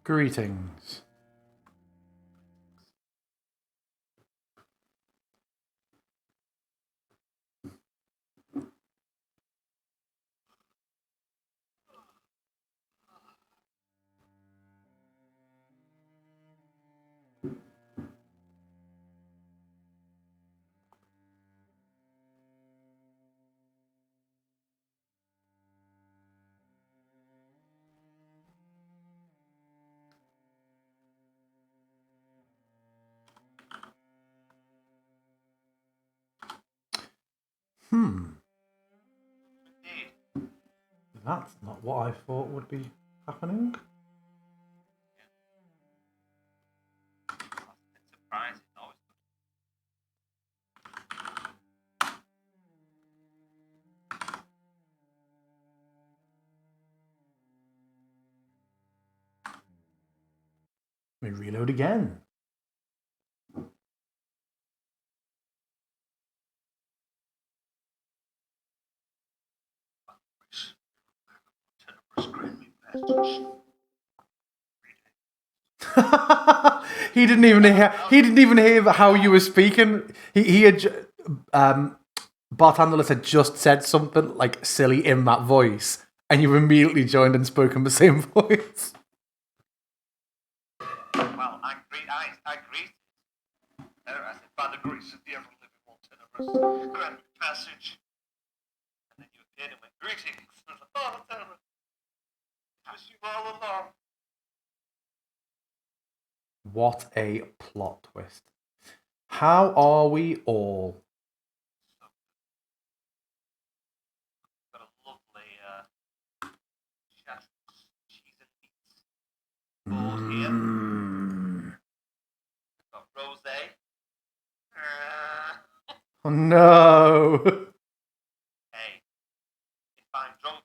Greetings. That's not what I thought would be happening. Surprising, always. Let me reload again. He didn't even hear. He didn't even hear how you were speaking. He had. Bartenders had just said something like silly in that voice, and you immediately joined and spoke in the same voice. Well, I agree. I said, by the grace of the ever living Tenebrous, grant me passage. And then you appeared and went, greetings. I was like, oh, Tenebrous. It was you all along. What a plot twist. How are we all? Got a lovely cheese and meats board here. Got rosé. Oh no. Hey, if I'm drunk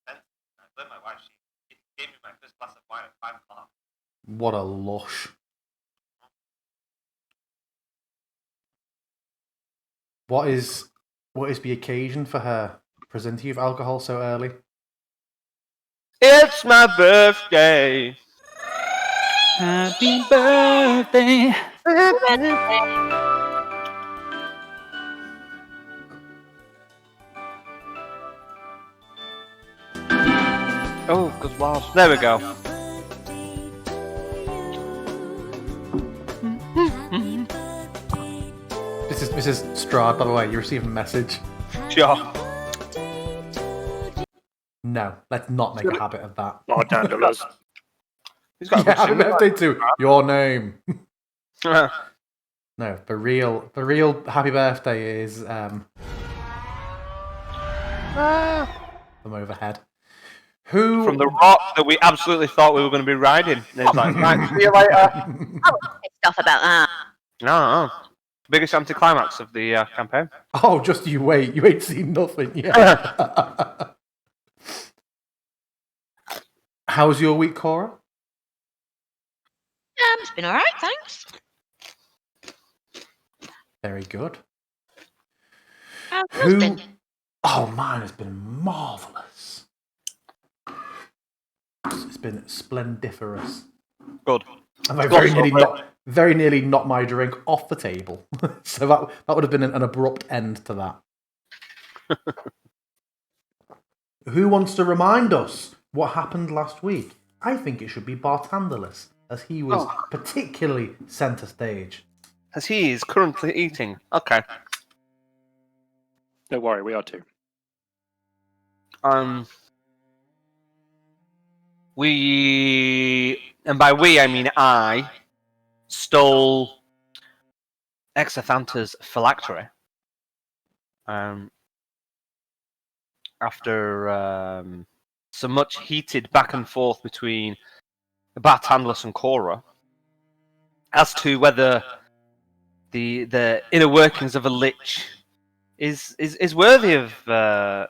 and I let my wife, she gave me my first glass of wine at 5 o'clock. What a lush. What is the occasion for her presenting you with alcohol so early? It's my birthday. Happy birthday. Oh, good lord. There we go. This is Mrs. Strahd, by the way. You received a message. Sure. No, let's not make a habit of that. Bartenders. He's got a Yeah, good happy singer. birthday to your name. Uh, No, the real happy birthday is from overhead. Who From the rock that we absolutely thought we were going to be riding. And he's like, right, see you later. I was pissed off about that. No. Biggest anticlimax of the campaign. Oh, just you wait. You ain't seen nothing yet. How's your week, Cora? It's been alright, thanks. Very good. How's yours been? Oh, mine has been marvellous. It's been splendiferous. Good. And I very nearly knocked my drink off the table. So that would have been an abrupt end to that. Who wants to remind us what happened last week? I think it should be Bartenders, as he was particularly centre stage. As he is currently eating. Okay. Don't worry, we are too. We, and by we I mean I, stole Exathanta's phylactery. After some much heated back and forth between Bartandless and Cora as to whether the inner workings of a lich is worthy of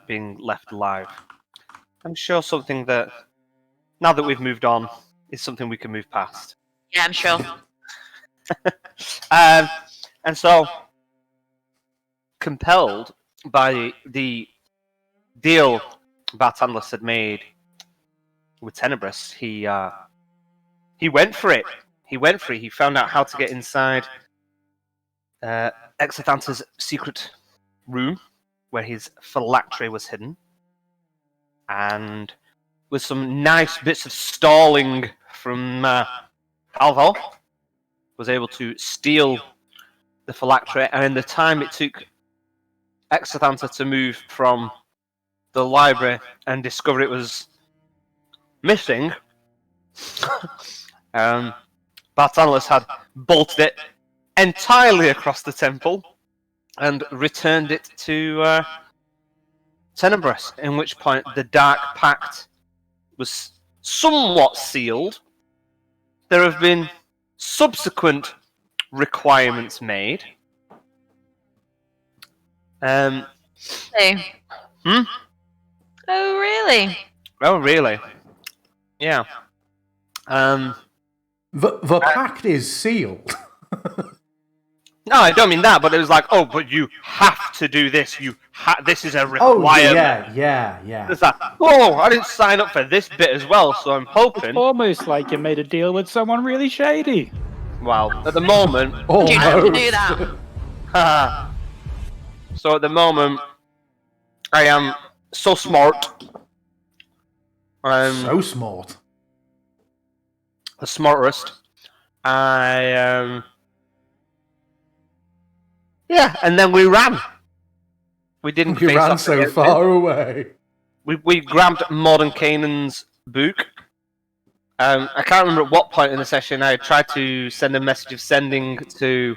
being left alive. I'm sure something that, now that we've moved on, is something we can move past. Yeah, I'm sure. And so, compelled by the deal Bartandless had made with Tenebrous, he he went for it. He found out how to get inside Exathanta's secret room where his phylactery was hidden. And with some nice bits of stalling from Halval, was able to steal the phylactery. And in the time it took Exathanta to move from the library and discover it was missing, Barthandelus had bolted it entirely across the temple and returned it to Tenebris, in which point the Dark Pact was somewhat sealed. There have been subsequent requirements made. Hey. Hmm? Oh, really? Oh, really? Yeah. The pact is sealed. No, I don't mean that, but it was like, oh, but you have to do this. This is a Oh, requirement. yeah. It's like, oh, I didn't sign up for this bit as well, so I'm hoping. Almost like you made a deal with someone really shady. Well, at the moment, Do you know how to do Almost. that? so at the moment, I am so smart. I'm So smart. the smartest. Yeah, and then we ran. We didn't We face ran off so against far away. We grabbed Modern Canaan's book. I can't remember at what point in the session I tried to send a message of sending to.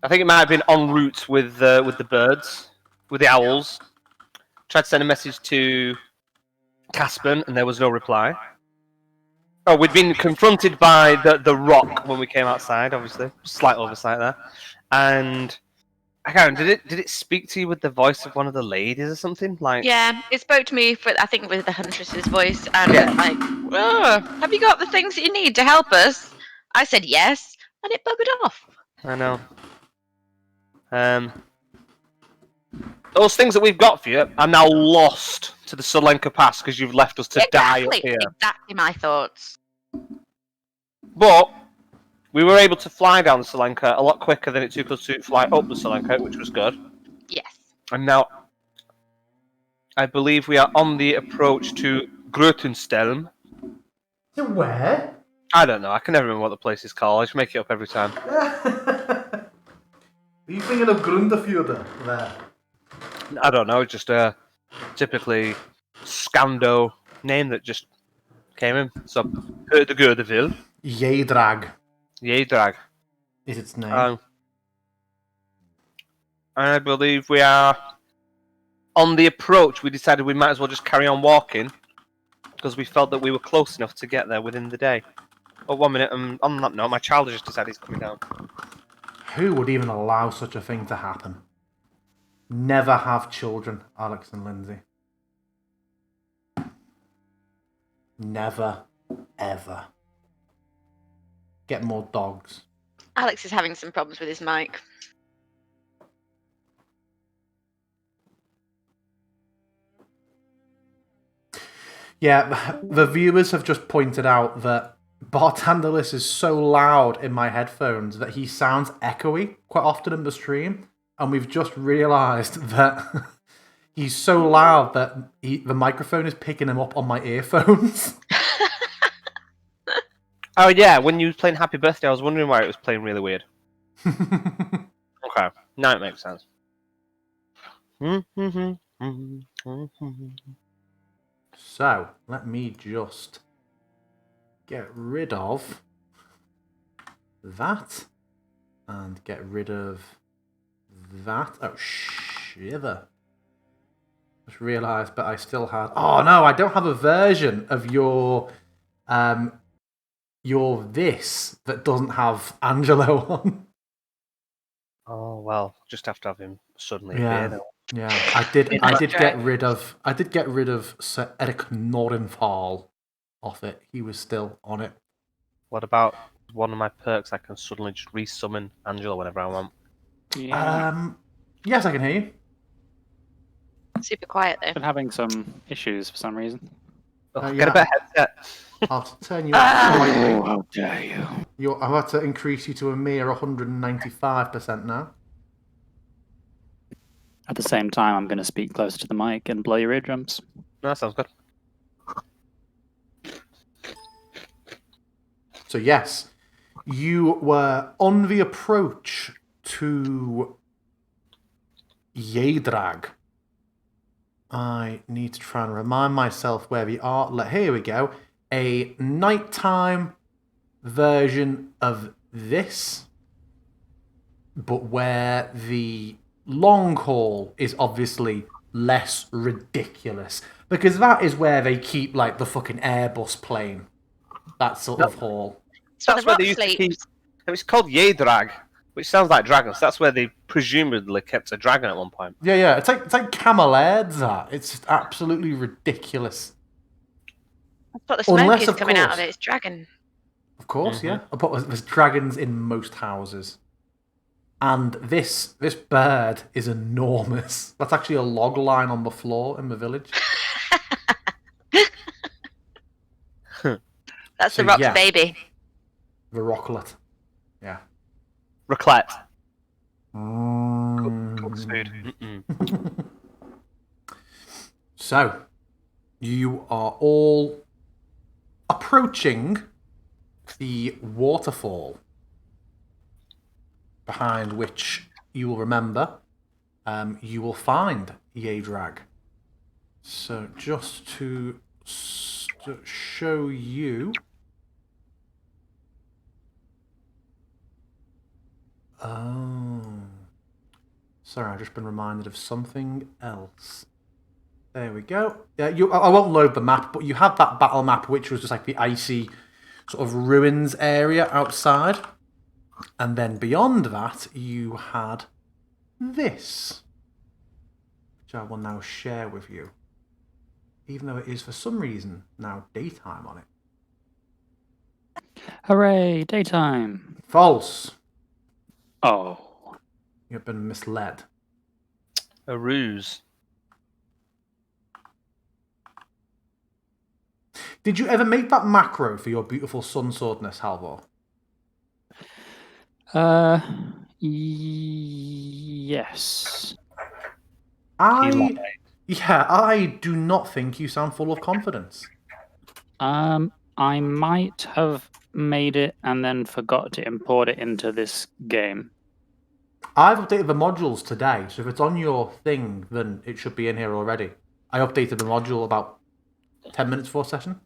I think it might have been en route with the birds, with the owls. Tried to send a message to Caspian, and there was no reply. Oh, we'd been confronted by the rock when we came outside. Obviously, slight oversight there, and. I can't. Did it speak to you with the voice of one of the ladies or something? Like, Yeah, it spoke to me, I think, with the Huntress's voice, and Yeah. like, oh, have you got the things that you need to help us? I said yes, and it buggered off. I know. Those things that we've got for you are now lost to the Solenka Pass because you've left us to die up here. Exactly my thoughts. But we were able to fly down the Solenka a lot quicker than it took us to fly up the Solenka, which was good. Yes. And now, I believe we are on the approach to Grotenstelm. To where? I don't know. I can never remember what the place is called. I just make it up every time. Are you thinking of Grundafjorda there? I don't know. Just a typically Scando name that just came in. So, the Gurdeville. Yedrag Yedrag. is its name. I believe we are on the approach. We decided we might as well just carry on walking because we felt that we were close enough to get there within the day. Oh, 1 minute. On that note, my child has just decided he's coming down. Who would even allow such a thing to happen? Never have children, Alex and Lindsay. Never, ever. Get more dogs. Alex is having some problems with his mic. Yeah, the viewers have just pointed out that Barthandelus is so loud in my headphones that he sounds echoey quite often in the stream, and we've just realised that he's so loud that the microphone is picking him up on my earphones. Oh yeah, when you were playing Happy Birthday, I was wondering why it was playing really weird. Okay, now it makes sense. So, let me just get rid of that and get rid of that. Oh, shiver. Just realised, but I still had... Oh, no, I don't have a version of your this that doesn't have Angelo on. Oh well, just have to have him suddenly Yeah. appear. Yeah, I did get rid of Sir Eric Nordenthal off it. He was still on it. What about one of my perks? I can suddenly just resummon Angela whenever I want. Yeah. Yes, I can hear you. Super quiet though. Been having some issues for some reason. Oh, yeah. Get a better headset. I'll turn you up slightly. Oh, how dare you. I'm about to increase you to a mere 195% now. At the same time, I'm going to speak closer to the mic and blow your eardrums. No, that sounds good. So yes, you were on the approach to Yedrag. I need to try and remind myself where we are. Here we go. A nighttime version of this, but where the long haul is obviously less ridiculous. Because that is where they keep, like, the fucking Airbus plane. That sort of haul. So That's the where rock they used to keep. sleeps. It's called Yedrag, which sounds like dragons. That's where they presumably kept a dragon at one point. Yeah. It's like Camel Airs, that. It's just absolutely ridiculous. That's what the smoke Unless, is of coming out course- of it. It's dragon. Of course, yeah. But there's dragons in most houses. And this bird is enormous. That's actually a log line on the floor in the village. That's So, the rock's yeah. baby. The rocklet. Yeah. Raclette. Mm. Cook's food. Mm-mm. So, you are all approaching the waterfall, behind which you will remember you will find Yedrag. So, just to show you. Oh. Sorry, I've just been reminded of something else. There we go. I won't load the map, but you had that battle map, which was just like the icy sort of ruins area outside. And then beyond that, you had this, which I will now share with you. Even though it is, for some reason, now daytime on it. Hooray, daytime. False. Oh. You've been misled. A ruse. Did you ever make that macro for your beautiful sun swordness, Halvor? Yes. I do not think you sound full of confidence. I might have made it and then forgot to import it into this game. I've updated the modules today, so if it's on your thing, then it should be in here already. I updated the module about 10 minutes before session.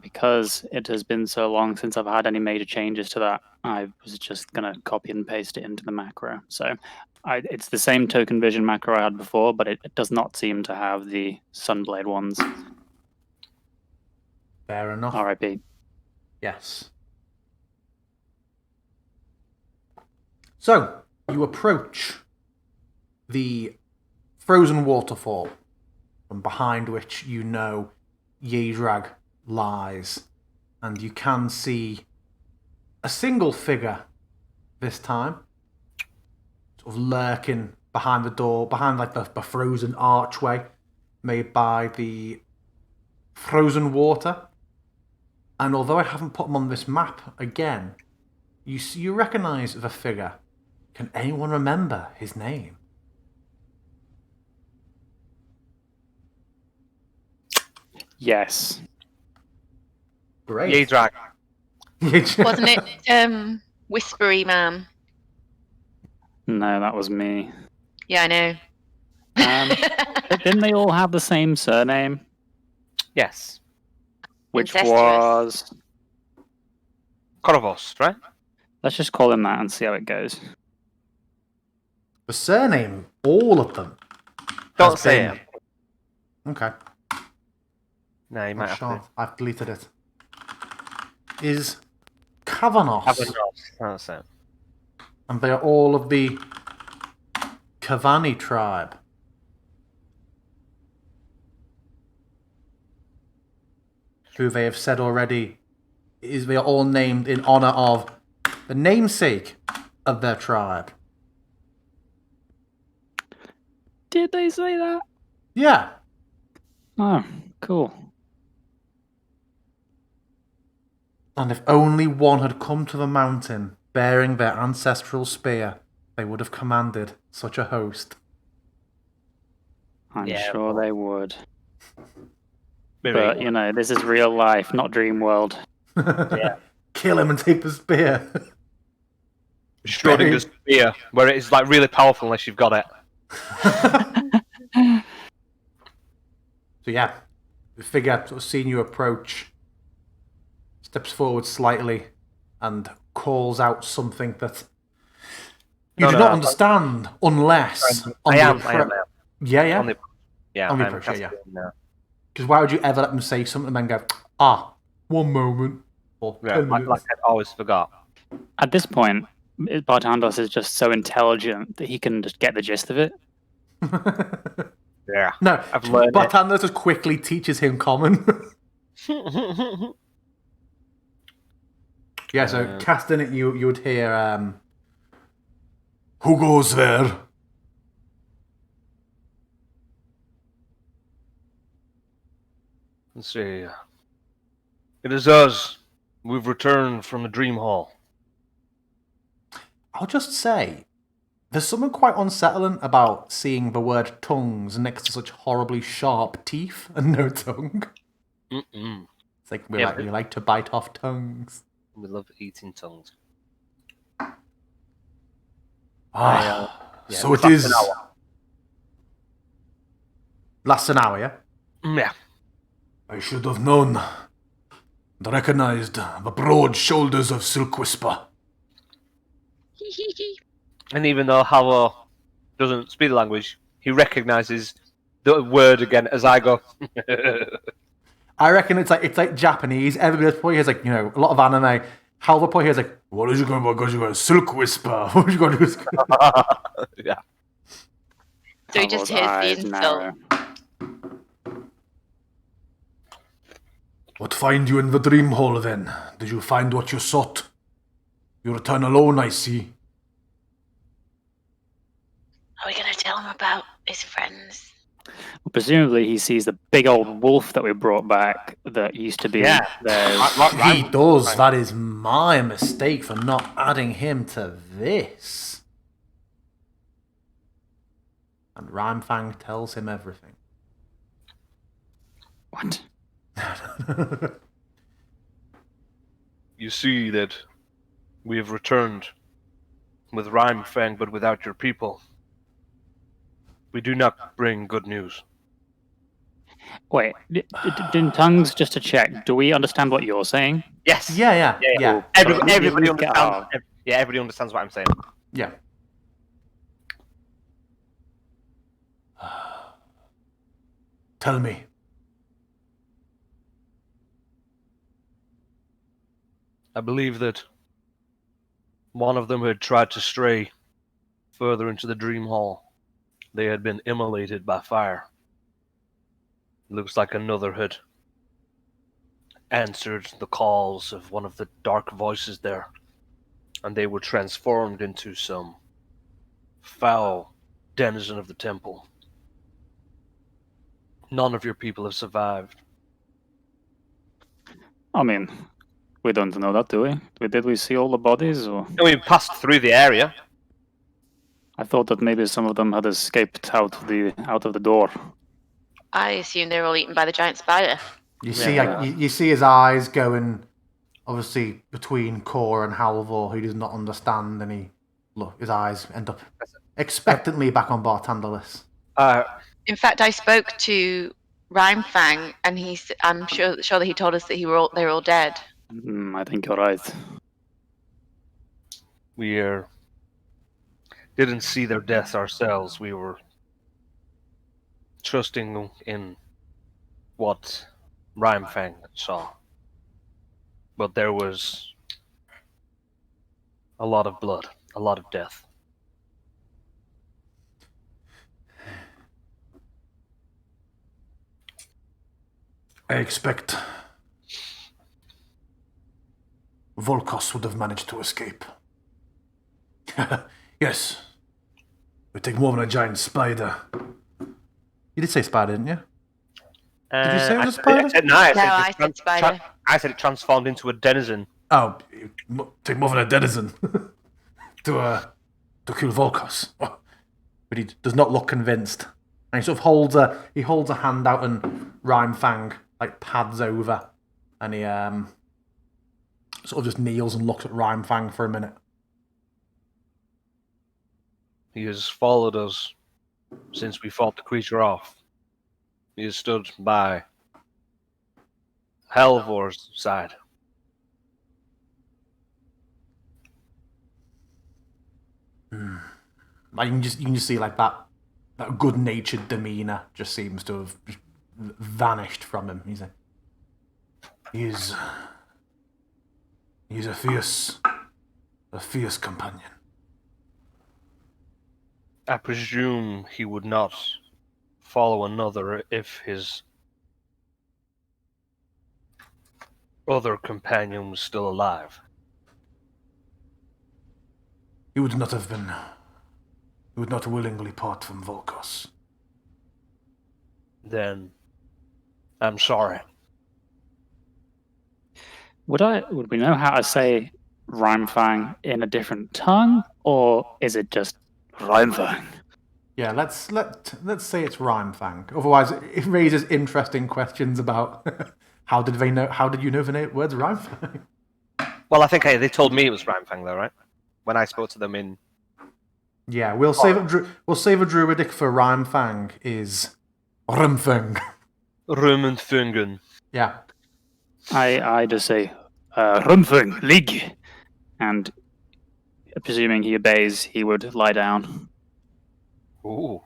Because it has been so long since I've had any major changes to that, I was just going to copy and paste it into the macro. So it's the same token vision macro I had before, but it does not seem to have the Sunblade ones. Fair enough. RIP. Yes. So, you approach the frozen waterfall, from behind which you know Yedrag lies, and you can see a single figure this time, sort of lurking behind the door, behind like the frozen archway made by the frozen water. And although I haven't put him on this map again, you recognize the figure. Can anyone remember his name? Yes. Great. Yedrag. Wasn't it Whispery Man? No, that was me. Yeah, I know. But didn't they all have the same surname? Yes. Which Incestuous. was... Korovos, right? Let's just call him that and see how it goes. The surname, all of them. Don't has say been- it. Okay. No, you might have to. I've deleted it. Is Kavanos. That's it. And they are all of the Kavani tribe. Who they have said already is they are all named in honor of the namesake of their tribe. Did they say that? Yeah. Oh, cool. And if only one had come to the mountain bearing their ancestral spear, they would have commanded such a host. I'm Yeah, sure well, they would. maybe. But, you know, this is real life, not dream world. Kill him and take the spear. Schrodinger's spear, where it is like really powerful unless you've got it. So yeah, the figure sort of seeing you approach, steps forward slightly, and calls out something that you do not understand unless on I the am. approach. Yeah. On the approach, casting yeah. now. Because why would you ever let them say something and then go, 1 moment or 10 minutes? Like I always forgot. At this point, Bartandos is just so intelligent that he can just get the gist of it. Yeah. No, I've learned it. Bartandos just quickly teaches him common. Yeah, so casting it, you would hear, who goes there? Let's see. It is us. We've returned from the Dream Hall. I'll just say, there's something quite unsettling about seeing the word tongues next to such horribly sharp teeth and no tongue. Mm-mm. It's like we like to bite off tongues. We love eating tongues. So it is. Lasts an hour, yeah? Yeah. I should have known and recognized the broad shoulders of Silk Whisper. And even though Halvor doesn't speak the language, he recognizes the word again as I go. I reckon it's like Japanese. Everybody probably hears like, a lot of anime. Halvor probably hears like, what is you going to Silk Whisper? What are you going to do? Yeah. So he just hears the insult. What find you in the dream hall then? Did you find what you sought? You return alone, I see. Are we going to tell him about his friends? Well, presumably he sees the big old wolf that we brought back that used to be there. He does. That is my mistake for not adding him to this. And Rhymefang tells him everything. What? You see that we have returned with Rhymefang, but without your people. We do not bring good news. Wait, in tongues, just to check, do we understand what you're saying? Yes. Yeah. Everybody understands. Yeah, everybody understands what I'm saying. Yeah. Tell me. I believe that one of them had tried to stray further into the Dream Hall. They had been immolated by fire. Looks like another had answered the calls of one of the dark voices there, and they were transformed into some foul denizen of the temple. None of your people have survived. I mean, we don't know that, do we? Did we see all the bodies? Or And we passed through the area. I thought that maybe some of them had escaped out of the door. I assume they were all eaten by the giant spider. You see, you see his eyes going, obviously, between Cor and Halvor, who does not understand, and his eyes end up expectantly back on Bartandalis. In fact, I spoke to Rhymefang, and I'm sure that he told us that they were all dead. I think you're right. We didn't see their deaths ourselves. We were trusting in what Rhymefang saw. But there was a lot of blood, a lot of death. I expect Volkos would have managed to escape. Yes. We take more than a giant spider. You did say spider, didn't you? Did you say it was a I spider? said, no, I No, said, I said spider. I said it transformed into a denizen. Oh, take more than a denizen to kill Volkos. Oh, but he does not look convinced. And he sort of holds a hand out, and Rhymefang like pads over, and he sort of just kneels and looks at Rhymefang for a minute. He has followed us since we fought the creature off. He has stood by Halvor's side. Like you can just see like that good-natured demeanor just seems to have just vanished from him. He's a fierce companion. I presume he would not follow another if his other companion was still alive. He would not have been. He would not willingly part from Volkos. Then I'm sorry. Would we know how to say Rhymefang in a different tongue, or is it just Rhymefang? Yeah, let's say it's Rhymefang. Otherwise, it raises interesting questions about how did you know the words Rhymefang? Well, I think they told me it was Rhymefang, though, right? When I spoke to them in... Yeah, we'll say the druidic for Rhymefang is Rhymfang. Rumenthungen. Yeah. I just say Rhymfang, Lig, and presuming he obeys, he would lie down. Ooh.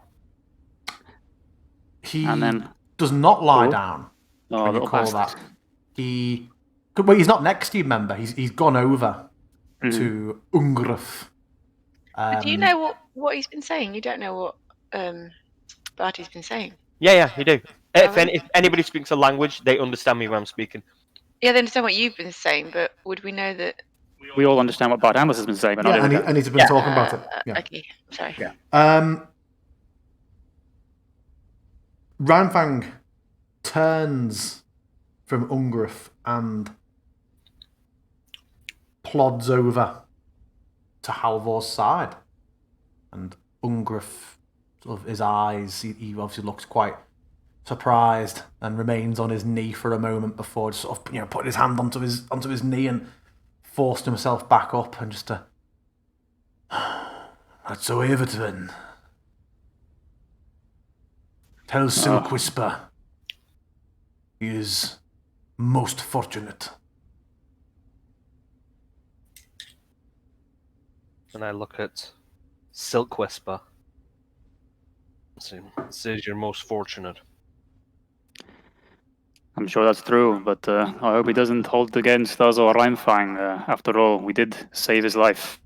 He And then- does not lie Oh. down. Oh, When you little call bastard. that. Well, he's not next to you, remember. He's gone over Mhm. to Ungruf. Do you know what he's been saying? You don't know what Barty's been saying. Yeah, you do. Oh, If anybody speaks a language, they understand me when I'm speaking. Yeah, they understand what you've been saying, but would we know that? We all understand what Bart Ambles has been saying, but not Yeah, the other guy. and he's been talking about it. Yeah. Okay, sorry. Yeah. Rhymfang turns from Ungruf and plods over to Halvor's side. And Ungruf, sort of his eyes, he obviously looks quite surprised and remains on his knee for a moment before just sort of putting his hand onto his knee and forced himself back up and just that's so Everton. Tell Silk Whisper he is most fortunate. And I look at Silk Whisper. It says you're most fortunate. I'm sure that's true, but I hope he doesn't hold against us or Rhymfang. After all, we did save his life.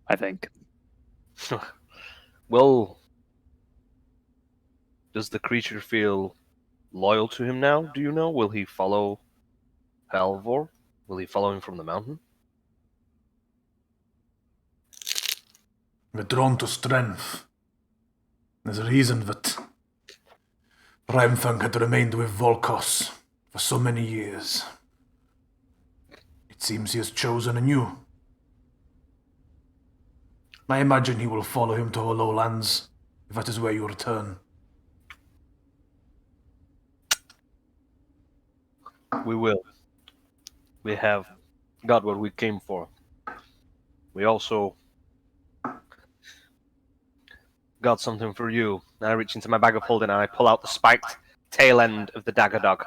I think. Well, does the creature feel loyal to him now? Do you know? Will he follow Halvor? Will he follow him from the mountain? We're drawn to strength. There's a reason that Rhymfang had remained with Volkos for so many years. It seems he has chosen anew. I imagine he will follow him to Hollowlands, if that is where you return. We will. We have got what we came for. We also got something for you. And I reach into my bag of holding and I pull out the spiked tail end of the dagger dog.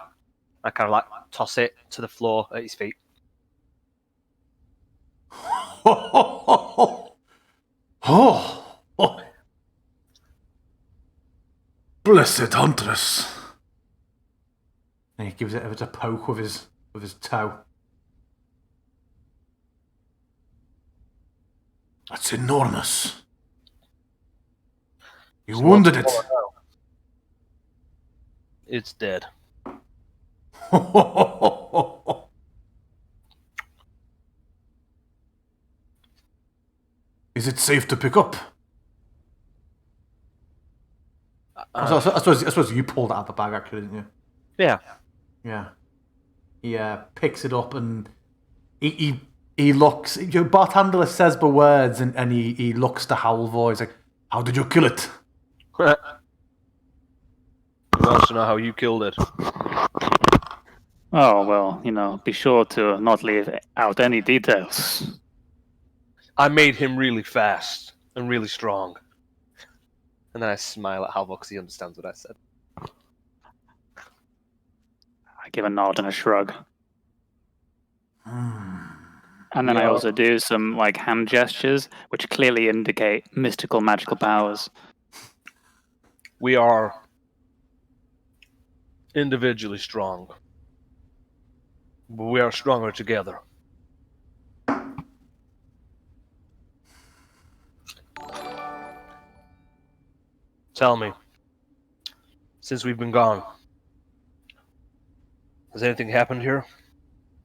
I kind of like toss it to the floor at his feet. Oh, blessed huntress. And he gives it a poke with his toe. That's enormous. You So wounded what's it. going on? It's dead. Is it safe to pick up? I suppose you pulled it out of the bag, actually, didn't you? Yeah. Yeah. He picks it up and he looks. Bartender says the words and he looks to Halvor. He's like, "How did you kill it?" Who wants to know how you killed it? Oh, well, be sure to not leave out any details. I made him really fast and really strong. And then I smile at Halvor because he understands what I said. I give a nod and a shrug. And then I Yeah. also do some hand gestures, which clearly indicate mystical magical powers. We are individually strong, but we are stronger together. Tell me, since we've been gone, has anything happened here?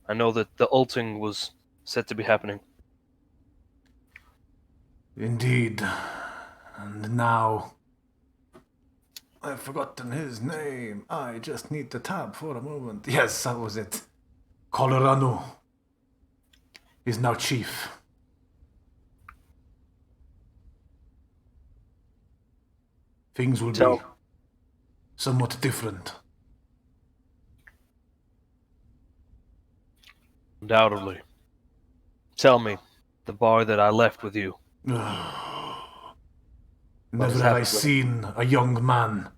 I know that the ulting was said to be happening. Indeed. And now I've forgotten his name. I just need to tab for a moment. Yes, that was it. Colorado is now chief. Things will be somewhat different. Undoubtedly. Tell me, the boy that I left with you. Never has have I happened? seen a young man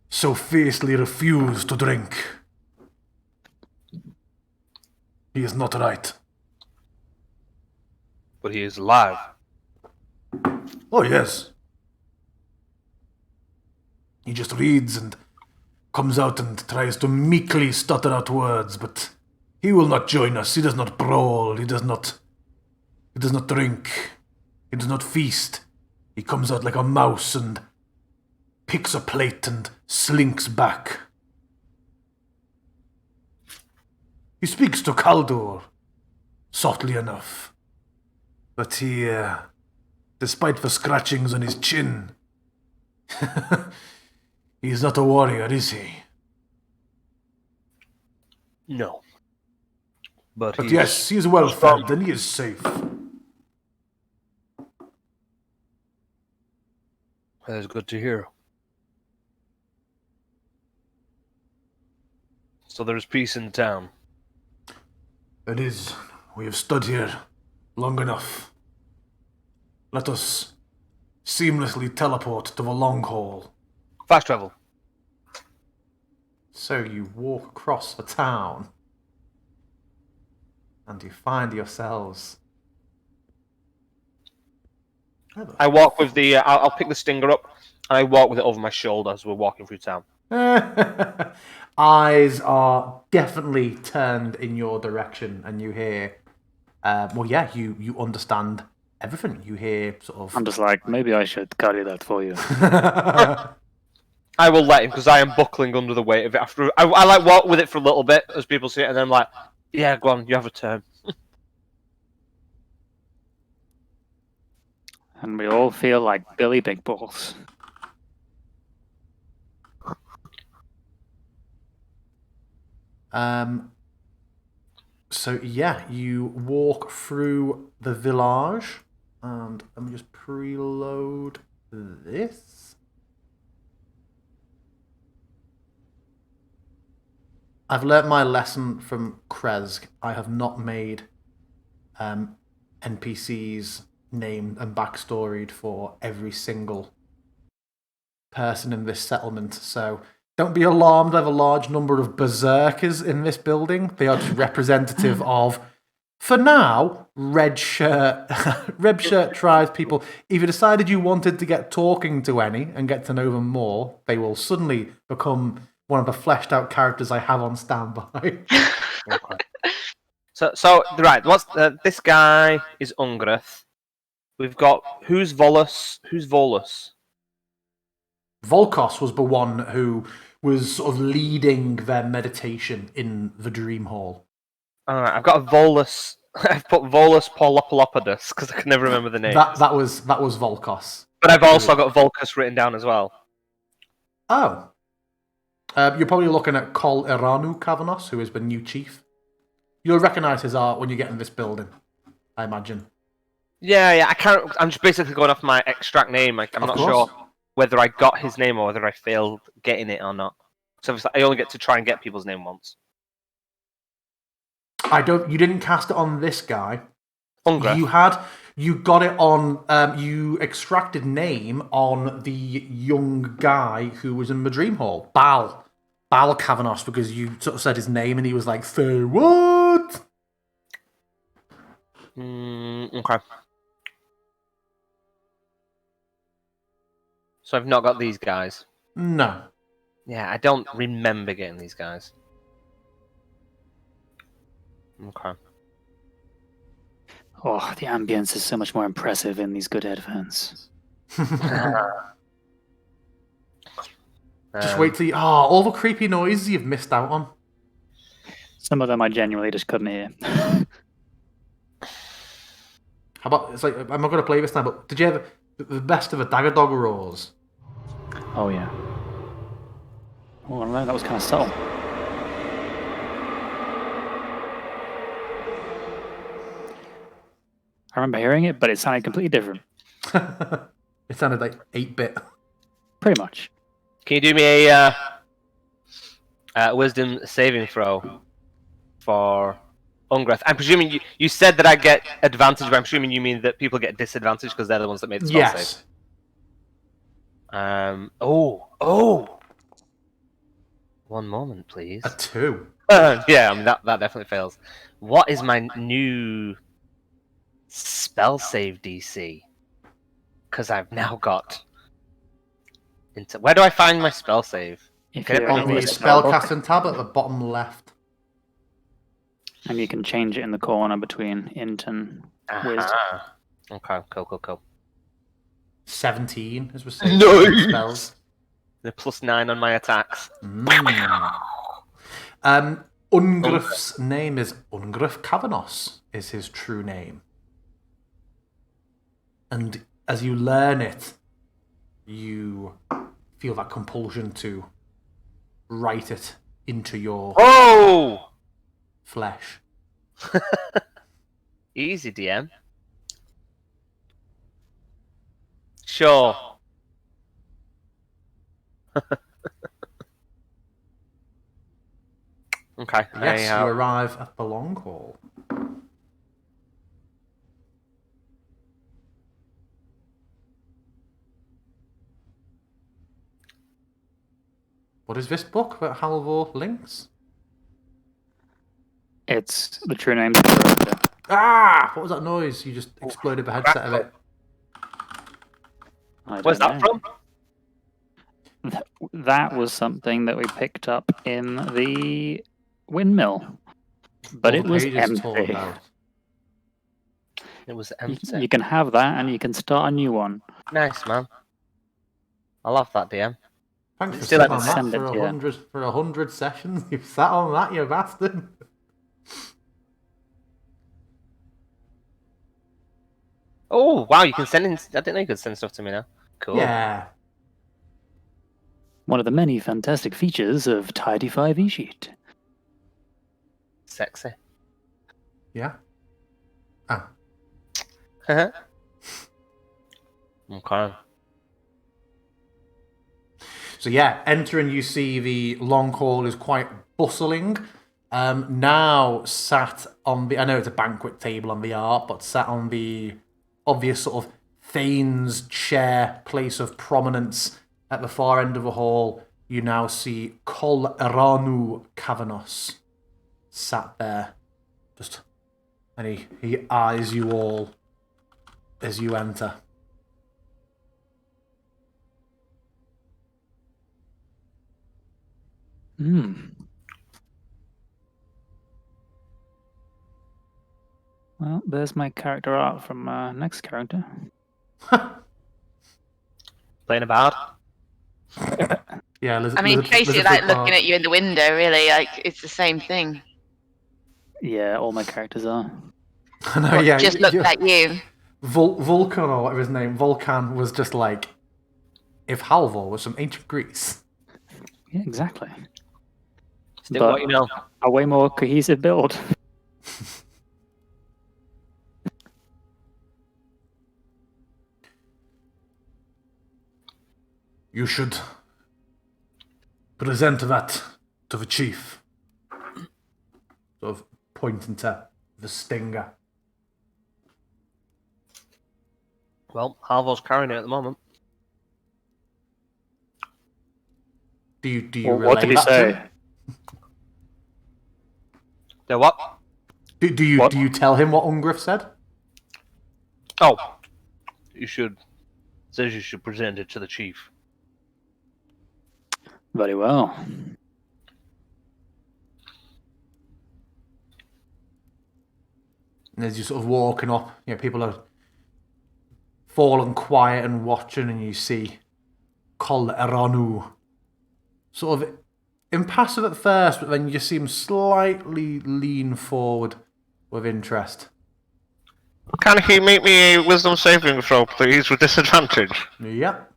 so fiercely refuse to drink. He is not right. But he is alive. Oh, yes. He just reads and comes out and tries to meekly stutter out words, but he will not join us. He does not brawl. He does not drink. He does not feast. He comes out like a mouse and picks a plate and slinks back. He speaks to Kaldor, softly enough. But he, despite the scratchings on his chin, he is not a warrior, is he? No. But Yes, he is well fed and he is safe. That is good to hear. So there is peace in the town. It is. We have stood here long enough. Let us seamlessly teleport to the long haul. Fast travel. So you walk across the town and you find yourselves. I walk with the. I'll pick the stinger up and I walk with it over my shoulder as we're walking through town. Eyes are definitely turned in your direction, and you hear. You understand everything. You hear sort of. I'm just like, maybe I should carry that for you. I will let him because I am buckling under the weight of it. After I walk with it for a little bit as people see it, and then I'm like, yeah, go on, you have a turn. And we all feel like Billy Big Balls. So yeah, you walk through the village, and let me just preload this. I've learnt my lesson from Kresk. I have not made NPCs named and backstoried for every single person in this settlement, so don't be alarmed. I have a large number of berserkers in this building. They are just representative of, for now, red shirt tribes people. If you decided you wanted to get talking to any and get to know them more, they will suddenly become one of the fleshed out characters I have on standby. Okay. So right, what's this guy is Ungreth. We've got who's Volus? Who's Volus? Volkos was the one who was sort of leading their meditation in the Dream Hall. Alright, I've got a Volus. I've put Volus Polopolopodus because I can never remember the name. That was Volkos. But I've also got Volcus written down as well. Oh. You're probably looking at Kol Iranu Kavanos, who is the new chief. You'll recognise his art when you get in this building, I imagine. Yeah, I can't. I'm just basically going off my extract name. I'm Of not course. sure whether I got his name or whether I failed getting it or not. So I only get to try and get people's name once. You didn't cast it on this guy. Ungref. You got it on. You extracted name on the young guy who was in the dream hall, Bal Kavanos, because you sort of said his name and he was like, "Say what?" Okay. So I've not got these guys. No. Yeah, I don't remember getting these guys. Okay. Oh, the ambience is so much more impressive in these good headphones. Just wait till you. Oh, all the creepy noises you've missed out on. Some of them I genuinely just couldn't hear. How about it's like I'm not going to play this time, but did you ever the best of the Dagger Dog roars? Oh, yeah. Oh, I don't know, that was kind of subtle. I remember hearing it, but it sounded completely different. It sounded like 8-bit. Pretty much. Can you do me a wisdom saving throw for Ungreth? I'm presuming you said that I get advantage, but I'm assuming you mean that people get disadvantage because they're the ones that made the spell save. Yes. Oh. 1 moment, please. A 2. Yeah, I mean that definitely fails. What is my new spell save DC? Because I've now got into. Where do I find my spell save? If Okay, you're On in the the spellbook, spellcasting tab at the bottom left. and you can change it in the corner between int and wiz. Aha. Okay, cool. 17, as we're saying. Nice! Spells. The +9 on my attacks. Ungrif's name is Ungrif Kavanos, is his true name. And as you learn it, you feel that compulsion to write it into your flesh. Easy, DM. Sure. Okay. Yes, you arrive at the Long Hall. What is this book about Halvor links? It's the true name. What Ah! What was that noise? You just exploded the headset of it. Where's that from? That was something that we picked up in the windmill, but All it the was pages torn empty. out. It was You, empty. you can have that, and you can start a new one. Nice, man. I love that, DM. Thanks for Still sitting haven't on that sent for it yet. 100 sessions. You've sat on that, you bastard. Oh, wow, you can send in. I didn't know you could send stuff to me now. Cool. Yeah. One of the many fantastic features of Tidy 5 eSheet. Sexy. Yeah. Ah. Okay. So yeah, entering, you see the long hall is quite bustling. Now sat on the, I know it's a banquet table on the art, but sat on the obvious sort of Thane's chair, place of prominence at the far end of the hall, you now see Kol Eranu Kavanos sat there. Just, and he eyes you all as you enter. Well, there's my character art from next character. Playing a bard. Yeah, I mean, Tracy, like looking at you in the window, really, like it's the same thing. Yeah, all my characters are. I know, What, yeah, just looked like you. Vulcan, or whatever his name, Volcan was just like if Halvor was from ancient Greece. Yeah, exactly. Stick But what you know. a way more cohesive build. You should present that to the chief. Sort of pointing to the stinger. Well, Halvor's carrying it at the moment. Do you Well, relay what did he that to say? him? The what? Do you tell him what Ungriff said? Oh, you should. Says you should present it to the chief. Very well. And as you're sort of walking up, people are falling quiet and watching, and you see Kol Eranu sort of impassive at first, but then you just see him slightly lean forward with interest. Can he make me a wisdom saving throw, please, with disadvantage? Yep.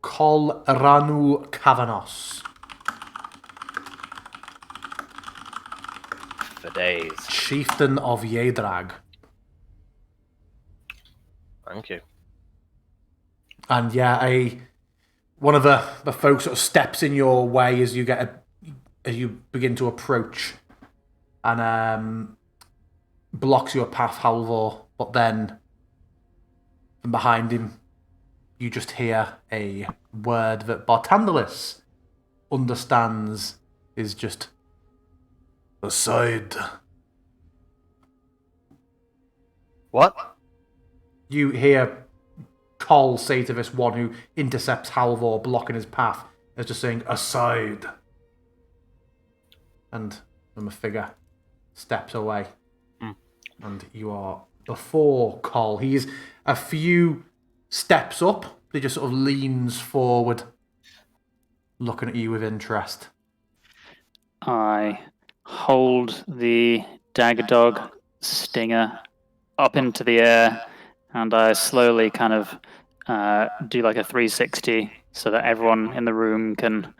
Kol Eranu Kavanos. For days. Chieftain of Yedrag. Thank you. And yeah, one of the folks sort of steps in your way as you begin to approach, and blocks your path, Halvor. But then, from behind him, you just hear a word that Bartandalis understands is just aside. What? You hear Cole say to this one who intercepts Halvor, blocking his path, as just saying, aside. And then a figure steps away. And you are before Cole. He's a few steps up. He just sort of leans forward, looking at you with interest. I hold the dagger dog stinger up into the air, and I slowly kind of do like a 360 so that everyone in the room can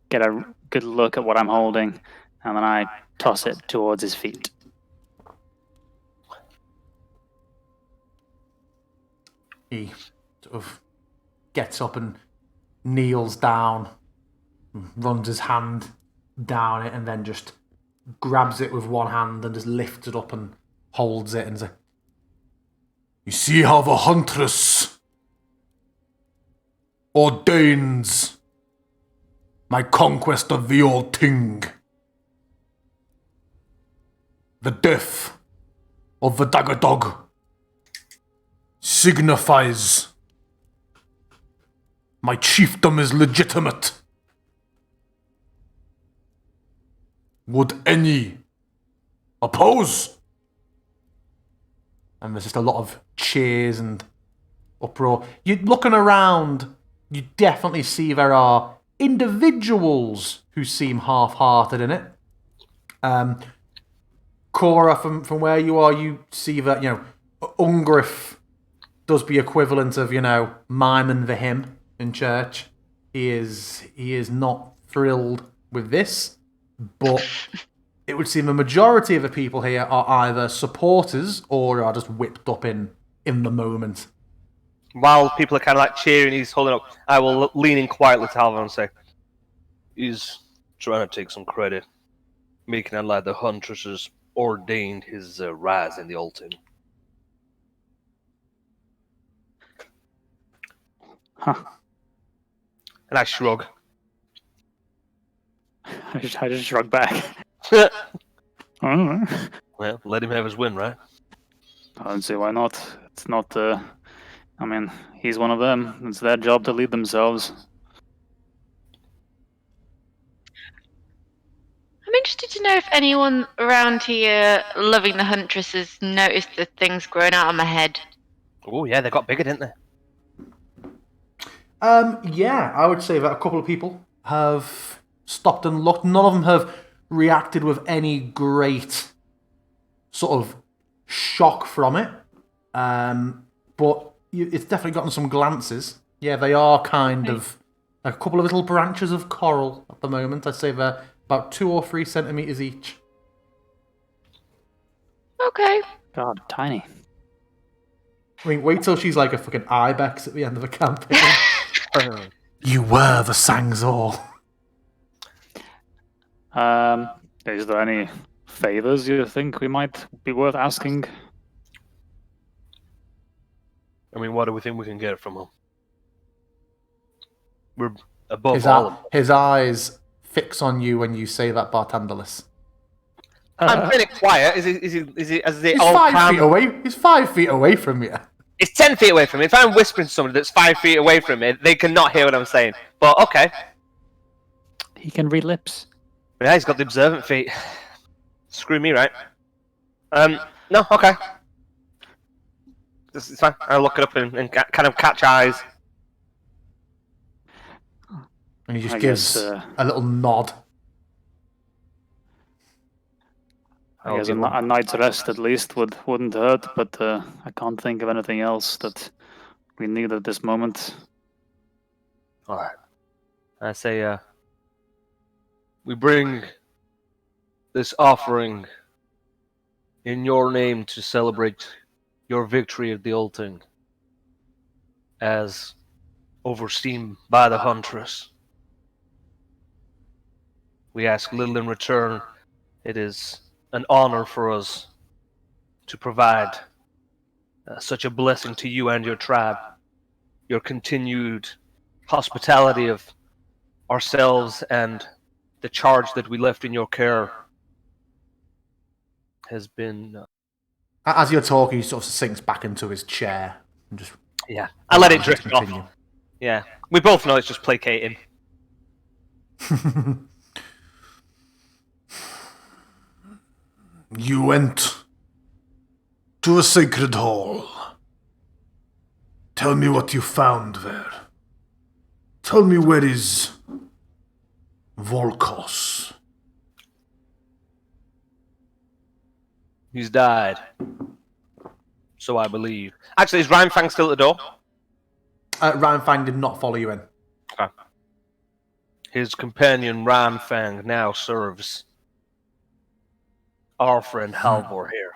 get a good look at what I'm holding, and then I toss it towards his feet. He sort of gets up and kneels down, runs his hand down it, and then just grabs it with one hand and just lifts it up and holds it and says, "You see how the huntress ordains my conquest of the old thing. The death of the dagger dog signifies my chiefdom is legitimate. Would any oppose?" And there's just a lot of cheers and uproar. You're looking around, you definitely see there are individuals who seem half-hearted in it. Cora, from where you are, you see that, Ungriff does the equivalent of, miming the hymn in church. He is not thrilled with this, but it would seem the majority of the people here are either supporters or are just whipped up in the moment. While people are kind of like cheering, he's holding up. I will lean in quietly to Halvor and say, "He's trying to take some credit, making it like the Huntress has ordained his rise in the Alton." Huh. And I shrug. I just shrug back. I don't know. Well, let him have his win, right? I don't see why not. It's not, I mean, he's one of them. It's their job to lead themselves. I'm interested to know if anyone around here loving the Huntress has noticed the things growing out of my head. Oh, yeah, they got bigger, didn't they? Yeah, I would say that a couple of people have stopped and looked. None of them have reacted with any great sort of shock from it. but it's definitely gotten some glances. Yeah, they are kind of a couple of little branches of coral at the moment. I'd say they're about 2 or 3 centimeters each. Okay. God, tiny. I mean, wait till she's like a fucking ibex at the end of the campaign. You were the Sangzor. Is there any favors you think we might be worth asking? I mean, what do we think we can get from him? We're above all of them. His eyes fix on you when you say that, Bartandalis. I'm pretty quiet. Is he He's all 5 calm? feet away. He's 5 feet away from you. It's 10 feet away from me. If I'm whispering to somebody that's 5 feet away from me, they cannot hear what I'm saying. But okay. He can read lips. Yeah, he's got the observant feet. Screw me, right? No, okay. It's fine. I'll look it up and kind of catch eyes. And he just I gives guess, a little nod. I guess a night's rest at least wouldn't hurt, but I can't think of anything else that we need at this moment. Alright. I say, we bring this offering in your name to celebrate your victory at the Ulting, as overseen by the Huntress. We ask little in return. It is an honor for us to provide such a blessing to you and your tribe. Your continued hospitality of ourselves and the charge that we left in your care has been... As you're talking, he sort of sinks back into his chair and just. Yeah, I let it drift continue. off. Yeah, we both know it's just placating. You went to a sacred hall. Tell me what you found there. Tell me where is Volkos. He's died. So I believe. Actually, is Rhymefang still at the door? Rhymefang did not follow you in. Okay. His companion Rhymefang now serves our friend Halvor here.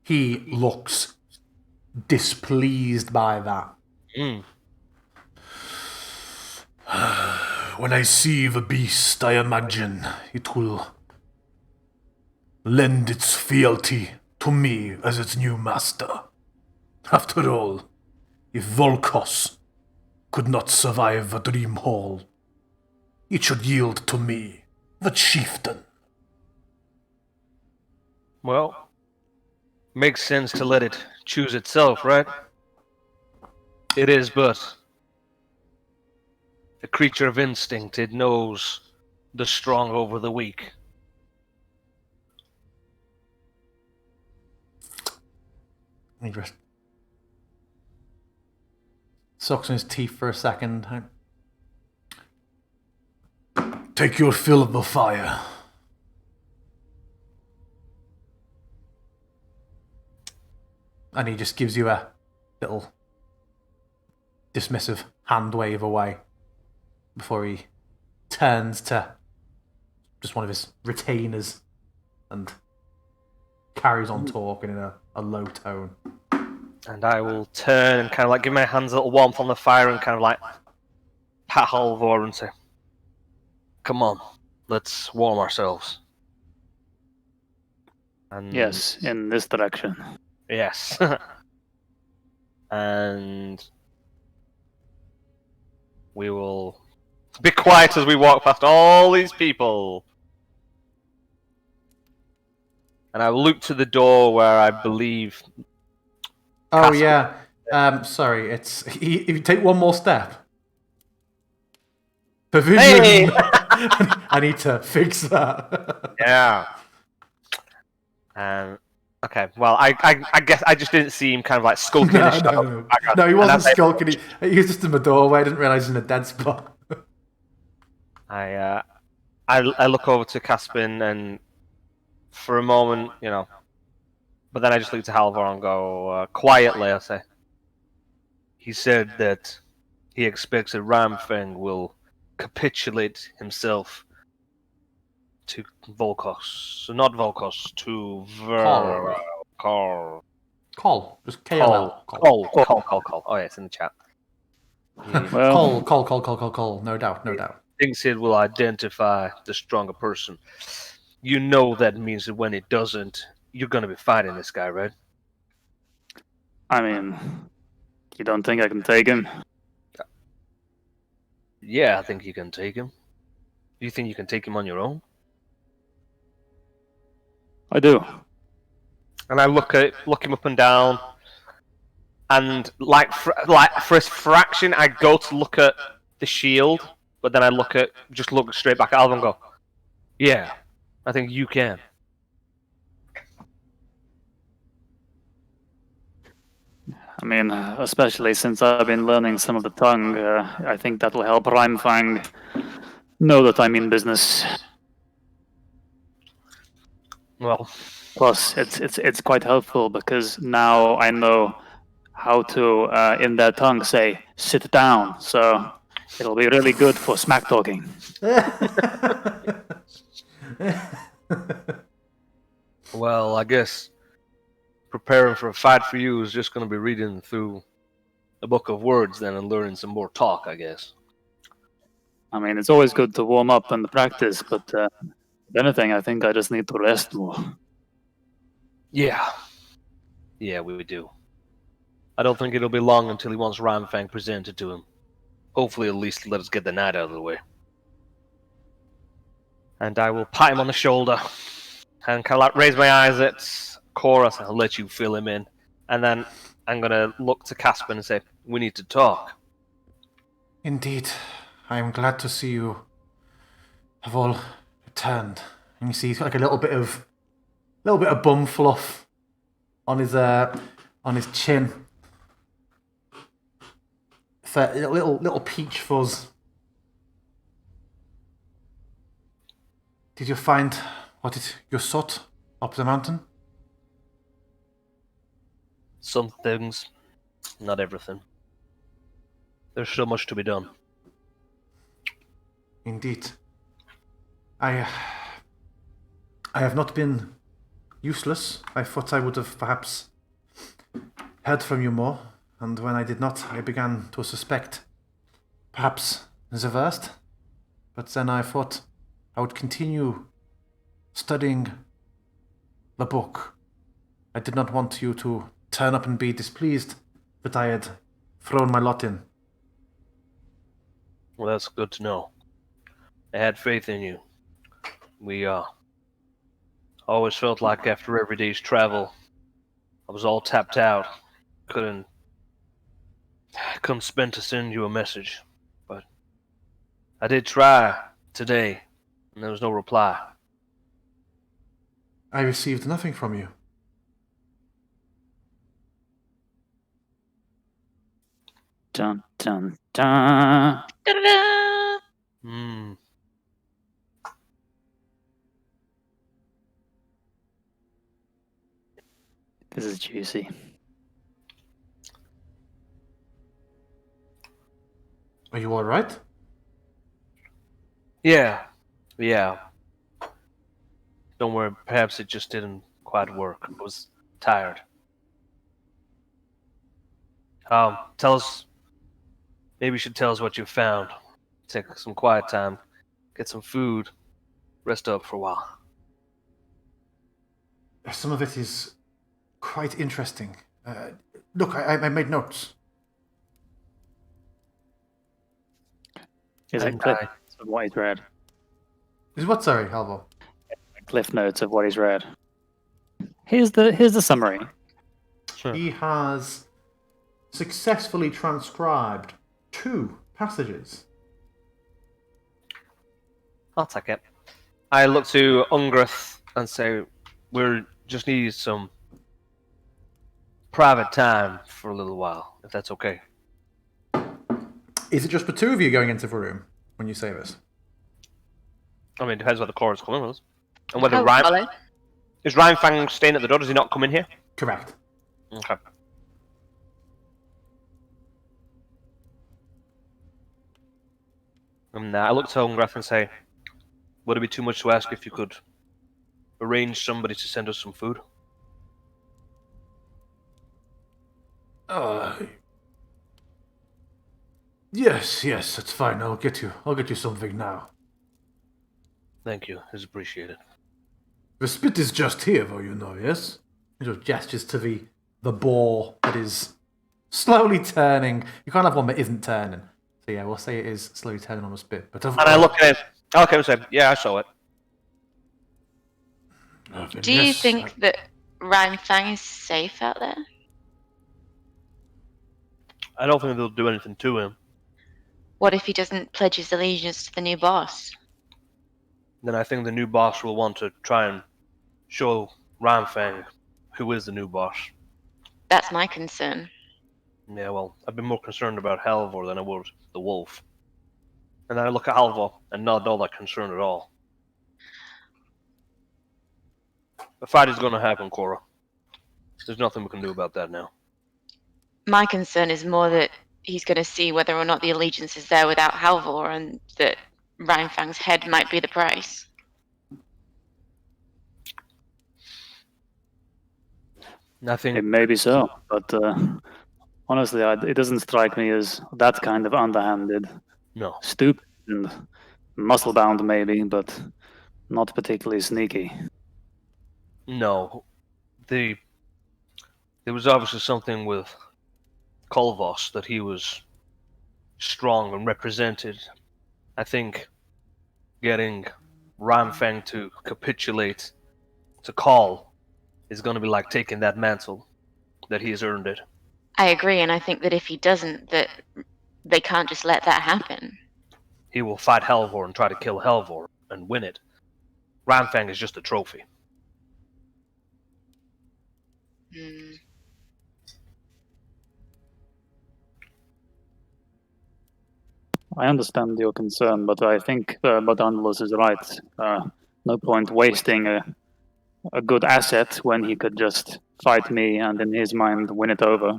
He looks displeased by that. When I see the beast, I imagine it will lend its fealty to me as its new master. After all, if Volkos could not survive the Dream Hall, it should yield to me, the chieftain. Well, makes sense to let it choose itself, right? It is but a creature of instinct. It knows the strong over the weak. He just sucks in his teeth for a second. Take your fill of the fire. And he just gives you a little dismissive hand wave away before he turns to just one of his retainers and carries on talking in a low tone. And I will turn and kind of like give my hands a little warmth on the fire and kind of like pat Halvor and say, "Come on, let's warm ourselves." And Yes, in this direction. yes. And we will be quiet as we walk past all these people. And I will look to the door where I believe... Oh, Castle. yeah. Sorry, it's... If you take one more step... Pavilion! Hey! I need to fix that. Yeah. Okay, well, I guess I just didn't see him kind of like skulking in the shadow. No, he And wasn't as I- skulking. He was just in the doorway. I didn't realise he was in a dead spot. I look over to Caspin and for a moment, you know, But then I just look to Halvor and go, quietly, I say, he said that he expects that Ramfang will capitulate himself to Volkos. So not Volkos, to Carl. Call. Just KLL. Call. Oh, yeah, it's in the chat. Well, Call. No doubt. Thinks it will identify the stronger person. You know that means that when it doesn't, you're going to be fighting this guy, right? I mean, you don't think I can take him? Yeah, I think you can take him. Do you think you can take him on your own? I do. And I look him up and down, and like for a fraction, I go to look at the shield, but then I look straight back at Alvin and go, yeah, I think you can. I mean, especially since I've been learning some of the tongue, I think that'll help Reimfang know that I'm in business. Well, Plus, it's quite helpful because now I know how to, in their tongue, say "sit down." So it'll be really good for smack talking. well, I guess preparing for a fight for you is just going to be reading through a book of words then and learning some more talk, I guess. I mean, it's always good to warm up and practice, but if anything, I think I just need to rest more. Yeah, we do. I don't think it'll be long until he wants Ramfang presented to him. Hopefully, at least let us get the night out of the way. And I will pat him on the shoulder and kind of raise my eyes at Chorus and I'll let you fill him in. And then I'm going to look to Casper and say, we need to talk. Indeed. I am glad to see you have all returned. And you see like a little bit of bum fluff on his chin. Little peach fuzz. Did you find what you sought up the mountain? Some things, not everything. There's so much to be done. Indeed. I have not been useless. I thought I would have perhaps heard from you more, and when I did not, I began to suspect perhaps the worst. But then I thought I would continue studying the book. I did not want you to turn up and be displeased that I had thrown my lot in. Well, that's good to know. I had faith in you. We always felt like after every day's travel, I was all tapped out. Couldn't spend to send you a message. But I did try today, and there was no reply. I received nothing from you. Dun dun dun. Da-da-da! This is juicy. Are you alright? Yeah. Don't worry, perhaps it just didn't quite work. I was tired. Tell us. Maybe you should tell us what you found. Take some quiet time, get some food, rest up for a while. Some of it is quite interesting. Look, I made notes. Is it And cliff notes of what he's read? Is what, sorry, Halvor? Cliff notes of what he's read. Here's the summary. Sure. He has successfully transcribed 2 passages. I'll take it. I look to Ungrith and say, we just need some private time for a little while, if that's okay. Is it just the 2 of you going into the room when you say this? I mean, it depends what the chorus coming was. And whether Oh, Ryan... Colin. Is Ryan Fang staying at the door? Does he not come in here? Correct. Okay. And I look to Ungrath and say, would it be too much to ask if you could arrange somebody to send us some food? Yes, that's fine. I'll get you something now. Thank you. It's appreciated. The spit is just here, though, yes? He sort of gestures to the ball that is slowly turning. You can't have one that isn't turning. So yeah, we'll say it is slowly turning on the spit. But And I look at him. I look at him and say, yeah, I saw it. Do you think that Ryan Fang is safe out there? I don't think they'll do anything to him. What if he doesn't pledge his allegiance to the new boss? Then I think the new boss will want to try and show Ramfang who is the new boss. That's my concern. Yeah, well, I've been more concerned about Halvor than I was the wolf. And then I look at Halvor and not all that concerned at all. The fight is going to happen, Cora. There's nothing we can do about that now. My concern is more that he's going to see whether or not the allegiance is there without Halvor, and that Ryan Fang's head might be the price. Nothing. It may be so, but honestly, it doesn't strike me as that kind of underhanded. No. Stupid and muscle-bound maybe, but not particularly sneaky. No. There was obviously something with Kolvos that he was strong and represented. I think getting Ramfang to capitulate to Call is going to be like taking that mantle that he has earned it. I agree, and I think that if he doesn't, that they can't just let that happen. He will fight Halvor and try to kill Halvor and win it. Ramfang is just a trophy. I understand your concern, but I think Botanulus is right. No point wasting a good asset when he could just fight me and in his mind win it over,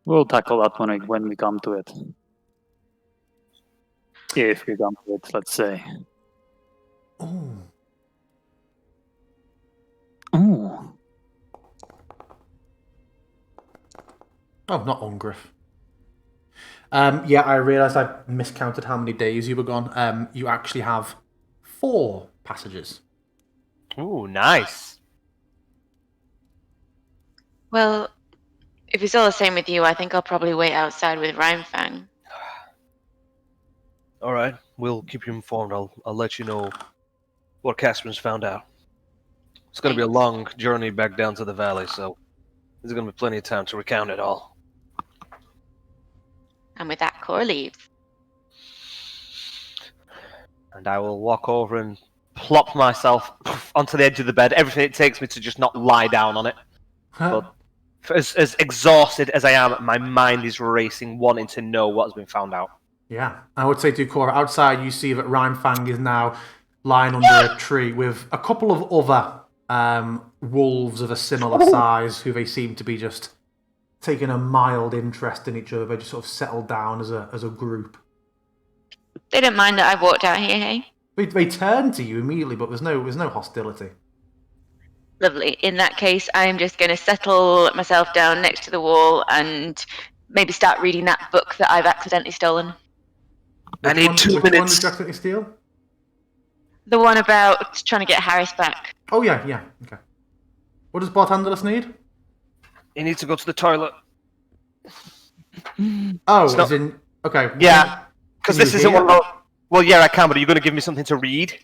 We'll tackle that when we come to it. If we come to it, let's say. Oh. Ooh. Oh, not Ungriff. Yeah, I realised I miscounted how many days you were gone. You actually have 4 passages. Ooh, nice. Well, if it's all the same with you, I think I'll probably wait outside with Ryan Fang. All right, we'll keep you informed. I'll let you know what Casper's found out. It's going to be a long journey back down to the valley, so there's going to be plenty of time to recount it all. And with that, Cora leaves. And I will walk over and plop myself onto the edge of the bed. Everything it takes me to just not lie down on it. But as exhausted as I am, my mind is racing, wanting to know what has been found out. Yeah, I would say to Cora, outside you see that Ryan Fang is now lying under a tree with a couple of other wolves of a similar size who they seem to be just taking a mild interest in each other. They just sort of settled down as a group. They don't mind that I've walked out here, hey? They turn to you immediately, but there's no hostility. Lovely. In that case, I'm just going to settle myself down next to the wall and maybe start reading that book that I've accidentally stolen. I need 2 Which one did minutes. you accidentally steal? The one about trying to get Harris back. Oh, yeah, okay. What does Bartandalus need? You need to go to the toilet. Oh, It's not- as in... Okay. Yeah, because Can this you isn't hear? one of those... Well, yeah, I can, but are you going to give me something to read?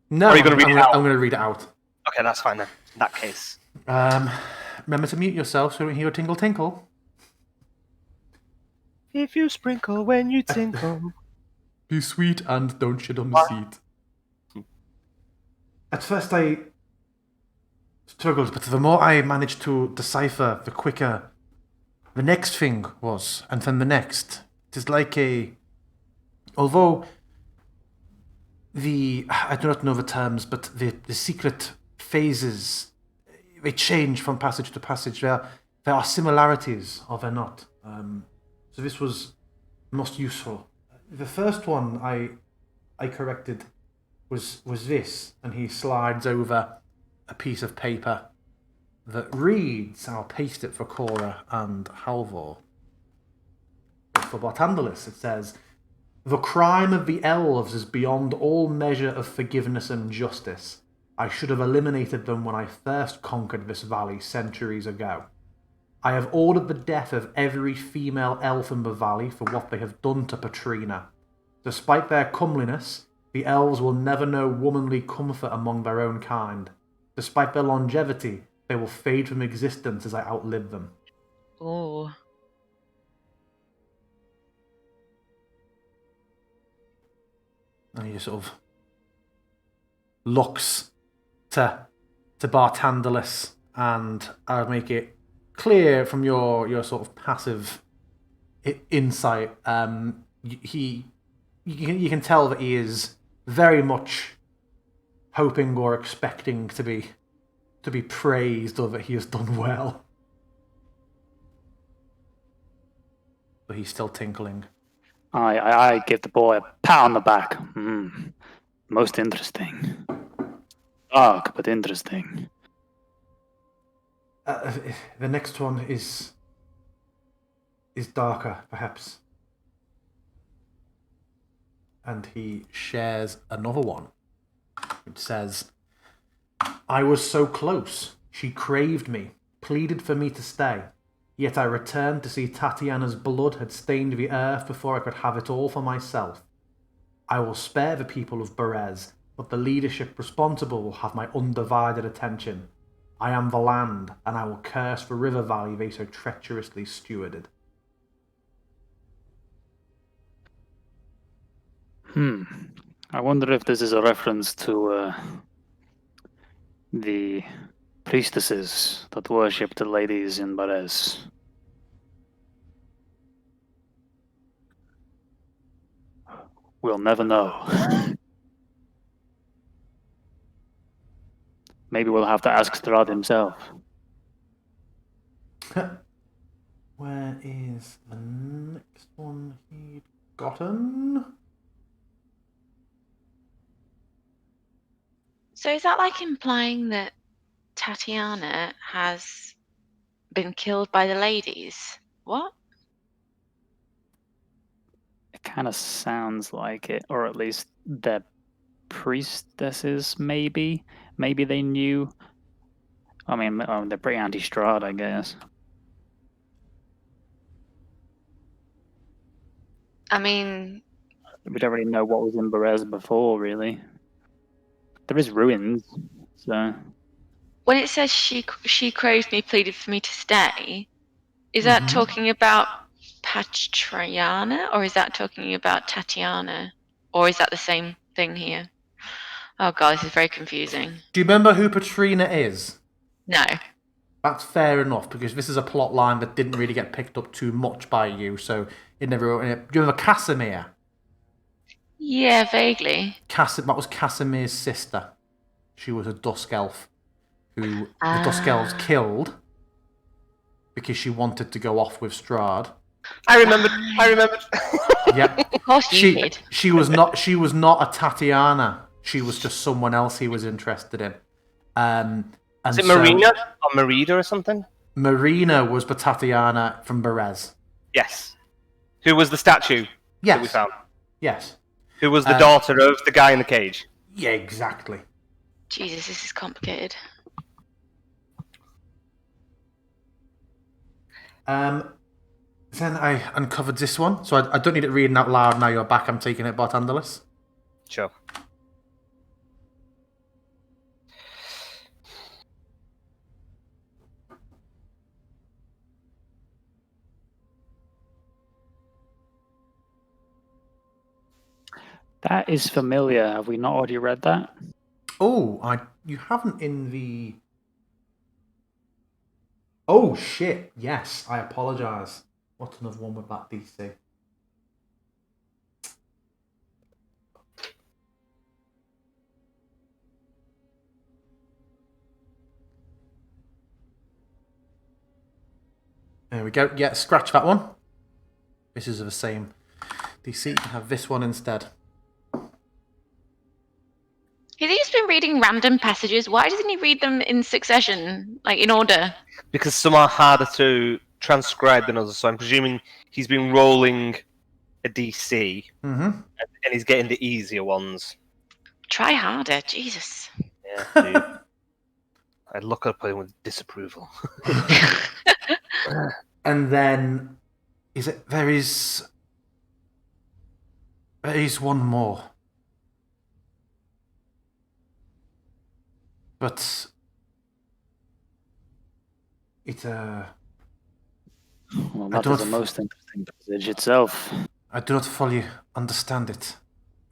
No, Or are you gonna read it out? I'm going to read it out. Okay, that's fine then. In that case. Remember to mute yourself so we don't hear a tinkle tinkle. If you sprinkle when you tinkle. Be sweet and don't shit on the seat. At first I struggled, but the more I managed to decipher, the quicker the next thing was, and then the next. It is like although I do not know the terms, but the secret phases they change from passage to passage. There are similarities, are there not? So this was most useful. The first one I corrected was this, and he slides over a piece of paper that reads, I'll paste it for Cora and Halvor. For Bartandalis, it says, "The crime of the elves is beyond all measure of forgiveness and justice. I should have eliminated them when I first conquered this valley centuries ago. I have ordered the death of every female elf in the valley for what they have done to Patrina. Despite their comeliness, the elves will never know womanly comfort among their own kind. Despite their longevity, they will fade from existence as I outlive them." Oh. And he just sort of looks to Bartandalis, and I'll make it clear from your sort of passive insight. You can tell that he is very much hoping or expecting to be praised or that he has done well, but he's still tinkling. I give the boy a pat on the back. Most interesting. Dark, but interesting. The next one is darker, perhaps. And he shares another one, which says, "I was so close. She craved me, pleaded for me to stay. Yet I returned to see Tatiana's blood had stained the earth before I could have it all for myself. I will spare the people of Berez, but the leadership responsible will have my undivided attention. I am the land, and I will curse the river valley they so treacherously stewarded." I wonder if this is a reference to the priestesses that worship the ladies in Barez. We'll never know. Maybe we'll have to ask Strahd himself. Where is the next one he'd gotten? So is that like implying that Tatiana has been killed by the ladies? What? It kind of sounds like it, or at least the priestesses, maybe. Maybe they knew. I mean, they're pretty anti-Strahd, I guess. I mean, We don't really know what was in Berez before, really. There is ruins, so when it says she craved me, pleaded for me to stay, is that talking about Patriana, or is that talking about Tatiana, or is that the same thing here? Oh god, this is very confusing. Do you remember who Patrina is? No. That's fair enough, because this is a plot line that didn't really get picked up too much by you, so it never... Do you remember Casimir? Yeah, vaguely. That was Casimir's sister. She was a Dusk Elf who the Dusk Elves killed because she wanted to go off with Strahd. I remembered. Yeah. Of course you did. She was not a Tatiana. She was just someone else he was interested in. And Is it Marina or Merida or something? Marina was the Tatiana from Berez. Yes. Who was the statue that we Yes. found? Yes. Who was the daughter of the guy in the cage? Yeah, exactly. Jesus, this is complicated. Then I uncovered this one, so I don't need it reading out loud now you're back. I'm taking it, Bartandalis. Sure. that is familiar. Have we not already read that? Oh, you haven't in the... Oh, shit. Yes, I apologise. What's another one with that DC? There we go. Yeah, scratch that one. This is of the same DC. You can have this one instead. Has he just been reading random passages? Why doesn't he read them in succession, like in order? Because some are harder to transcribe than others, so I'm presuming he's been rolling a DC Mm-hmm. and he's getting the easier ones. Try harder, Jesus. Yeah, dude. I look up at him with disapproval. And then there is one more. But it's Well, I that do is not the most interesting passage itself. I do not fully understand it,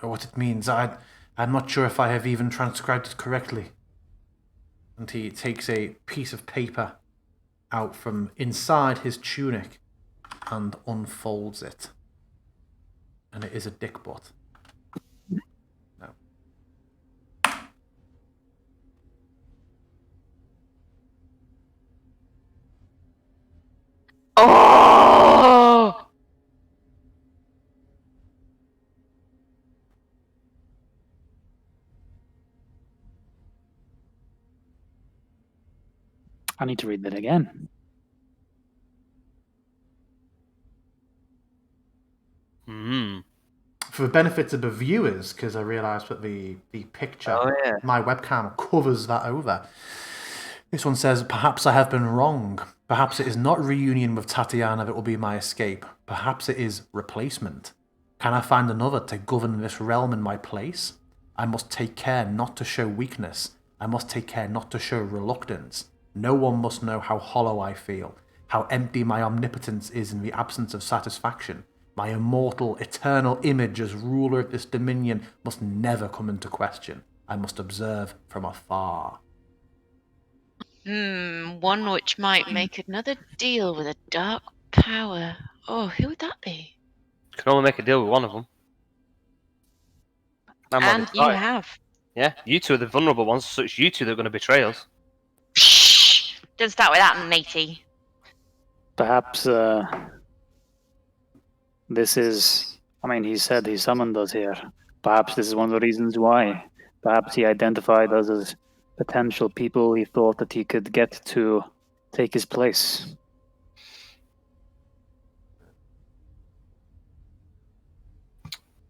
or what it means. I'm not sure if I have even transcribed it correctly. And he takes a piece of paper out from inside his tunic and unfolds it. And it is a dick butt. No. Oh! I need to read that again. Hmm. For the benefit of the viewers, because I realised that the picture, Oh, yeah. my webcam covers that over. This one says, "Perhaps I have been wrong. Perhaps it is not reunion with Tatiana that will be my escape. Perhaps it is replacement. Can I find another to govern this realm in my place? I must take care not to show weakness. I must take care not to show reluctance. No one must know how hollow I feel, how empty my omnipotence is in the absence of satisfaction. My immortal, eternal image as ruler of this dominion must never come into question. I must observe from afar." One which might make another deal with a dark power. Oh, who would that be? Can only make a deal with one of them. I'm not And you excited. have. Yeah, you two are the vulnerable ones, so it's you two that are going to betray us. Shh! Don't start with that, matey. Perhaps this is. I mean, he said he summoned us here. Perhaps this is one of the reasons why. Perhaps he identified us as potential people he thought that he could get to take his place.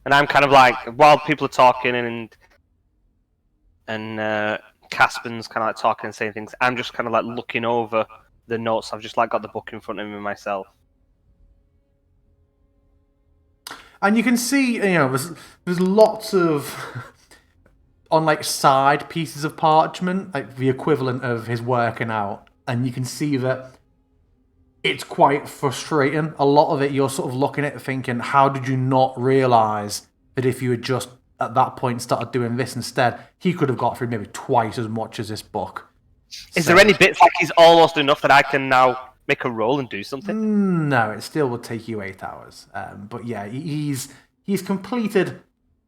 And I'm kind of like, while people are talking and Caspen's kind of like talking and saying things, I'm just kind of like looking over the notes. I've just like got the book in front of me myself. And you can see, there's lots of on like side pieces of parchment, like the equivalent of his working out, and you can see that it's quite frustrating. A lot of it, you're sort of looking at it thinking, how did you not realise that if you had just at that point started doing this instead, he could have got through maybe twice as much as this book. Is there any bits like he's almost enough that I can now make a roll and do something? No, it still would take you 8 hours. But yeah, he's completed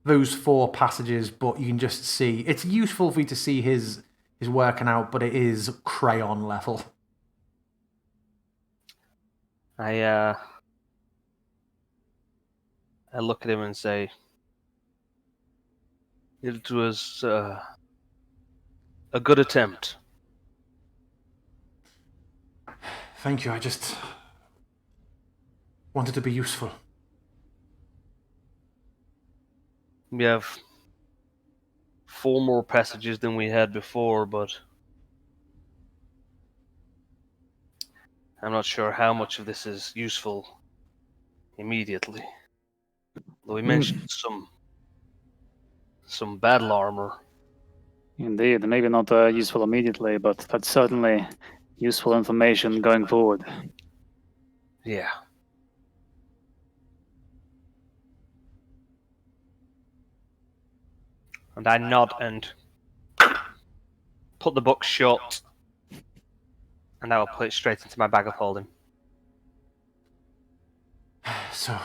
those 4 passages, but you can just see it's useful for you to see his working out, but it is crayon level. I look at him and say, it was a good attempt. Thank you. I just wanted to be useful. We have 4 more passages than we had before, but I'm not sure how much of this is useful immediately. Though we mentioned some battle armor. Indeed, maybe not useful immediately, but that's certainly useful information going forward. Yeah. And I nod and put the book shut, and I will put it straight into my bag of holding. So,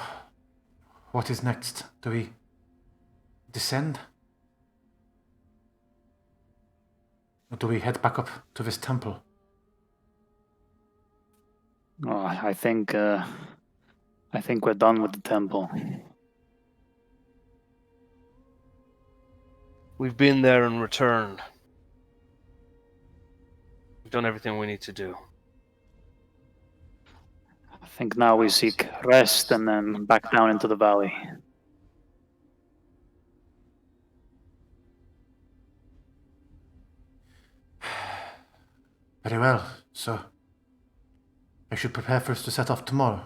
what is next? Do we descend? Or do we head back up to this temple? Oh, I think we're done with the temple. We've been there and returned. We've done everything we need to do. I think now we seek rest and then back down into the valley. Very well. So, I should prepare for us to set off tomorrow.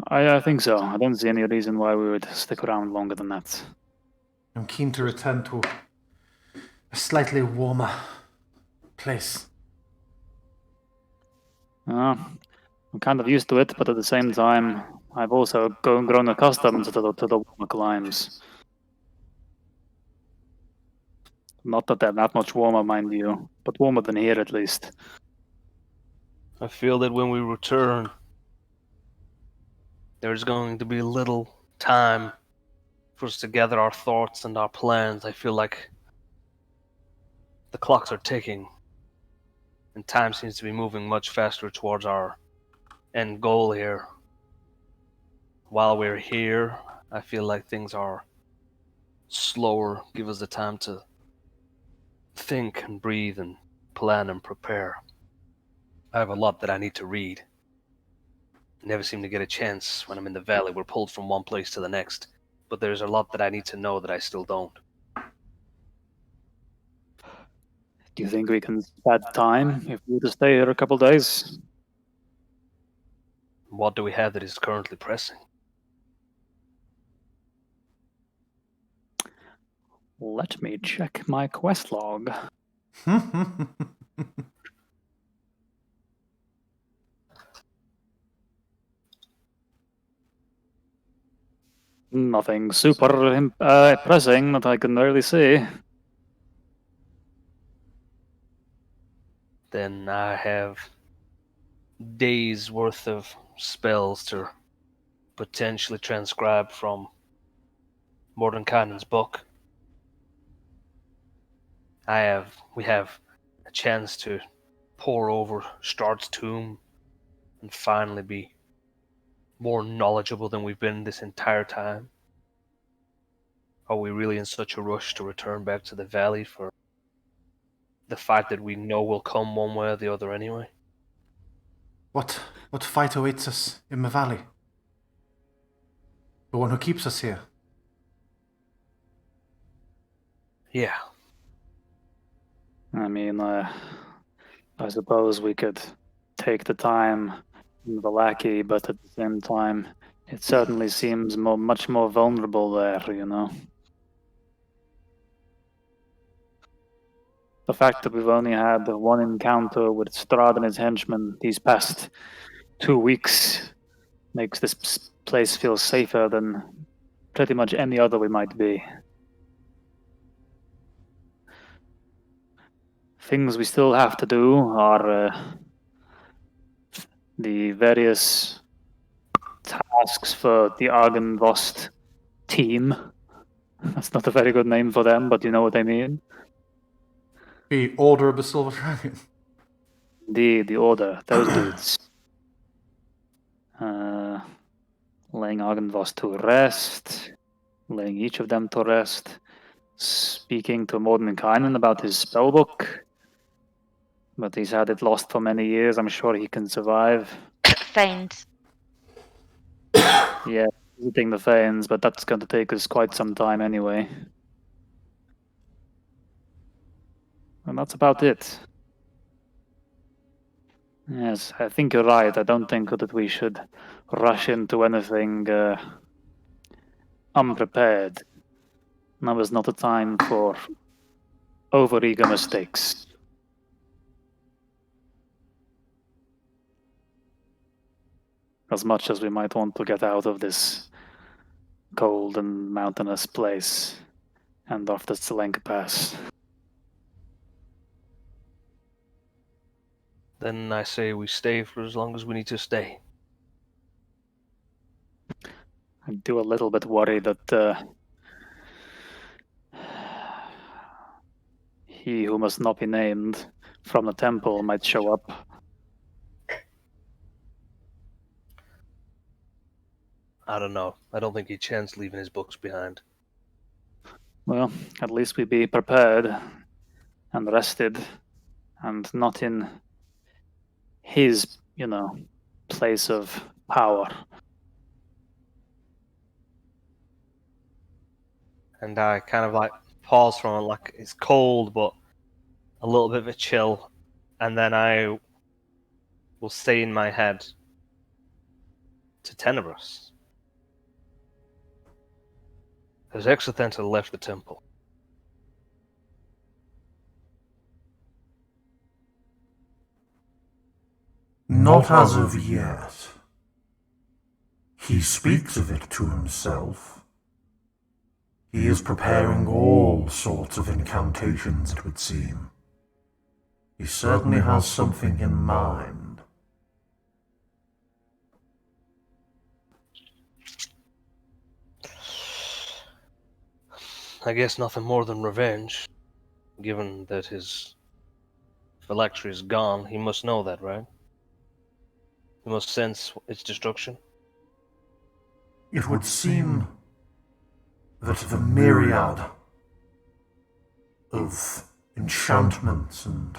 I think so. I don't see any reason why we would stick around longer than that. I'm keen to return to a slightly warmer place. I'm kind of used to it, but at the same time, I've also grown accustomed to the warmer climes. Not that they're that much warmer, mind you, but warmer than here at least. I feel that when we return, there's going to be little time for us to gather our thoughts and our plans. I feel like the clocks are ticking, and time seems to be moving much faster towards our end goal here. While we're here, I feel like things are slower, give us the time to think and breathe and plan and prepare. I have a lot that I need to read. I never seem to get a chance when I'm in the valley. We're pulled from one place to the next, but there's a lot that I need to know that I still don't. Do you think we can spare time if we were to stay here a couple days? What do we have that is currently pressing? Let me check my quest log. Nothing super pressing that I can really see. Then I have days worth of spells to potentially transcribe from Mordenkainen's book. We have a chance to pore over Strahd's tomb and finally be more knowledgeable than we've been this entire time. Are we really in such a rush to return back to the valley for the fight that we know will come one way or the other anyway? What fight awaits us in the valley? The one who keeps us here. Yeah. I mean, I suppose we could take the time in Vallaki, but at the same time, it certainly seems much more vulnerable there, you know? The fact that we've only had one encounter with Strahd and his henchmen these past 2 weeks makes this place feel safer than pretty much any other we might be. Things we still have to do are the various tasks for the Argenvost team. That's not a very good name for them, but you know what I mean. The Order of the Silver Dragon. The Order, those dudes. Laying Argenvost to rest, laying each of them to rest, speaking to Mordenkainen about his spellbook, but he's had it lost for many years. I'm sure he can survive. Fanes. Yeah, visiting the Fanes, but that's going to take us quite some time anyway. And that's about it. Yes, I think you're right. I don't think that we should rush into anything unprepared. Now is not a time for overeager mistakes. As much as we might want to get out of this cold and mountainous place and off the Tselenka Pass. Then I say we stay for as long as we need to stay. I do a little bit worry that he who must not be named from the temple might show up. I don't know. I don't think he chanced leaving his books behind. Well, at least we be prepared and rested, and not in his, place of power. And I kind of like pause from it, like it's cold, but a little bit of a chill. And then I will say in my head to Tenebrous, has Exothenta left the temple? Not as of yet. He speaks of it to himself. He is preparing all sorts of incantations, it would seem. He certainly has something in mind. I guess nothing more than revenge. Given that his phylactery is gone, he must know that, right? He must sense its destruction. It would seem that the myriad of enchantments and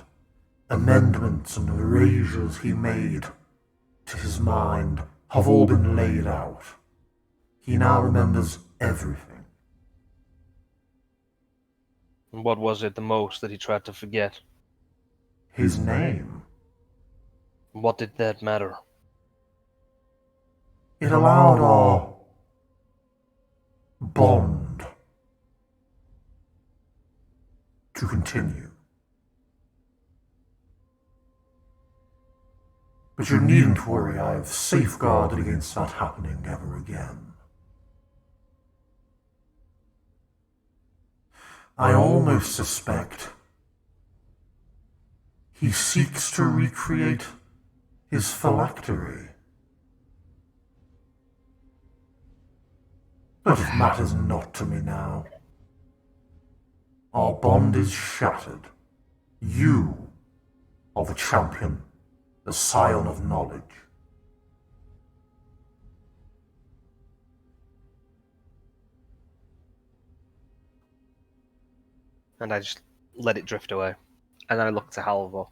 amendments and erasures he made to his mind have all been laid out. He now remembers everything. And what was it the most that he tried to forget? His name. What did that matter? It allowed our bond to continue. But you needn't worry, I have safeguarded against that happening ever again. I almost suspect he seeks to recreate his phylactery. But it matters not to me now. Our bond is shattered. You are the champion, the scion of knowledge. And I just let it drift away. And then I look to Halvor.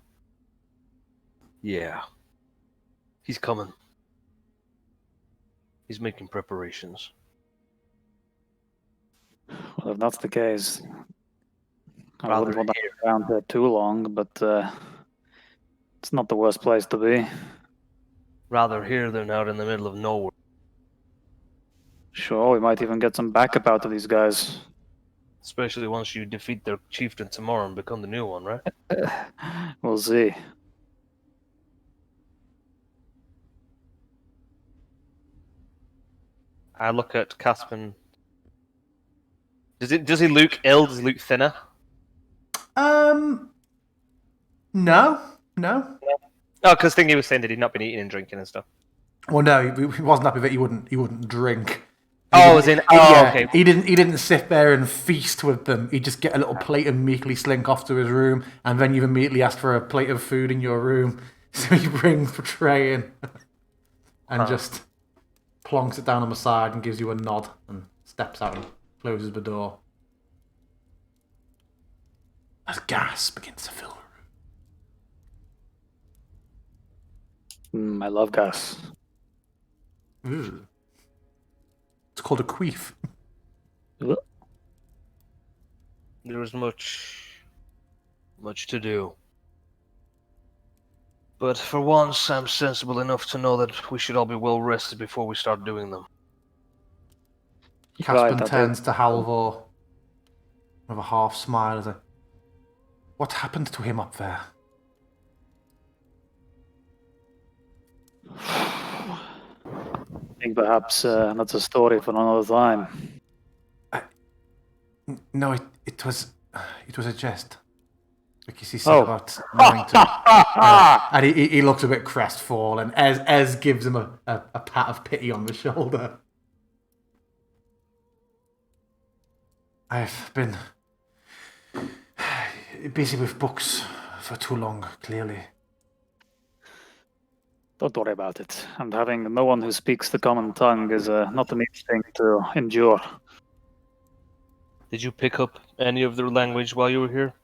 Yeah. He's coming. He's making preparations. Well, if that's the case, I Rather wouldn't want to hang around there too long, but it's not the worst place to be. Rather here than out in the middle of nowhere. Sure, we might even get some backup out of these guys. Especially once you defeat their chieftain tomorrow and become the new one, right? We'll see. I look at Caspian. Does he look ill? Does he look thinner? No. Oh, because he was saying that he'd not been eating and drinking and stuff. Well, no, he wasn't happy that he wouldn't drink. Okay. He didn't sit there and feast with them. He'd just get a little plate and meekly slink off to his room, and then you immediately ask for a plate of food in your room. So he brings the tray in and just plonks it down on the side and gives you a nod and steps out and closes the door. As gas begins to fill the room. I love gas. Ooh. It's called a queef. There is much to do. But for once, I'm sensible enough to know that we should all be well rested before we start doing them. Caspian turns to Halvor with a half smile as what happened to him up there? I think perhaps that's a story for another time. No, it was a jest. Because he said about wanting to... and he looks a bit crestfallen. Ez gives him a pat of pity on the shoulder. I've been busy with books for too long, clearly. Don't worry about it. And having no one who speaks the common tongue is not an easy thing to endure. Did you pick up any of the language while you were here?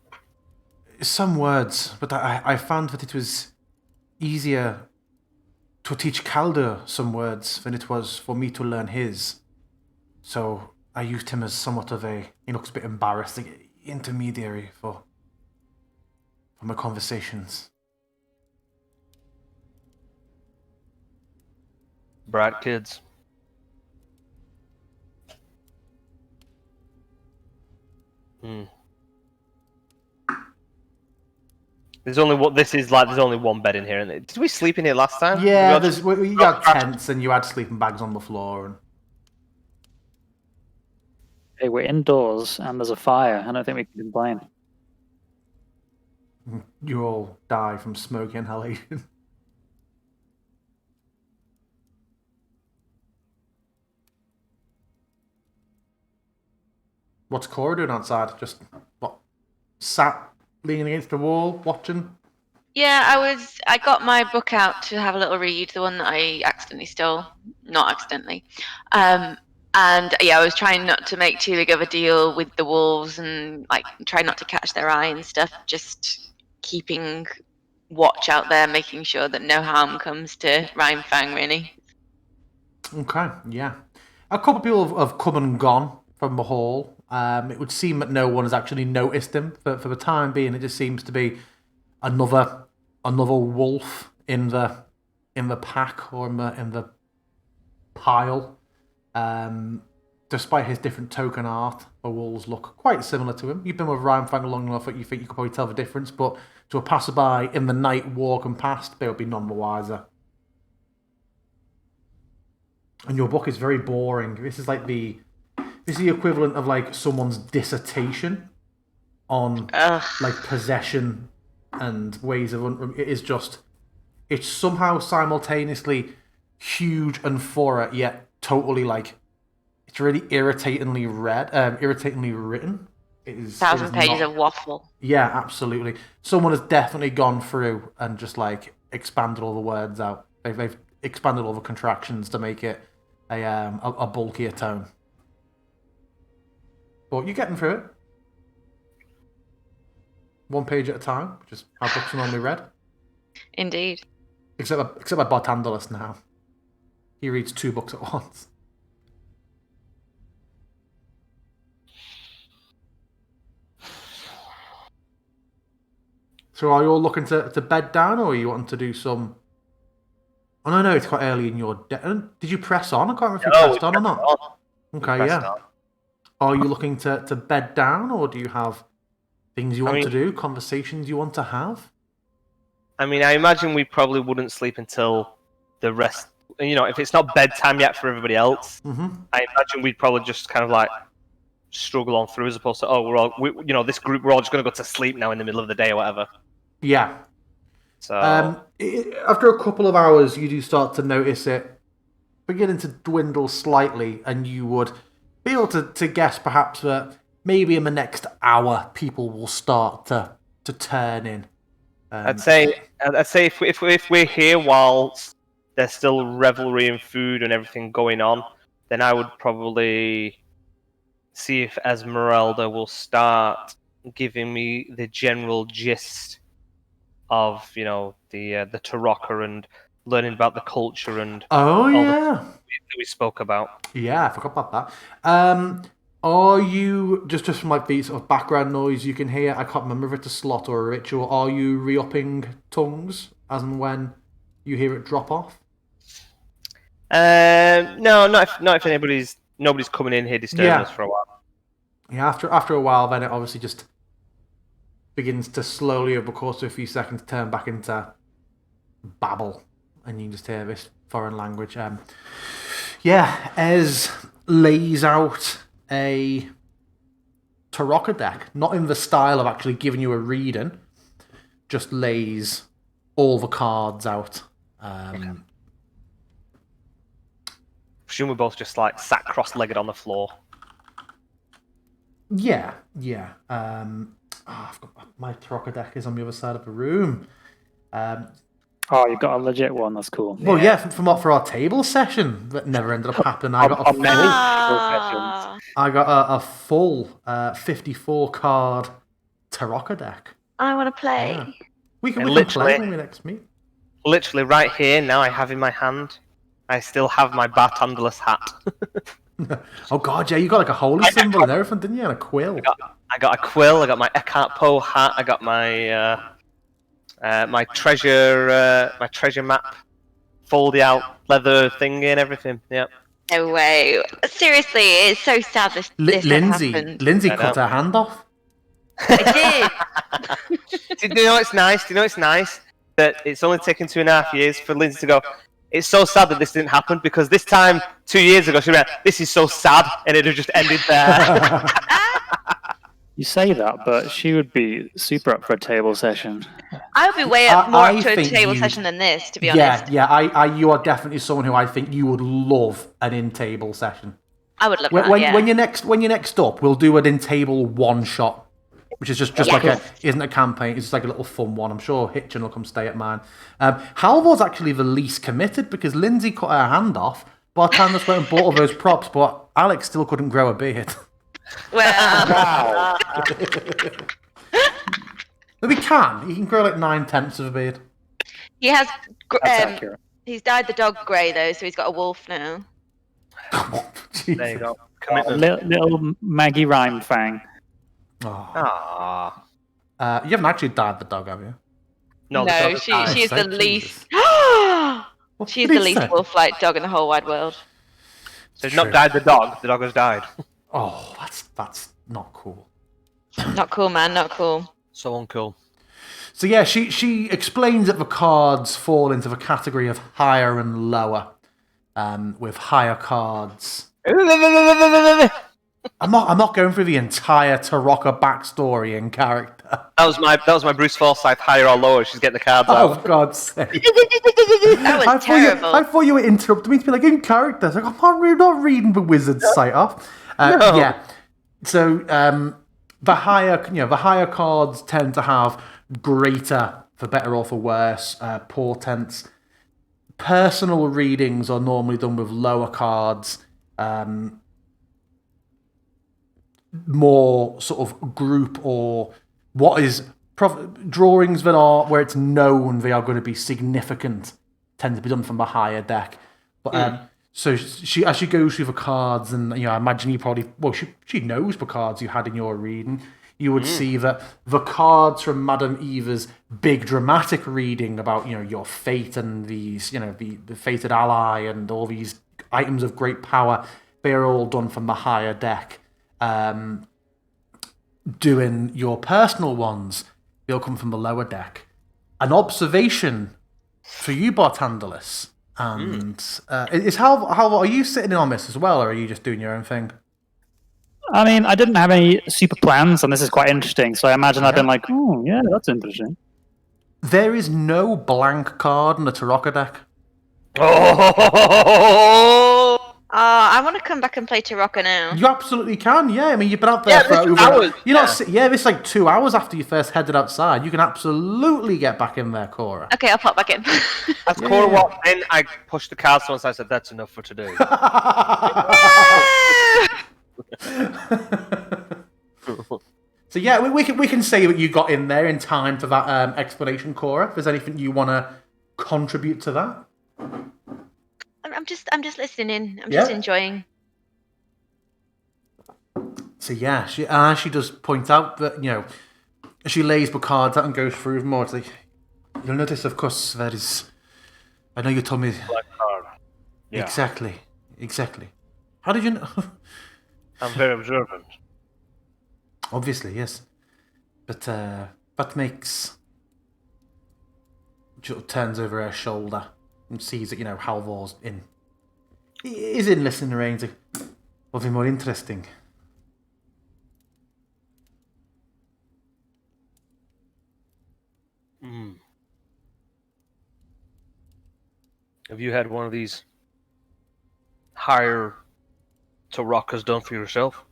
Some words, but I found that it was easier to teach Calder some words than it was for me to learn his. So I used him as somewhat of a, he looks a bit embarrassed, intermediary for my conversations. Bright kids. There's only what this is like. There's only one bed in here. And did we sleep in here last time? Yeah, Did we you had tents and you had sleeping bags on the floor, and Hey, we're indoors and there's a fire. I don't think we can complain. you all die from smoke inhalation. What's Cora doing outside? Just what? Sat leaning against the wall, watching. Yeah, I got my book out to have a little read, the one that I accidentally stole. Not accidentally. And yeah, I was trying not to make too big of a deal with the wolves and like try not to catch their eye and stuff, just keeping watch out there, making sure that no harm comes to Rhymefang, really. Okay, yeah. A couple of people have come and gone from the hall. It would seem that no one has actually noticed him for the time being. It just seems to be another wolf in the pack or in the pile. Despite his different token art, the wolves look quite similar to him. You've been with Rhymefang long enough that you think you could probably tell the difference, but to a passerby in the night walking past, they would be none the wiser. And your book is very boring. This is the equivalent of like someone's dissertation on like possession and ways of it's somehow simultaneously huge and thorough, yet totally like it's really irritatingly written. It is 1,000 pages of waffle. Yeah, absolutely. Someone has definitely gone through and just like expanded all the words out. They've expanded all the contractions to make it a bulkier tone. But you're getting through it. One page at a time, which is how books are normally read. Indeed. Except by Bartandalus now. He reads 2 books at once. So are you all looking to bed down, or are you wanting to do some... Oh, no, it's quite early in your day. Did you press on? I can't remember if you pressed on or not. Okay, yeah. Are you looking to bed down, or do you have things you want to do, conversations you want to have? I mean, I imagine we probably wouldn't sleep until the rest... You know, if it's not bedtime yet for everybody else, I imagine we'd probably just kind of like struggle on through as opposed to, this group, we're all just going to go to sleep now in the middle of the day or whatever. Yeah. So after a couple of hours, you do start to notice it beginning to dwindle slightly, and you would be able to guess perhaps that maybe in the next hour, people will start to turn in. I'd say if we're here while there's still revelry and food and everything going on, then I would probably see if Esmeralda will start giving me the general gist of, the Tarokka and learning about the culture and all that we spoke about. Yeah, I forgot about that. Are you just from like the sort of background noise you can hear? I can't remember if it's a slot or a ritual. Are you re-upping tongues as and when you hear it drop off? No, not if nobody's coming in here disturbing us for a while. Yeah, after a while, then it obviously just begins to slowly, over the course of a few seconds, turn back into babble, and you can just hear this foreign language. Ez lays out a Tarokka deck, not in the style of actually giving you a reading, just lays all the cards out. Okay. Presume we're both just like sat cross-legged on the floor. Yeah. I've got my Tarokka deck is on the other side of the room. Oh, you've got a legit one. That's cool. Well, yeah, for our table session that never ended up happening. I got a full, Ah, a full 54 card Tarokka deck. I want to play. Yeah. We can And play literally- when we next meet. Literally right here now, I have in my hand. I still have my Bartandalus hat. Oh god, yeah, you got like a holy symbol and everything, didn't you? And a quill. I got a quill. I got my Eckhart Poe hat. I got my my treasure map, foldy out leather thingy and everything. Yeah. No way. Seriously, it's so sad this had happened. Lindsay I cut know. her hand off. I Do you know what's nice? Do you know what's nice? That it's only taken 2.5 years for Lindsay to go, it's so sad that this didn't happen, because this time, 2 years ago, she went, this is so sad, and it had just ended there. You say that, but she would be super up for a table session. I would be way I more up to a think table you- session than this, to be Yeah, honest. yeah. You are definitely someone who I think you would love an in-table session. I would love When, that. when, Yeah. when you're next up, we'll do an in-table one-shot, which is just like Yes. isn't a campaign. It's just like a little fun one. I'm sure Hitchin will come stay at mine. Halvor's actually the least committed because Lindsay cut her hand off. Bartandus went and bought all those props, but Alex still couldn't grow a beard. Well, But he can. He can grow like 9/10 of a beard. he has. That's accurate. He's dyed the dog grey though, so he's got a wolf now. There you go. Oh, Commitment. little Maggie Rhyme Fang. Oh. Ah. You haven't actually dyed the dog, have you? No, the dog she died. is the Thank least. What She's did the he least say? wolf-like dog in the whole wide world. So he's not died the dog has died. Oh, that's not cool. Not cool, man. Not cool. So uncool. So yeah, she explains that the cards fall into the category of higher and lower, with higher cards. I'm not going through the entire Tarokka backstory and character. That was my Bruce Forsyth, higher or lower. She's getting the cards Oh, out. for God's sake. That was terrible. I thought you were interrupting me to be like, in character. Like, I'm not reading the wizard's sight off. No. Yeah. So the higher cards tend to have greater, for better or for worse, portents. Personal readings are normally done with lower cards. More sort of group or what is drawings that are where it's known they are going to be significant tend to be done from the higher deck. But so she as she goes through the cards, and I imagine you probably she knows the cards you had in your reading. You would see that the cards from Madame Eva's big dramatic reading about your fate and these the fated ally and all these items of great power, they are all done from the higher deck. Doing your personal ones, they'll come from the lower deck. An observation for you, Bartandalus, and is how are you sitting in on this as well, or are you just doing your own thing? I mean, I didn't have any super plans, and this is quite interesting. So I imagine I've been like, oh, yeah, that's interesting. There is no blank card in the Tarokka deck. Oh! I want to come back and play Tarokka now. You absolutely can, yeah. I mean, you've been out there for this is over. hours, You're not. This is like 2 hours after you first headed outside. You can absolutely get back in there, Cora. Okay, I'll pop back in. As Cora walked in, I pushed the cards once. I said, "That's enough for today." So yeah, we can say that you got in there in time for that explanation, Cora. If there's anything you want to contribute to that. I'm just listening. I'm Yeah. just enjoying. So yeah, she does point out that she lays the cards out and goes through them more. It's like, you'll notice, of course, there is. I know you told me Black card. Yeah. exactly. How did you know? I'm very observant. Obviously, yes, but that makes. She turns over her shoulder and sees that Halvor's in. He is in listening range. Nothing more interesting. Have you had one of these higher Tarokkas done for yourself?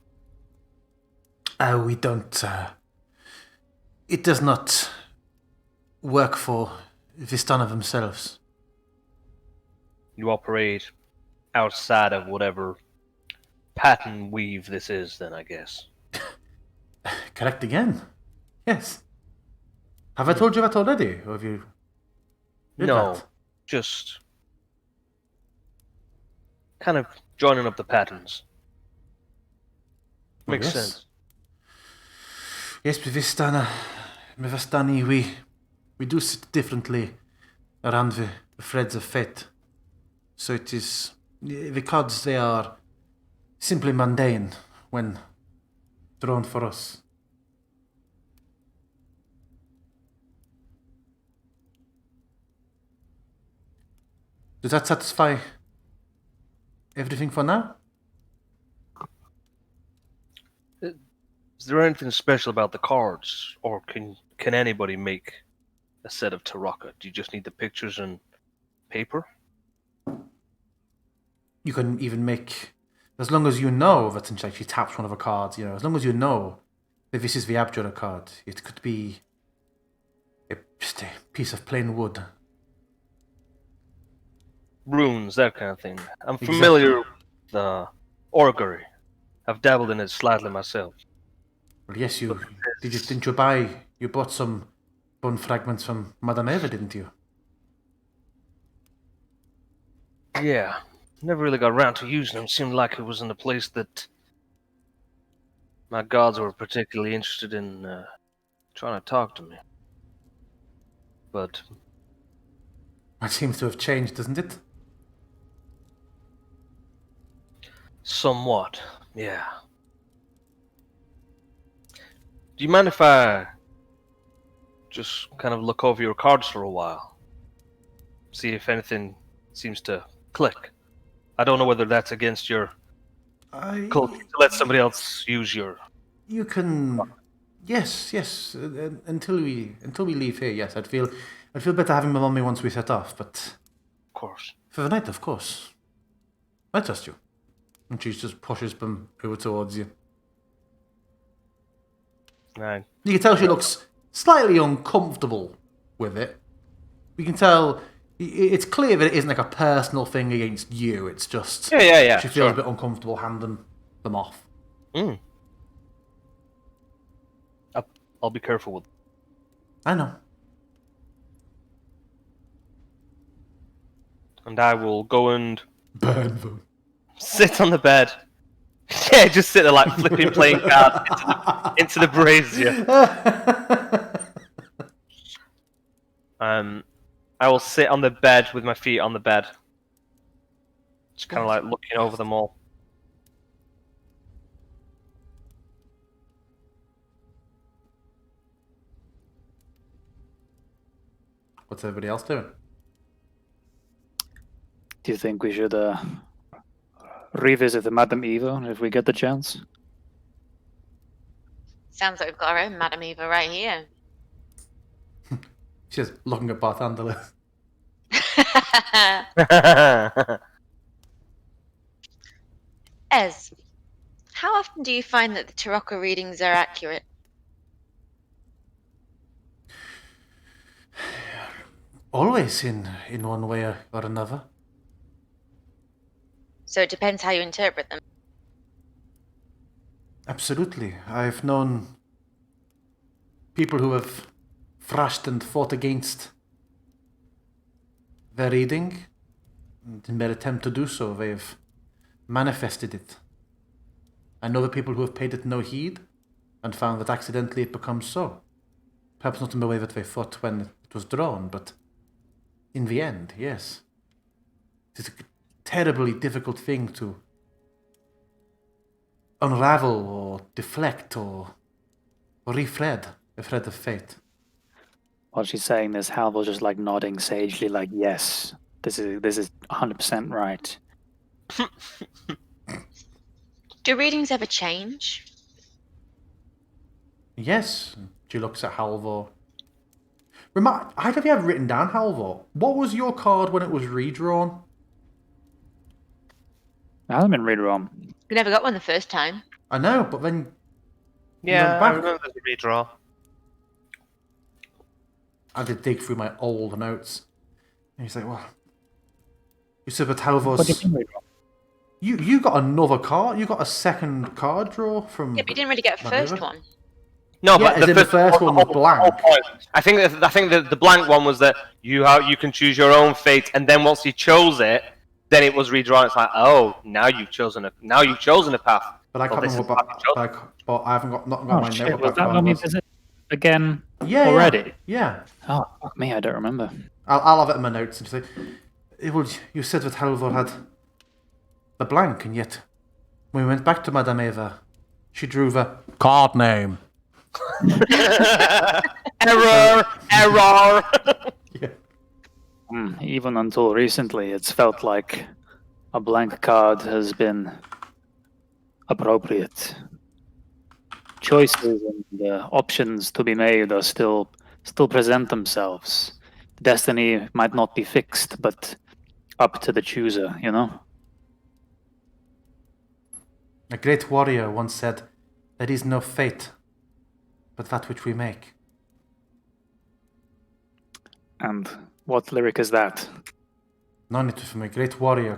We don't It does not work for Vistana themselves. You operate outside of whatever pattern weave this is, then, I guess. Correct again. Yes. Have I told you that already? Or have you... did No, that? just kind of joining up the patterns. Well, Makes yes. sense. Yes, with Vistani, we do sit differently around the threads of fate. So it is... the cards, they are simply mundane when drawn for us. Does that satisfy everything for now? Is there anything special about the cards, or can anybody make a set of Taraka? Do you just need the pictures and paper? You can even make, as long as you know that she taps one of the cards, as long as you know that this is the Abjura card, it could be just a piece of plain wood. Runes, that kind of thing. I'm familiar with orrery. I've dabbled in it slightly myself. Well, yes, didn't you bought some bone fragments from Madame Eva, didn't you? Yeah, never really got around to using them. Seemed like it wasn't a place that my gods were particularly interested in trying to talk to me. But It seems to have changed, doesn't it? somewhat, yeah. Do you mind if I just kind of look over your cards for a while? See if anything seems to click. I don't know whether that's against your culture to let somebody else use your... You can... Yes. Until we leave here, yes. I'd feel better having them on me once we set off, but... Of course. For the night, of course. I trust you. And she just pushes them over towards you. Right. You can tell she looks slightly uncomfortable with it. You can tell it's clear that it isn't like a personal thing against you. It's just Yeah. she feels a bit uncomfortable handing them off. I'll be careful with... I know. And I will go and Burn them. sit on the bed. Yeah, just sit there like flipping playing cards into the brazier. I will sit on the bed with my feet on the bed. Just kind of like looking over them all. What's everybody else doing? Do you think we should revisit the Madame Eva if we get the chance? Sounds like we've got our own Madame Eva right here. She's looking at Barthandler. Ez, how often do you find that the Taraka readings are accurate? Always in one way or another. So it depends how you interpret them. Absolutely. I've known people who have thrashed and fought against their reading, and in their attempt to do so, they've manifested it. I know the people who have paid it no heed and found that accidentally it becomes so. Perhaps not in the way that they thought when it was drawn, but in the end, yes. It is a terribly difficult thing to unravel or deflect or refred a thread of fate. While she's saying this, Halvor's just like nodding sagely, like, yes, this is 100% right. Do readings ever change? Yes. She looks at Halvor. Have you ever written down, Halvor? What was your card when it was redrawn? It hasn't been redrawn. We never got one the first time. I know, but then Yeah, went I back. remember the redraw. I did dig through my old notes. And he's like, well, you said with Talvos, you got another card. You got a second card draw from. Yeah, but you didn't really get a first one. No, Yeah, but as in the first one was blank. I think the blank one was that you can choose your own fate, and then once you chose it, then it was redrawn. It's like, oh, now you've chosen a path. But I can't remember but I haven't got my note Was about that card when we was. visit again Yeah, already? Yeah. Oh, fuck me, I don't remember. I'll have it in my notes and say, you said that Halvor had the blank, and yet when we went back to Madame Eva, she drew the card name. Error! Yeah. Even until recently, it's felt like a blank card has been appropriate. Choices and options to be made are still present themselves. Destiny might not be fixed, but up to the chooser, you know? A great warrior once said, there is no fate, but that which we make. And what lyric is that? None, it was from a great warrior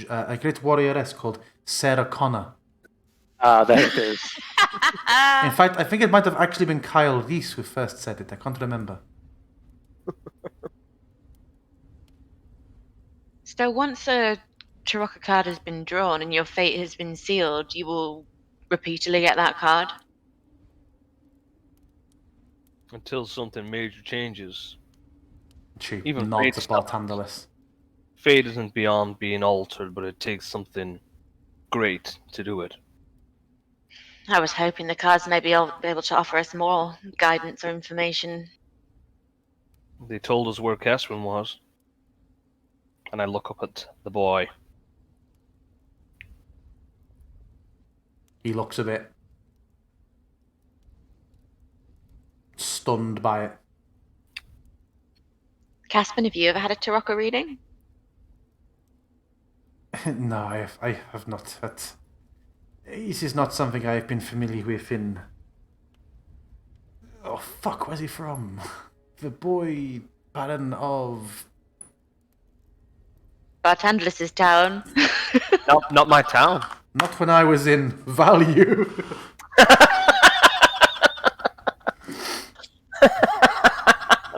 a great warrioress called Sarah Connor. Ah, there it is. In fact, I think it might have actually been Kyle Reese who first said it. I can't remember. So once a Tarokka card has been drawn and your fate has been sealed, you will repeatedly get that card. Until something major changes. She Even nods fate at stuff. Bartandalis. Fate isn't beyond being altered, but it takes something great to do it. I was hoping the cards may be able to offer us more guidance or information. They told us where Caswin was. And I look up at the boy. He looks a bit stunned by it. Caspin, have you ever had a Tarokka reading? No, I have not. This is not something I've been familiar with in... Oh, fuck, where's he from? The boy Baron of... Bartandalis' town. Not my town. Not when I was in Value.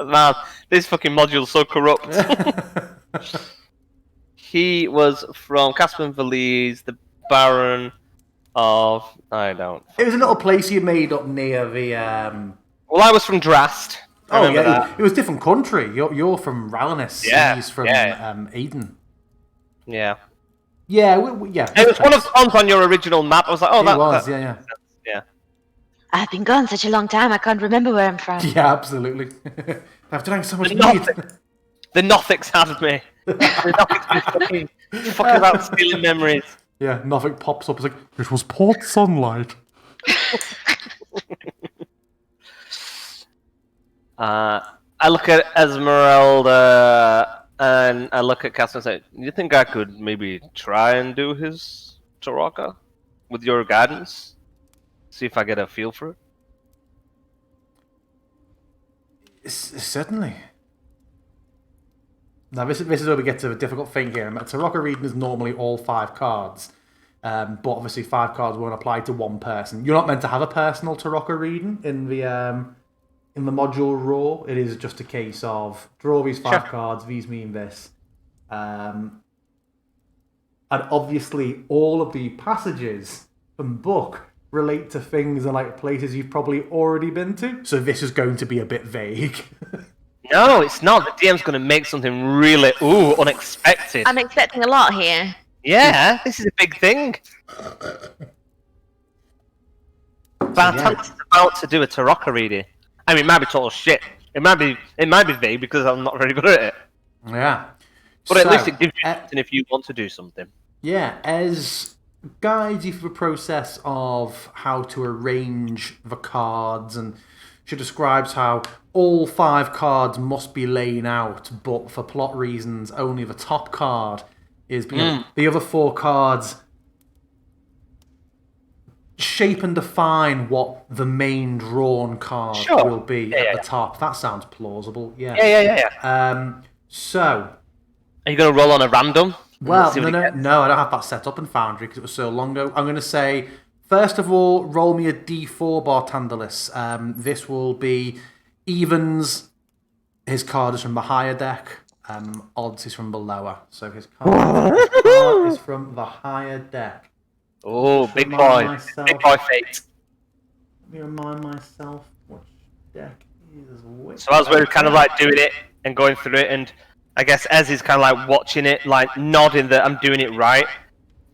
Man, this fucking module's so corrupt. He was from Caspian Valise, the Baron of... I don't... It was a little place you made up near the... Well, I was from Drast. Oh, Remember yeah, that? it was different country. You're from Ralanis. Yeah, He's from yeah. Aden. Yeah. Yeah, yeah. It was one of the ones on your original map. I was like, oh, that was, that- yeah. Yeah. I've been gone such a long time, I can't remember where I'm from. Yeah, absolutely. I've drank so much The mead. The Nothics had me. The Nothics been fucking about stealing memories. Yeah, nothing pops up. It's like, it was port sunlight. I look at Esmeralda and I look at Cass and say, "Do you think I could maybe try and do his Taraka with your guidance? See if I get a feel for it." Certainly. Now, this is where we get to a difficult thing here. Taraka reading is normally all 5 cards, but obviously 5 cards won't apply to one person. You're not meant to have a personal Taraka reading in the module raw. It is just a case of draw these 5 cards, these mean this. And obviously all of the passages from book relate to things and like places you've probably already been to. So this is going to be a bit vague. No, it's not. The DM's going to make something really unexpected. I'm expecting a lot here. Yeah, this is a big thing. Bartan's about to do a Taraka reading. I mean, it might be total shit. It might be vague because I'm not very good at it. Yeah. But at least it gives you something if you want to do something. Yeah, as guides you through the process of how to arrange the cards, and she describes how all 5 cards must be laying out, but for plot reasons, only the top card is being... The other 4 cards shape and define what the main drawn card Sure. will be Yeah, at yeah, the top. That sounds plausible. Yeah. Yeah. So, Are you going to roll on a random? well, Let's see what it gets. no, I don't have that set up in Foundry because it was so long ago. I'm going to say, first of all, roll me a D4 Bartandalis. This will be evens. His card is from the higher deck. Odds is from the lower. So his card is from the higher deck. Oh, Just big remind boy. myself- Big boy fate. Let me remind myself which deck is which. So as we're kind of like doing it and going through it, and I guess Ez is kind of like watching it, like nodding that I'm doing it right.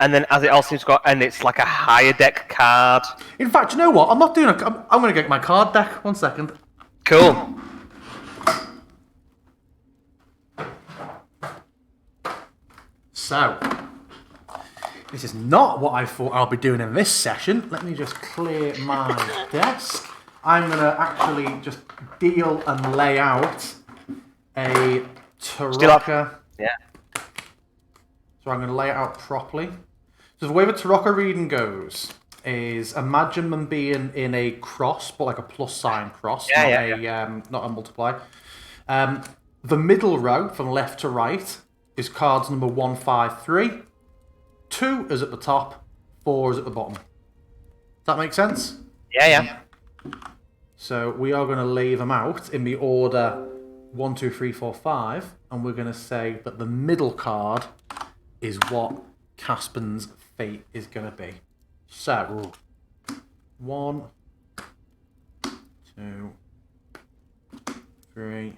And then as it all seems to go, and it's like a higher deck card. In fact, you know what? I'm not doing I'm going to get my card deck. 1 second. Cool. So, this is not what I thought I'll be doing in this session. Let me just clear my desk. I'm going to actually just deal and lay out a Taraka. Yeah. So I'm going to lay it out properly. So the way the Taraka reading goes is imagine them being in a cross, but like a plus sign cross, not a multiply. The middle row from left to right is cards number 1, 5, 3. 2 is at the top, 4 is at the bottom. Does that make sense? Yeah. So we are going to lay them out in the order 1, 2, 3, 4, 5, and we're going to say that the middle card is what Caspen's fate is going to be. So, 1, 2, 3,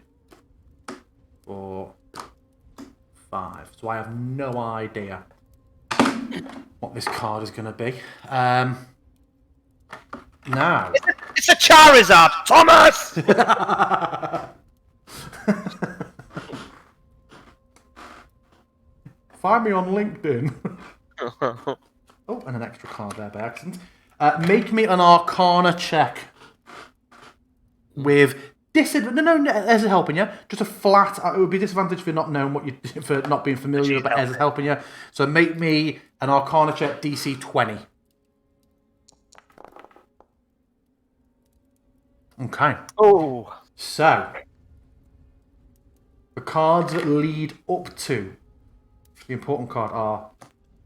4, 5. So I have no idea what this card is going to be. Now, It's a Charizard, Thomas! find me on LinkedIn. Oh, and an extra card there by accident. Make me an Arcana check with disadvantage. No, Ez is helping you. Just a flat. It would be disadvantage for not knowing what you for not being familiar, but Ez is helping you. So make me an Arcana check DC 20. Okay. Oh. So the cards that lead up to the important card are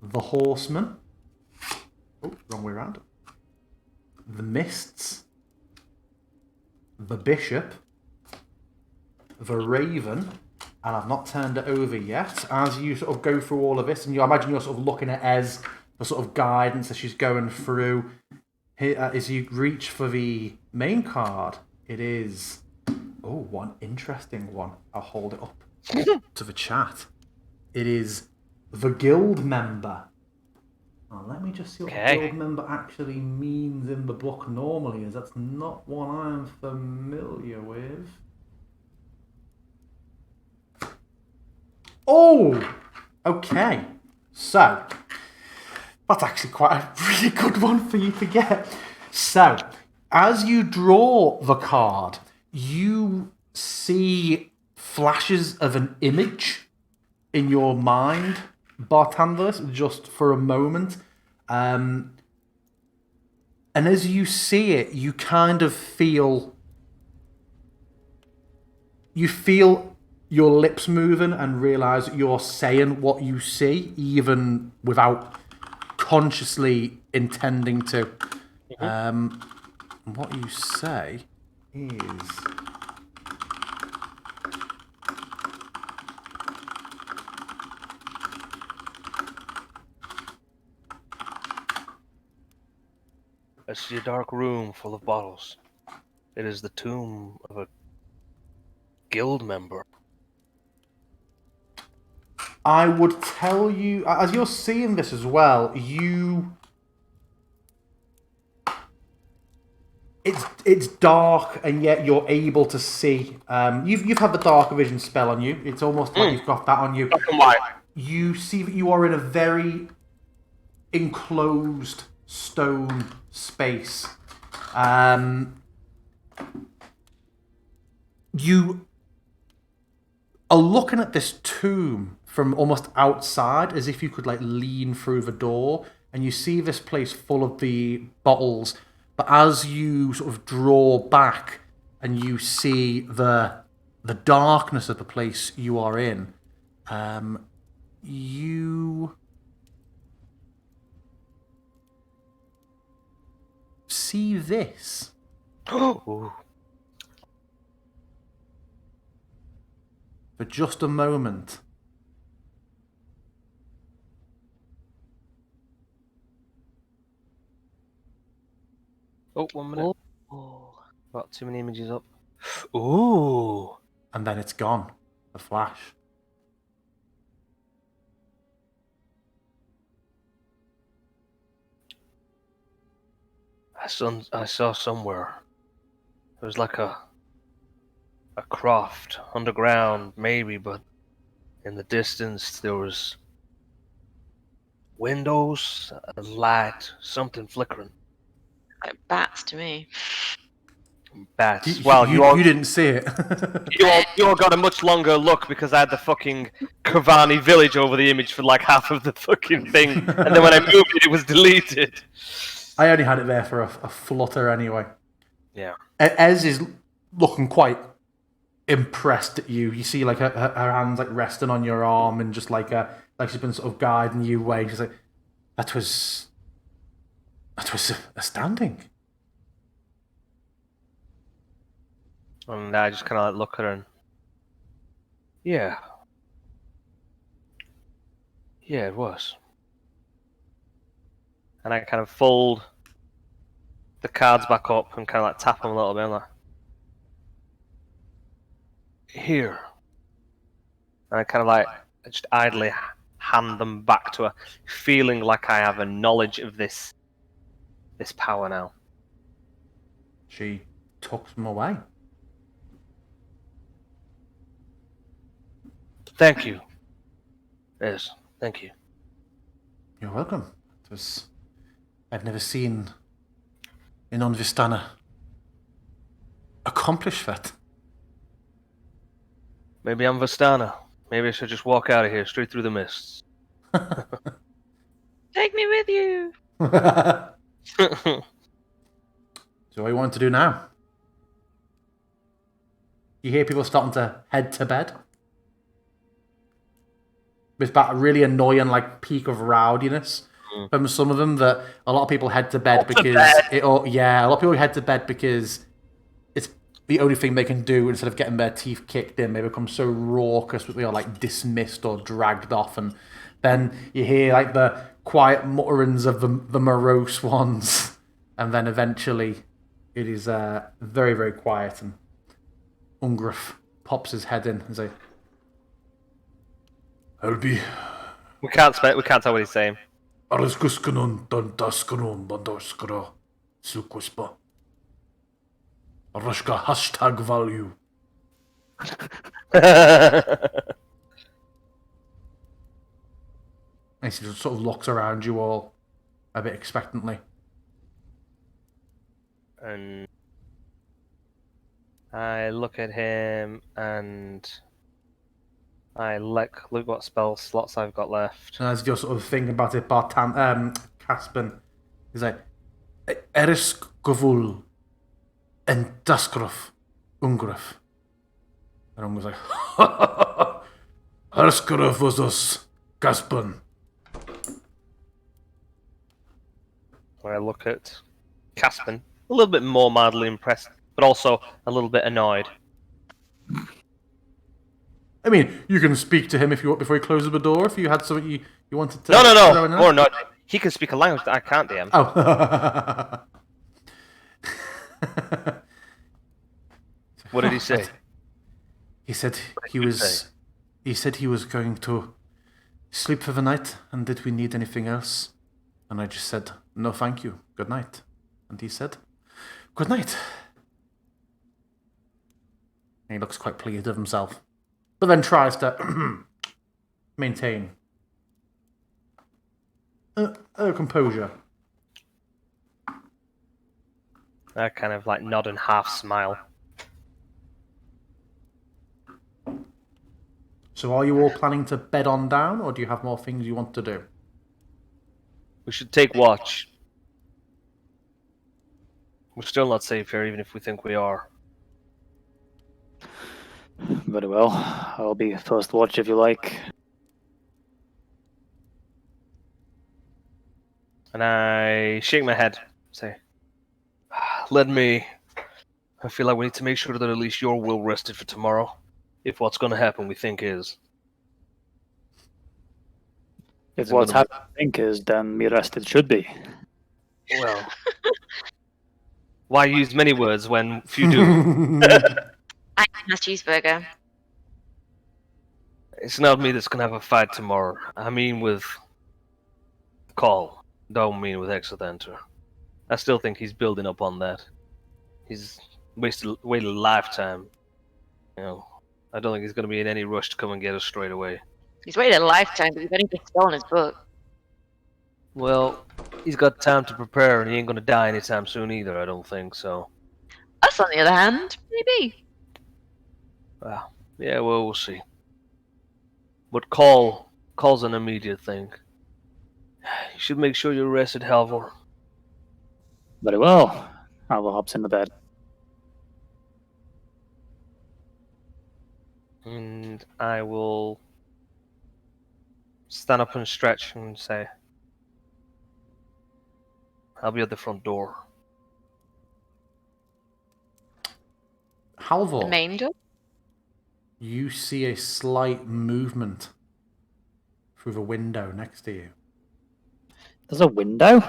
the Horseman. Oh, wrong way around. The Mists. The Bishop. The Raven. And I've not turned it over yet. As you sort of go through all of this, and I imagine you're sort of looking at Ez for sort of guidance as she's going through. Here, as you reach for the main card, it is... Oh, one interesting one. I'll hold it up to the chat. It is the guild member. Oh, let me just see what guild member actually means in the book normally, as that's not one I'm familiar with. Oh! Okay. So, that's actually quite a really good one for you to get. So, as you draw the card, you see flashes of an image in your mind, Bartandalis, just for a moment. And as you see it, you kind of feel... You feel your lips moving and realise you're saying what you see, even without consciously intending to. What you say is... I see a dark room full of bottles. It is the tomb of a guild member. I would tell you, as you're seeing this as well, it's dark, and yet you're able to see. You've had the dark vision spell on you. It's almost like you've got that on you. Black and white. You see that you are in a very enclosed stone space. You are looking at this tomb from almost outside, as if you could like lean through the door, and you see this place full of the bottles. But as you sort of draw back and you see the darkness of the place you are in, you see this. Ooh. For just a moment. Oh, 1 minute. Oh. Got too many images up. Ooh. And then it's gone. A flash. I saw somewhere. It was like a croft underground, maybe, but in the distance there was windows, a light, something flickering. Like bats to me. Bats. You, Well, you didn't see it. you all got a much longer look because I had the fucking Kavani village over the image for like half of the fucking thing, and then when I moved it, it was deleted. I only had it there for a flutter anyway. Yeah. Ez is looking quite impressed at you. You see like her hands like resting on your arm and just like she's been sort of guiding you away. She's like, that was astounding. And I just kind of like look at her and yeah, it was. And I kind of fold the cards back up and kind of like tap them a little bit. I'm like, here. And I kind of like just idly hand them back to her, feeling like I have a knowledge of this power now. She tucks them away. Thank you. Yes, thank you. You're welcome. I've never seen an Onvistana accomplish that. Maybe I'm Vistana. Maybe I should just walk out of here straight through the mists. Take me with you. So what do you want to do now? You hear people starting to head to bed. With that really annoying like peak of rowdiness from some of them that a lot of people head to bed because a lot of people head to bed because it's the only thing they can do instead of getting their teeth kicked in. They become so raucous that they are like dismissed or dragged off, and then you hear like the quiet mutterings of the morose ones, and then eventually it is very, very quiet, and Ungraf pops his head in and says, Helbi. We can't tell what he's saying. Ariskuskanun Dantaskanun Bandoskara Sukuspa. Arashka hashtag value. and he sort of looks around you all a bit expectantly. And I look at him and I look what spell slots I've got left. And as you're sort of thinking about it, Caspin, he's like, Eris Govul and Daskrov Ungraf. And Ungraf's like, Eriskrov was us, Caspin. I look at Caspin, a little bit more mildly impressed, but also a little bit annoyed. I mean, you can speak to him if you want before he closes the door. If you had something you wanted to. No, or not. He can speak a language that I can't, DM. Oh. What did he say? He said he was. He said he was going to sleep for the night, and did we need anything else? And I just said, no, thank you. Good night. And he said, good night. And he looks quite pleased with himself, but then tries to maintain a composure. I kind of like nod and half smile. So are you all planning to bed on down, or do you have more things you want to do? We should take watch. We're still not safe here, even if we think we are. Very well. I'll be first watch if you like. And I shake my head, say, let me. I feel like we need to make sure that at least you're well rested for tomorrow, if what's going to happen we think is. If Isn't what's gonna happening, I think, is, then me rested should be. Well, why use many words when few do? I need a cheeseburger. It's not me that's going to have a fight tomorrow. I mean with Call. Don't mean with Exothenter. I still think he's building up on that. He's waited a lifetime. You know, I don't think he's going to be in any rush to come and get us straight away. He's waited a lifetime, but he's only just stolen his book. Well, he's got time to prepare, and he ain't going to die anytime soon either, I don't think, so. Us, on the other hand, maybe. Well, yeah, well, we'll see. But Call's an immediate thing. You should make sure you're rested, Halvor. Very well. I will hops into bed. And I will stand up and stretch and say, I'll be at the front door. The Halvor, main door? you see a slight movement through the window next to you. There's a window?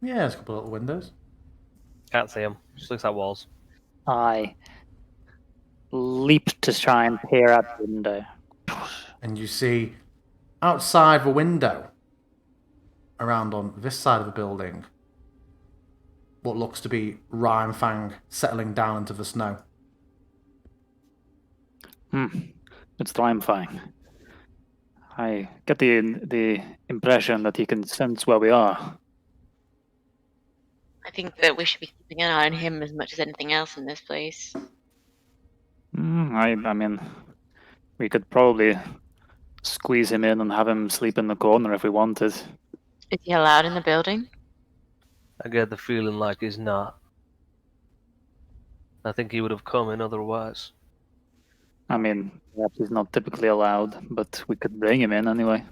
Yeah, there's a couple of little windows. Can't see him. Just looks at walls. I leap to try and peer out the window. And you see outside the window, around on this side of the building, what looks to be Fang settling down into the snow. It's Fang. I get the impression that he can sense where we are. I think that we should be keeping an eye on him as much as anything else in this place. I mean, we could probably squeeze him in and have him sleep in the corner if we wanted. Is he allowed in the building? I get the feeling like he's not. I think he would have come in otherwise. I mean, perhaps he's not typically allowed, but we could bring him in anyway.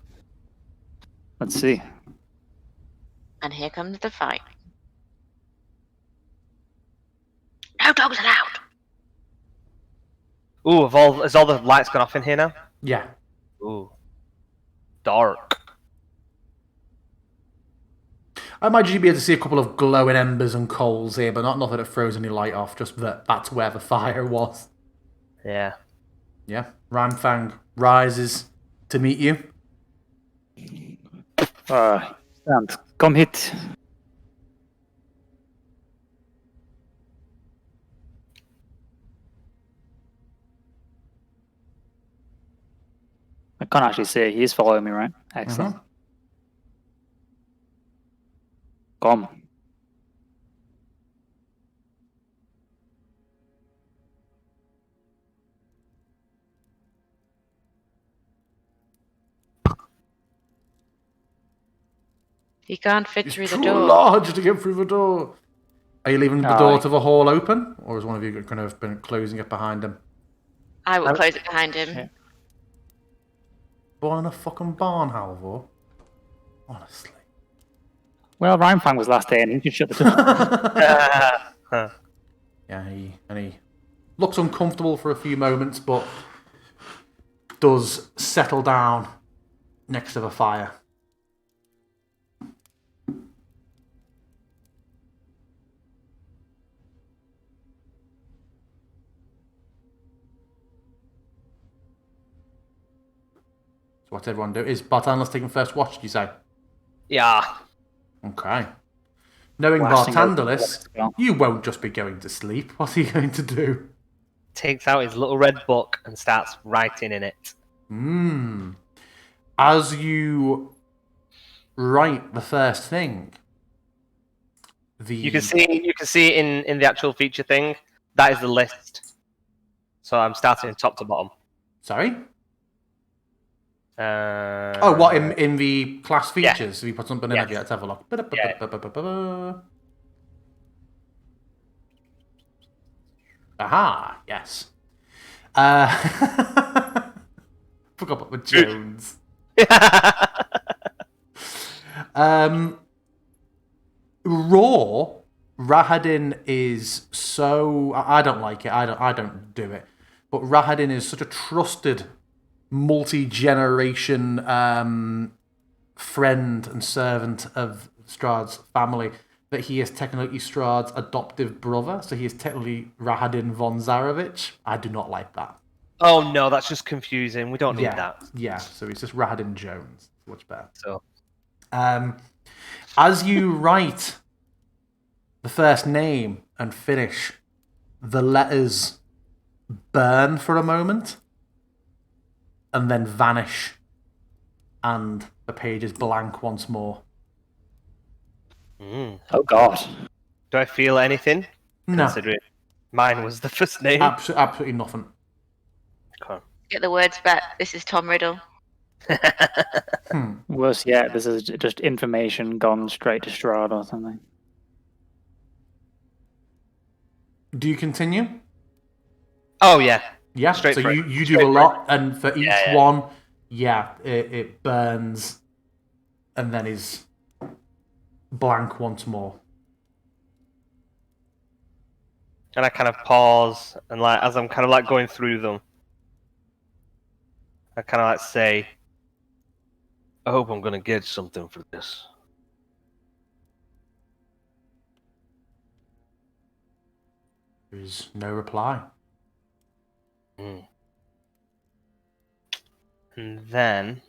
Let's see. And here comes the fight. No dogs allowed! Ooh, has all the lights gone off in here now? Yeah. Ooh. Dark. I imagine you'd be able to see a couple of glowing embers and coals here, but not that it throws any light off, just that that's where the fire was. Yeah. Yeah. Fang rises to meet you. Stand. Come hit. I can't actually see. He's following me, right? Excellent. Come. He can't fit It's through the too door. large to get through the door. Are you leaving the door to the hall open, or is one of you kind of been closing it behind him? I will close it behind him. Yeah. Born in a fucking barn, Halvor. Honestly. Well, Fang was last day and he should shut the door. Yeah, he looks uncomfortable for a few moments, but does settle down next to the fire. So what's everyone do? Is Bartandalis taking first watch, did you say? Yeah. Okay. Knowing Blasting open Bartandalis, the door. you won't just be going to sleep. What's he going to do? Takes out his little red book and starts writing in it. As you write the first thing, You can see it in the actual feature thing. That is the list. So I'm starting top to bottom. Sorry? Oh, what in the class Yeah. features? Have you put something in? Yes. Have you? Let's have a look. Aha, yes. Forgot about the Jones. Raw Rahadin is so I don't like it. I don't do it. But Rahadin is such a trusted multi-generation friend and servant of Strahd's family that he is technically Strahd's adoptive brother. So he is technically Rahadin von Zarevich. I do not like that. Oh no, that's just confusing. We don't need that. Yeah, so he's just Rahadin Jones. Much better. So As you write the first name and finish, the letters burn for a moment and then vanish, and the page is blank once more. Oh God. do I feel anything? No, Considering mine was the first name. absolutely nothing. Okay. Get the words back. This is Tom Riddle. Worse yet, this is just information gone straight to Strahd or something. Do you continue? Oh yeah. Yeah, Straight so for it. you do Straight a for lot, and for each Yeah. one, it burns and then is blank once more. And I kind of pause, and like as I'm kind of like going through them, I kind of like say, "I hope I'm gonna get something for this." There is no reply. And then,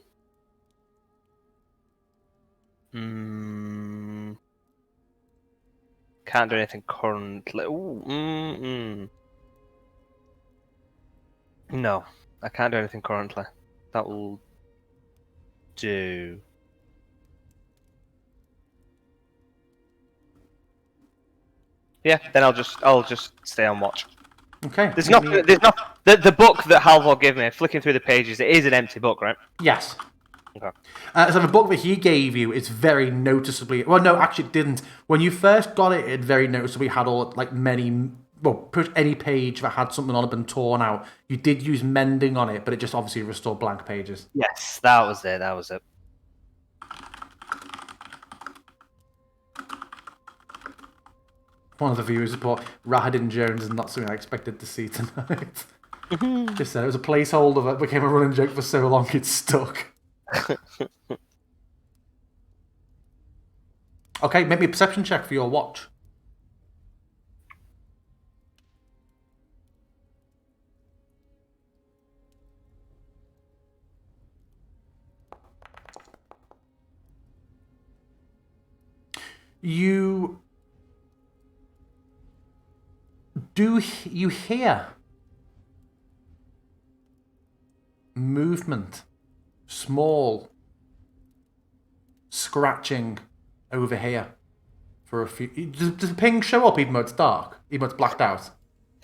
can't do anything currently. No, I can't do anything currently. That will do. Yeah, then I'll just stay on watch. Okay. There's nothing. There's not the book that Halvor gave me. Flicking through the pages, it is an empty book, right? Yes. Okay. So the book that he gave you is very noticeably. Well, no, actually, it didn't. When you first got it, it very noticeably had all like many. Well, put any page that had something on it been torn out. You did use mending on it, but it just obviously restored blank pages. Yes, that was it. That was it. One of the viewers report Rahadin Jones is not something I expected to see tonight. Just said it was a placeholder that became a running joke for so long it stuck. Okay, make me a perception check for your watch. You hear movement, small scratching over here for a few. Does the ping show up even though it's dark, even though it's blacked out?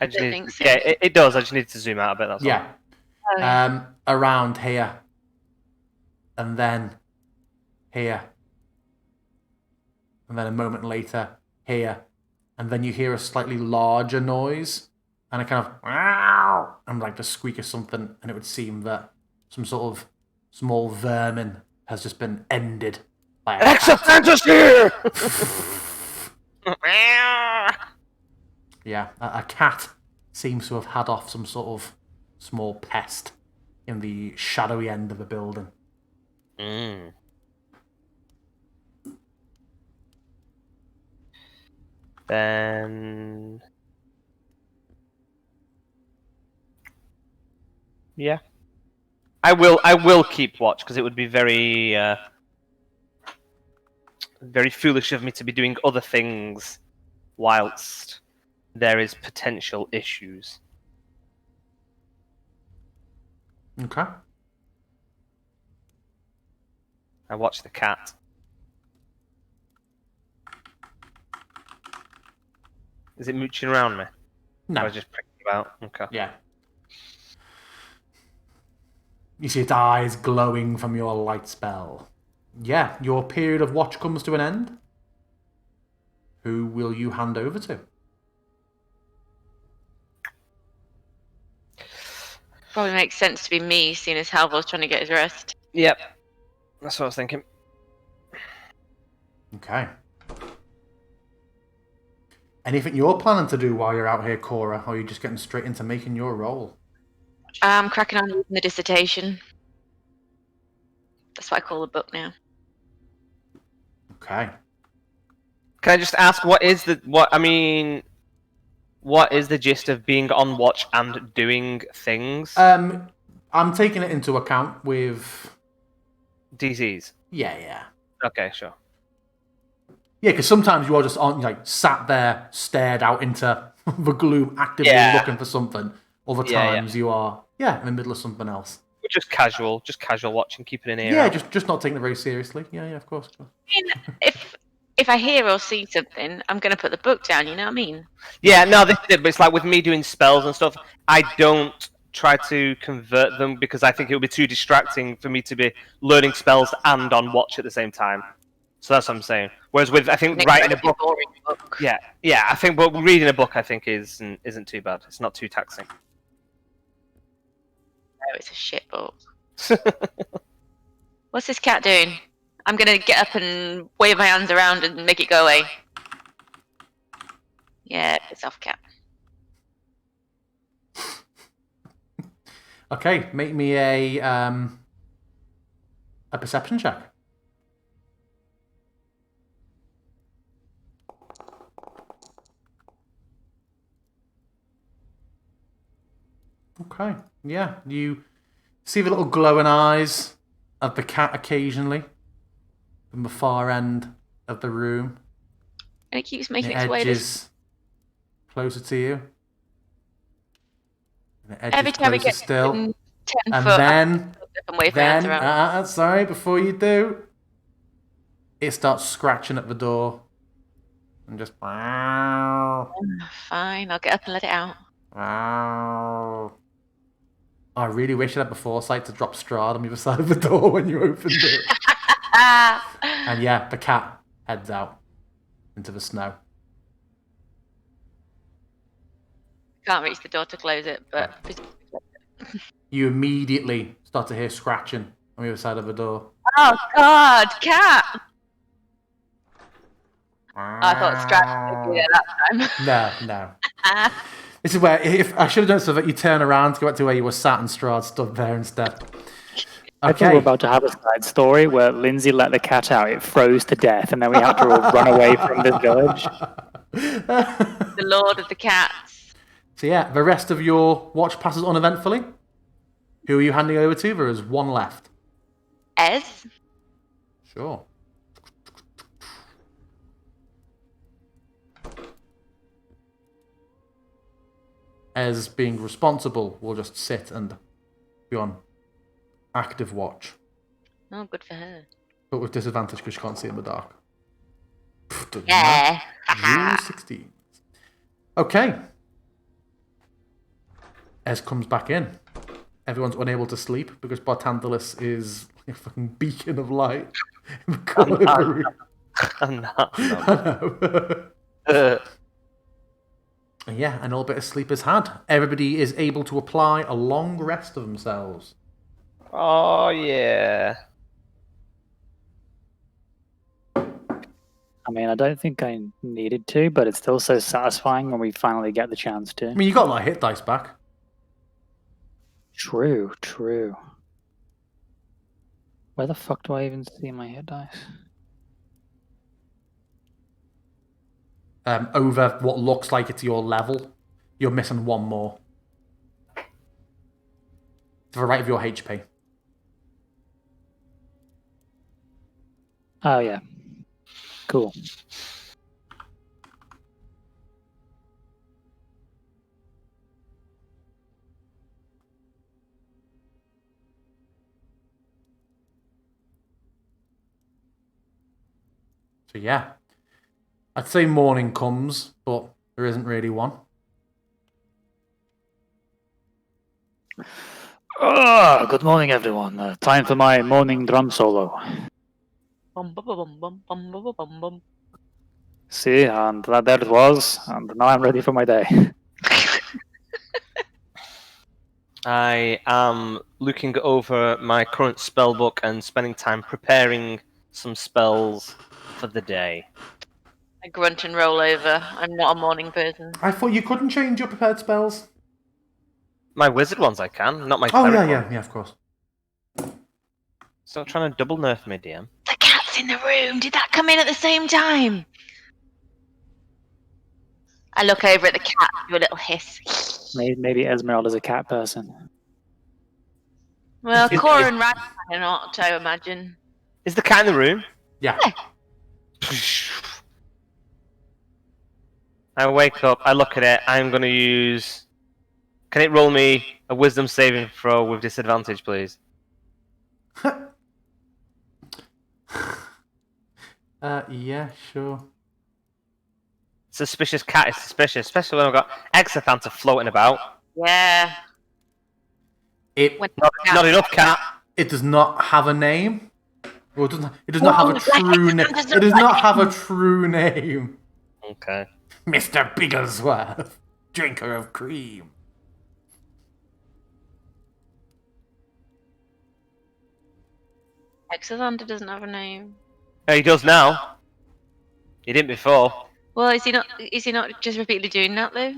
I just don't need, think so. yeah, it does. I just need to zoom out a bit. That's all. Yeah. Oh, yeah. Around here, and then here, and then a moment later here, and then you hear a slightly larger noise, and a kind of and like the squeak of something, and it would seem that some sort of small vermin has just been ended by a cat. Fantasy! Yeah, a cat seems to have had off some sort of small pest in the shadowy end of the building. Then, yeah, I will keep watch because it would be very, very foolish of me to be doing other things whilst there is potential issues. Okay. I watch the cat. Is it mooching around me? No. Or just pricking about? Okay. Yeah. You see its eyes glowing from your light spell. Yeah, your period of watch comes to an end. Who will you hand over to? Probably makes sense to be me, seeing as Halvor's trying to get his rest. Yep. That's what I was thinking. Okay. Anything you're planning to do while you're out here, Cora, or are you just getting straight into making your roll? I'm cracking on reading the dissertation. That's what I call the book now. Okay. Can I just ask, what is the gist of being on watch and doing things? I'm taking it into account with... DCs. Yeah. Okay, sure. Yeah, because sometimes you are just on, like, sat there, stared out into the gloom, actively looking for something. Other times you are, in the middle of something else. Just casual watching, keeping an ear Yeah, out. just not taking it very seriously. Yeah, of course. I mean, if I hear or see something, I'm going to put the book down, you know what I mean? Yeah, no, this is it, but it's like with me doing spells and stuff, I don't try to convert them because I think it would be too distracting for me to be learning spells and on watch at the same time. So that's what I'm saying. Whereas with, I think, writing a book... Boring book. Yeah, I think, but reading a book, I think, isn't too bad. It's not too taxing. Oh, it's a shit book. What's this cat doing? I'm going to get up and wave my hands around and make it go away. Yeah, piss off, cat. Okay, make me a perception check. Okay, yeah, you see the little glowing eyes of the cat occasionally from the far end of the room. And it keeps It making its way this... edges closer to you. And it Every edges time we closer get still. 10 And foot, then, I'm waving my hands around. sorry, before you do, it starts scratching at the door. And just... Fine, I'll get up and let it out. I really wish I had the foresight to drop Strahd on the other side of the door when you opened it. And yeah, the cat heads out into the snow. Can't reach the door to close it, but... You immediately start to hear scratching on the other side of the door. Oh, God, cat! I thought Strahd would be there that time. No. This is where, if I should have done it so that you turn around to go back to where you were sat and Strahd stood there instead. I thought we were about to have a side story where Lindsay let the cat out, it froze to death, and then we had to all run away from this village. The Lord of the Cats. So yeah, the rest of your watch passes uneventfully. Who are you handing over to? There is one left. Ez? Sure. Ez, being responsible, will just sit and be on active watch. Oh, good for her. But with disadvantage because she can't see in the dark. Yeah. Rule 16. Okay. Ez comes back in. Everyone's unable to sleep because Barthandelus is like a fucking beacon of light in the corner of the room. I'm not. I know. Yeah, and all bit of sleep is had. Everybody is able to apply a long rest of themselves. Oh, yeah. I mean, I don't think I needed to, but it's still so satisfying when we finally get the chance to. I mean, you got a lot of hit dice back. True. Where the fuck do I even see my hit dice? Over what looks like it's your level, you're missing one more. To the right of your HP. Oh, yeah. Cool. So yeah. I'd say morning comes, but there isn't really one. Good morning, everyone. Time for my morning drum solo. Bum, bum, bum, bum, bum, bum, bum, bum. See, and there it was, and now I'm ready for my day. I am looking over my current spell book and spending time preparing some spells for the day. I grunt and roll over. I'm not a morning person. I thought you couldn't change your prepared spells. My wizard ones I can, not my Oh, cleric yeah, ones. yeah, of course. Stop trying to double nerf me, DM. The cat's in the room. Did that come in at the same time? I look over at the cat, do a little hiss. Maybe Esmeralda's a cat person. Well, Is- Cora and Ryan are not, I imagine. Is the cat in the room? Yeah. I wake up, I look at it, I'm going to use... Can it roll me a wisdom saving throw with disadvantage, please? Yeah, sure. Suspicious cat is suspicious, especially when I've got Exothanta floating about. Yeah. It When Not enough cat. it does not have a name. Or it does not have a Whoa, true name. does It does not not have a true name. Okay. Mr. Bigglesworth, drinker of cream. Exothanta doesn't have a name. He does now. He didn't before. Well, is he not? Is he not just repeatedly doing that though?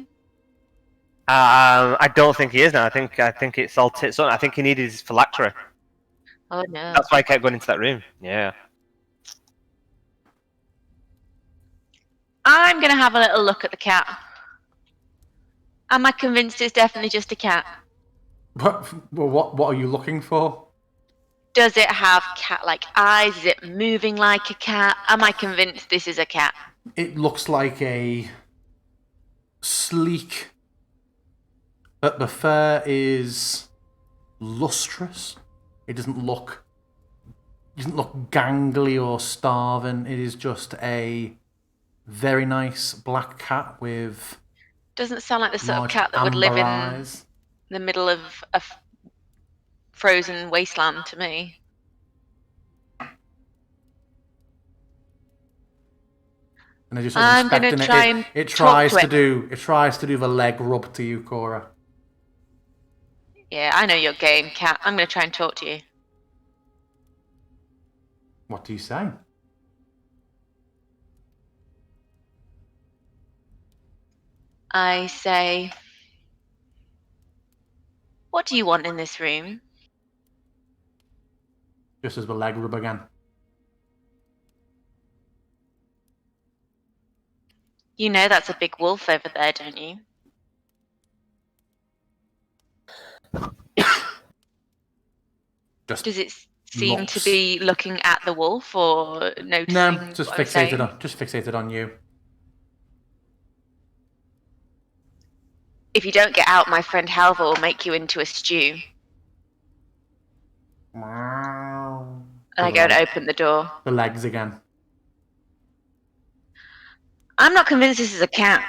I don't think he is now. I think it's all tits on. I think he needed his phylactery. Oh no. That's why I kept going into that room. Yeah. I'm gonna have a little look at the cat. Am I convinced it's definitely just a cat? What are you looking for? Does it have cat-like eyes? Is it moving like a cat? Am I convinced this is a cat? It looks like a sleek. The fur is lustrous. It doesn't look gangly or starving. It is just a very nice black cat with Doesn't sound like the sort of large cat that would live amber in eyes. the middle of a frozen wasteland to me. And as you're sort of I'm gonna inspecting try it, and it talk tries to to do the leg rub to you, Cora. Yeah, I know your game, cat. I'm gonna try and talk to you. What do you say? I say, what do you want in this room? Just as the leg rub again. You know that's a big wolf over there, don't you? Just Does it seem looks. to be looking at the wolf or noticing? No, just what I'm saying? fixated on you. If you don't get out, my friend Halva will make you into a stew. And I go and open the door. The legs again. I'm not convinced this is a cat.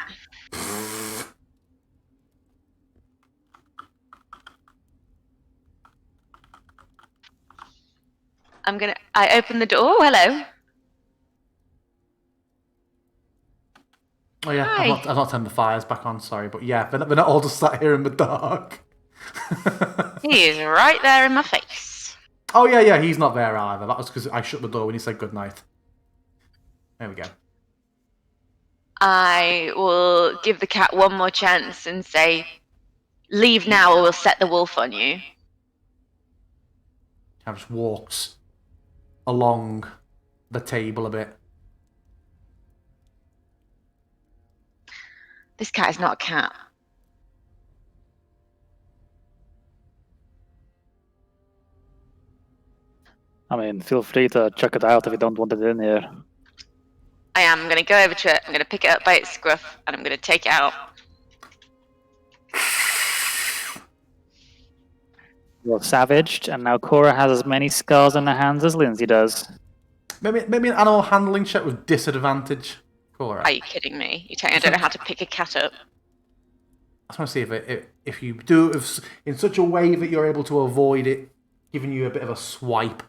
I open the door. Oh, hello. Oh yeah, Hi. I've not turned the fires back on. Sorry, but yeah, they're not all just sat here in the dark. He is right there in my face. Oh yeah, he's not there either. That was because I shut the door when he said goodnight. There we go. I will give the cat one more chance and say, leave now or we'll set the wolf on you. Kind of just walks along the table a bit. This cat is not a cat. I mean, feel free to chuck it out if you don't want it in here. I am. I'm going to go over to it. I'm going to pick it up by its scruff and I'm going to take it out. You're savaged, and now Cora has as many scars on her hands as Lindsay does. Maybe an animal handling check with disadvantage, Cora. Are you kidding me? You're telling me I don't know how to pick a cat up? just want to see if you do it in such a way that you're able to avoid it giving you a bit of a swipe.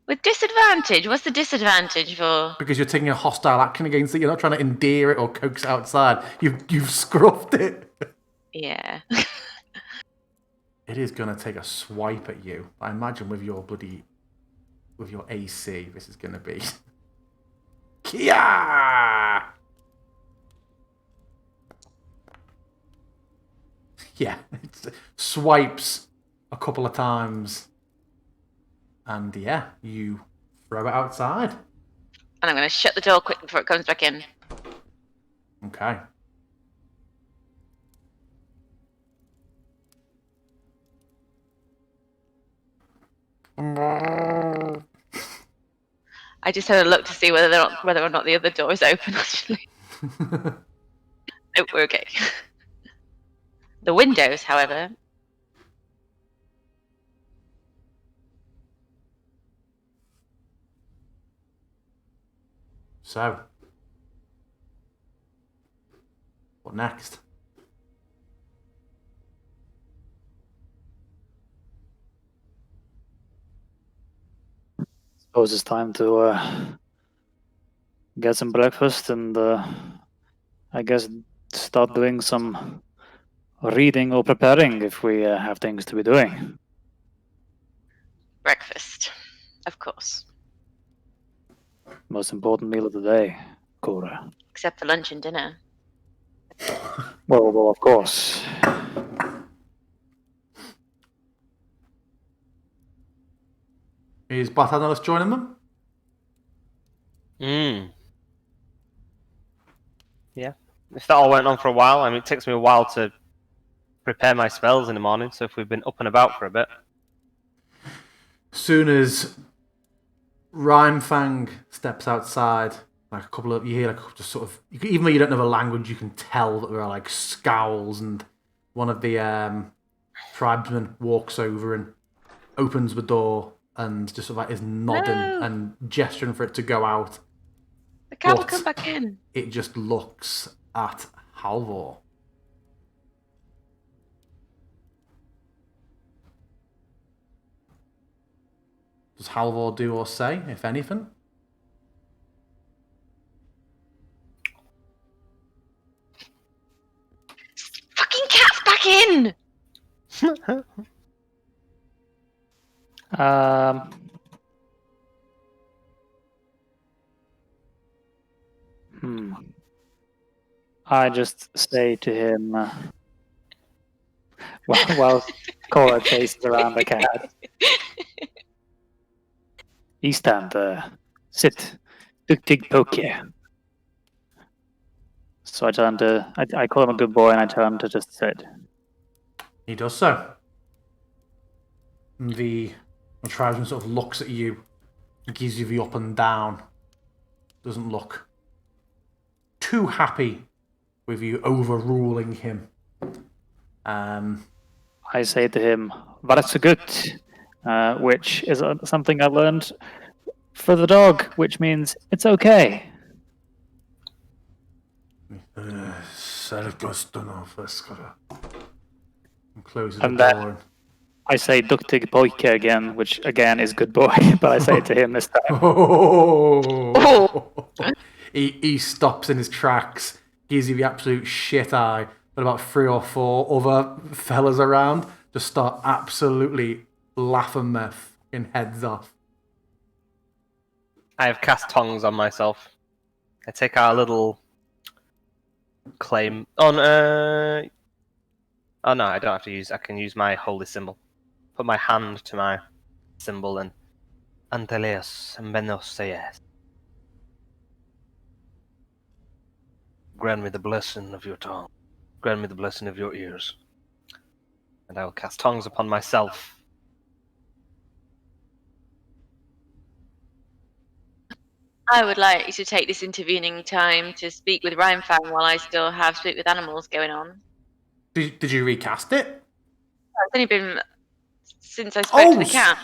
With disadvantage? What's the disadvantage for? Because you're taking a hostile action against it. You're not trying to endear it or coax it outside. You've scruffed it. Yeah. It is going to take a swipe at you. I imagine with your AC, this is going to be... Kia! Yeah, it swipes a couple of times. And yeah, you throw it outside. And I'm going to shut the door quick before it comes back in. Okay. I just had a look to see whether or not the other door is open, actually. Nope, we're okay. The windows, however... So, what next? Suppose it's time to get some breakfast and I guess start doing some reading or preparing if we have things to be doing. Breakfast, of course. Most important meal of the day, Cora. Except for lunch and dinner. Well, of course. Is Bartholomew joining them? Yeah. If that all went on for a while, I mean, it takes me a while to prepare my spells in the morning, so if we've been up and about for a bit. Soon as Rhymefang steps outside, like a couple of, you hear like just sort of, even though you don't know the language, you can tell that there are like scowls, and one of the tribesmen walks over and opens the door and just sort of like is nodding and gesturing for it to go out. The cat will But come back in. it just looks at Halvor. Does Halvor do or say, if anything? Fucking cat's back in! I just say to him, while Cora chases around the cat, "Stand, sit, tig poke." So I tell him I call him a good boy and I tell him to just sit. He does so. And the tribesman sort of looks at you, gives you the up and down. Doesn't look too happy with you overruling him. I say to him, "That's good," which is something I learned for the dog, which means it's okay. And closes And the then- door. I say "duktig poike" again, which again is good boy, but I say it to him this time. He stops in his tracks, gives you the absolute shit eye, but about 3 or 4 other fellas around just start absolutely laughing their fucking heads off. I have cast tongues on myself. I take our little claim on. Oh no, I don't have to use. I can use my holy symbol. Put my hand to my symbol and Anteleos and Benoseyes. Grant me the blessing of your tongue. Grant me the blessing of your ears. And I will cast tongues upon myself. I would like you to take this intervening time to speak with Rhymefang while I still have Speak with Animals going on. Did you recast it? It's only been since I spoke to the cat.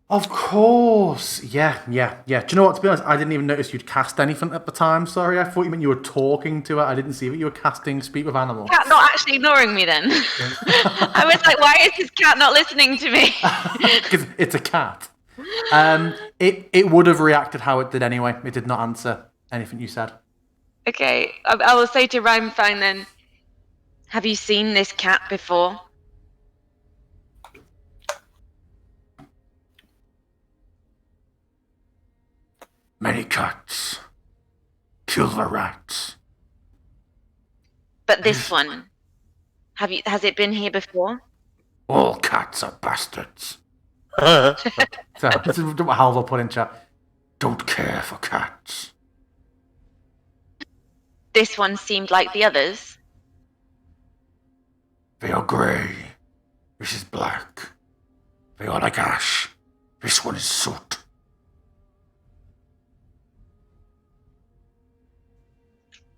Of course. Yeah. Do you know what? To be honest, I didn't even notice you'd cast anything at the time. Sorry, I thought you meant you were talking to it. I didn't see that you were casting Speak with Animals. Cat not actually ignoring me then. I was like, why is this cat not listening to me? Because it's a cat. It would have reacted how it did anyway. It did not answer anything you said. Okay, I will say to Rhymefang then, have you seen this cat before? Many cats. Kill the rats. But this one, has it been here before? All cats are bastards. So this is what Halvor put in chat. Don't care for cats. This one seemed like the others. They are grey. This is black. They are like ash. This one is soot.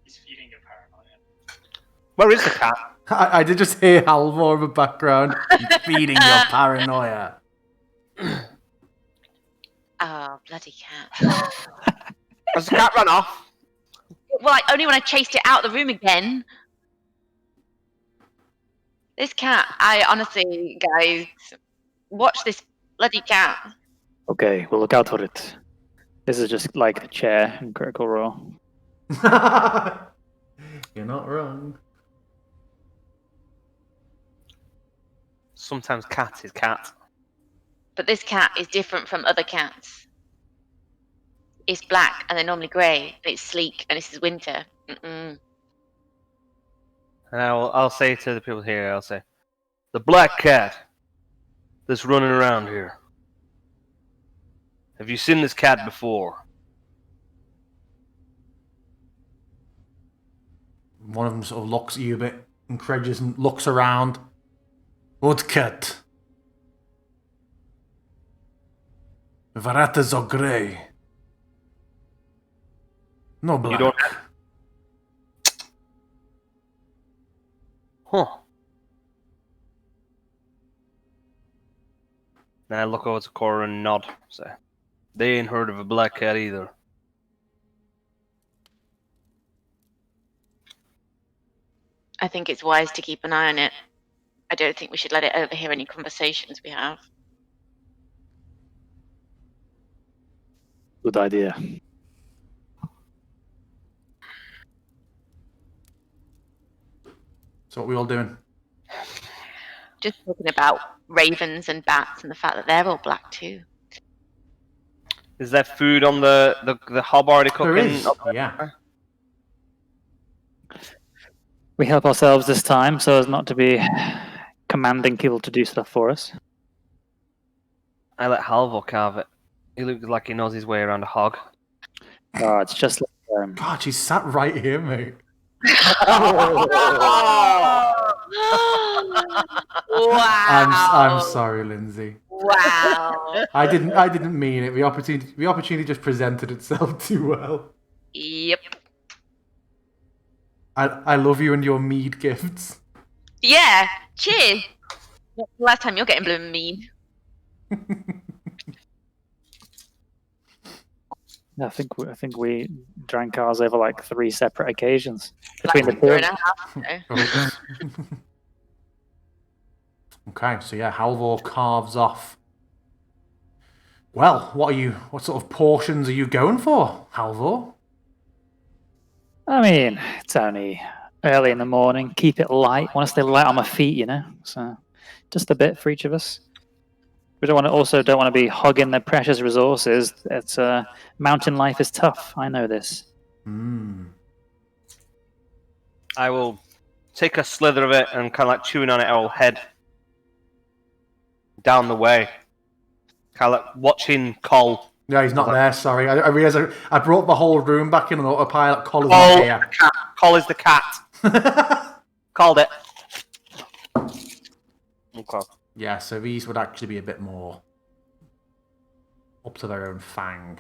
He's feeding your paranoia. Where is the cat? I did just hear Halvor in the background feeding your paranoia. Oh, bloody cat. Has the cat run off? Well, only when I chased it out of the room again. This cat, I honestly, guys, watch this bloody cat. Okay, we'll look out for it. This is just like the chair in Critical Role. You're not wrong. Sometimes cat is cat. But this cat is different from other cats. It's black and they're normally grey, but it's sleek and this is winter. Mm-mm. And I'll say to the people here, I'll say, the black cat that's running around here. Have you seen this cat before? One of them sort of looks at you a bit incredulous and looks around. What cat? The rats are grey. No black. You don't. Huh. Then I look over to Cora and nod. Say, they ain't heard of a black cat either. I think it's wise to keep an eye on it. I don't think we should let it overhear any conversations we have. Good idea. So what we all doing? Just talking about ravens and bats and the fact that they're all black too. Is there food on the hob already cooking? There is. Yeah. We help ourselves this time so as not to be commanding people to do stuff for us. I let Halvor carve it. He looks like he knows his way around a hog. Oh, it's just like God, she's sat right here, mate. Wow. I'm sorry, Lindsay. Wow. I didn't mean it. The opportunity just presented itself too well. Yep. I love you and your mead gifts. Yeah. Cheers. Last time you're getting blooming mean. I think we drank ours over like 3 separate occasions between Like the two. 2.5. So. Okay, so yeah, Halvor carves off. Well, what sort of portions are you going for, Halvor? I mean, it's only early in the morning. Keep it light. Want to stay light on my feet, you know. So, just a bit for each of us. We don't want to be hogging the precious resources. It's mountain life is tough. I know this. I will take a slither of it and kind of like chewing on it. I will head down the way, kind of like watching Cole. Yeah, he's not there. Sorry, I realized I brought the whole room back in on autopilot. Cole is Cole, not here. the cat. Cole is the cat. Called it. Okay. Yeah, so these would actually be a bit more up to their own fang.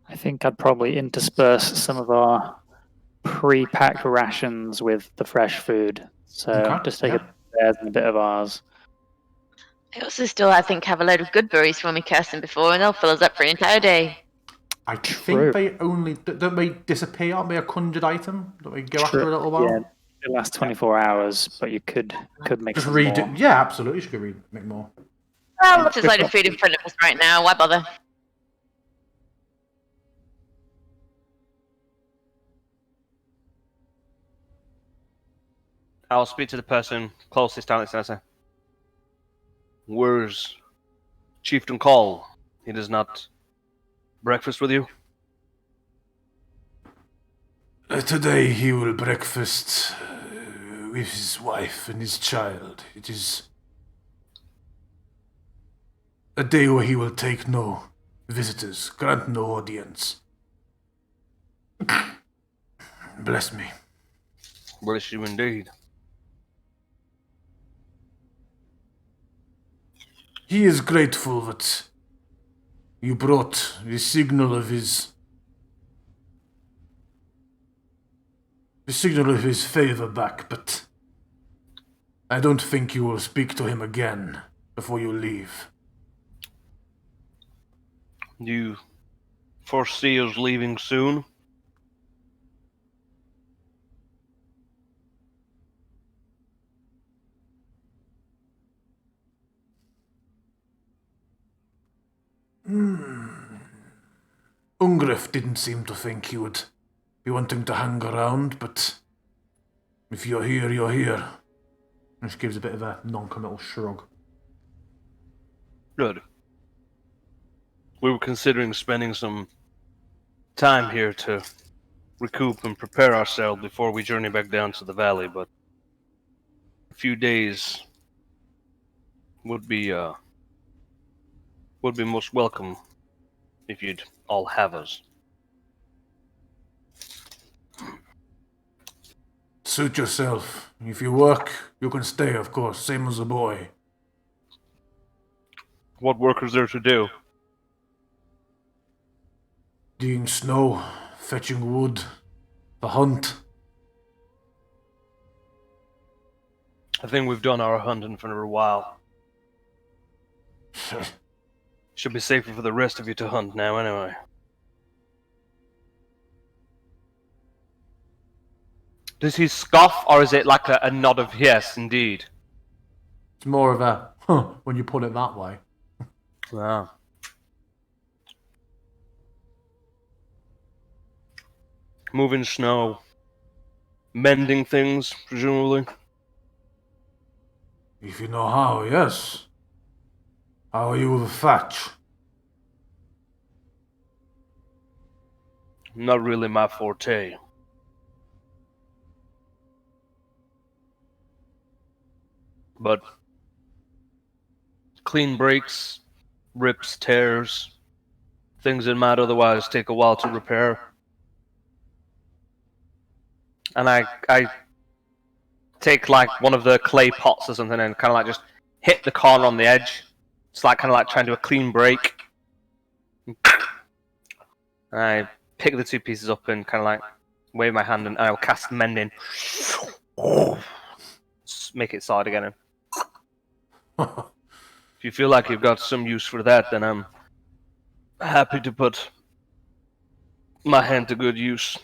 I think I'd probably intersperse some of our pre-packed rations with the fresh food. So Okay, just take yeah. a bit of theirs and a bit of ours. I also still, I think, have a load of good berries when we curse them before, and they'll fill us up for an entire day. I True. think they only don't they disappear? Aren't they a conjured item? Don't they go after True. a little while? Yeah, it lasts 24 hours, but you could make Just some read more. it. Yeah, absolutely. You should go read, make more. Well, there's a load of food in front of us right now. Why bother? I'll speak to the person closest down and say, "Where's Chieftain Call? He does not breakfast with you?" Today he will breakfast with his wife and his child. It is a day where he will take no visitors, grant no audience. Bless me. Bless you indeed. He is grateful that you brought the signal of his favor back, but I don't think you will speak to him again before you leave. Do you foresee us leaving soon? Ungrif didn't seem to think he would be wanting to hang around, but if you're here, you're here. Just gives a bit of a non-committal shrug. Good. We were considering spending some time here to recoup and prepare ourselves before we journey back down to the valley, but a few days would be most welcome if you'd all have us. Suit yourself. If you work, you can stay, of course, same as a boy. What work is there to do? Digging snow, fetching wood, the hunt. I think we've done our hunting for a while. Should be safer for the rest of you to hunt now, anyway. Does he scoff, or is it like a nod of yes, indeed? It's more of a huh when you put it that way. Wow. Moving snow, mending things, presumably. If you know how, yes. How are you with thatch? Not really my forte. But clean breaks, rips, tears, things that might otherwise take a while to repair. And I take like one of the clay pots or something and kind of like just hit the corner on the edge. It's like kind of like trying to do a clean break. And I pick the two pieces up and kind of like wave my hand and I'll cast mending. Make it solid again. If you feel like you've got some use for that, then I'm happy to put my hand to good use.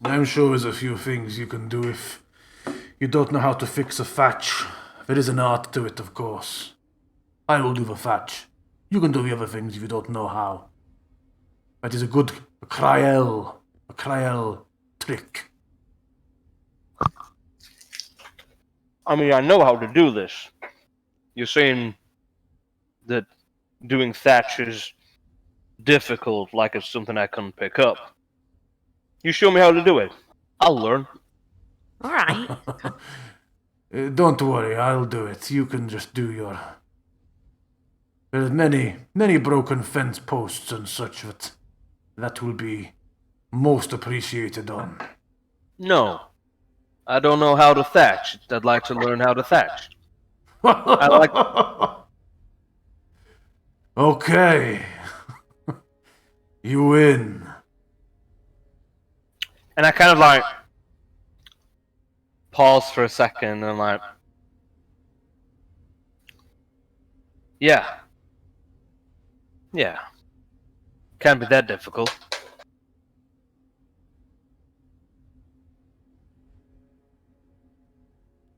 I'm sure there's a few things you can do if you don't know how to fix a thatch. There is an art to it, of course. I will do the thatch. You can do the other things if you don't know how. That is a good Kryel trick. I mean, I know how to do this. You're saying that doing thatch is difficult, like it's something I can pick up. You show me how to do it. I'll learn. All right. Don't worry, I'll do it. You can just do your... There's many broken fence posts and such that will be most appreciated on. No. I don't know how to thatch. I'd like to learn how to thatch. I like... Okay. You win. And I kind of like pause for a second and like Yeah. Yeah. Can't be that difficult.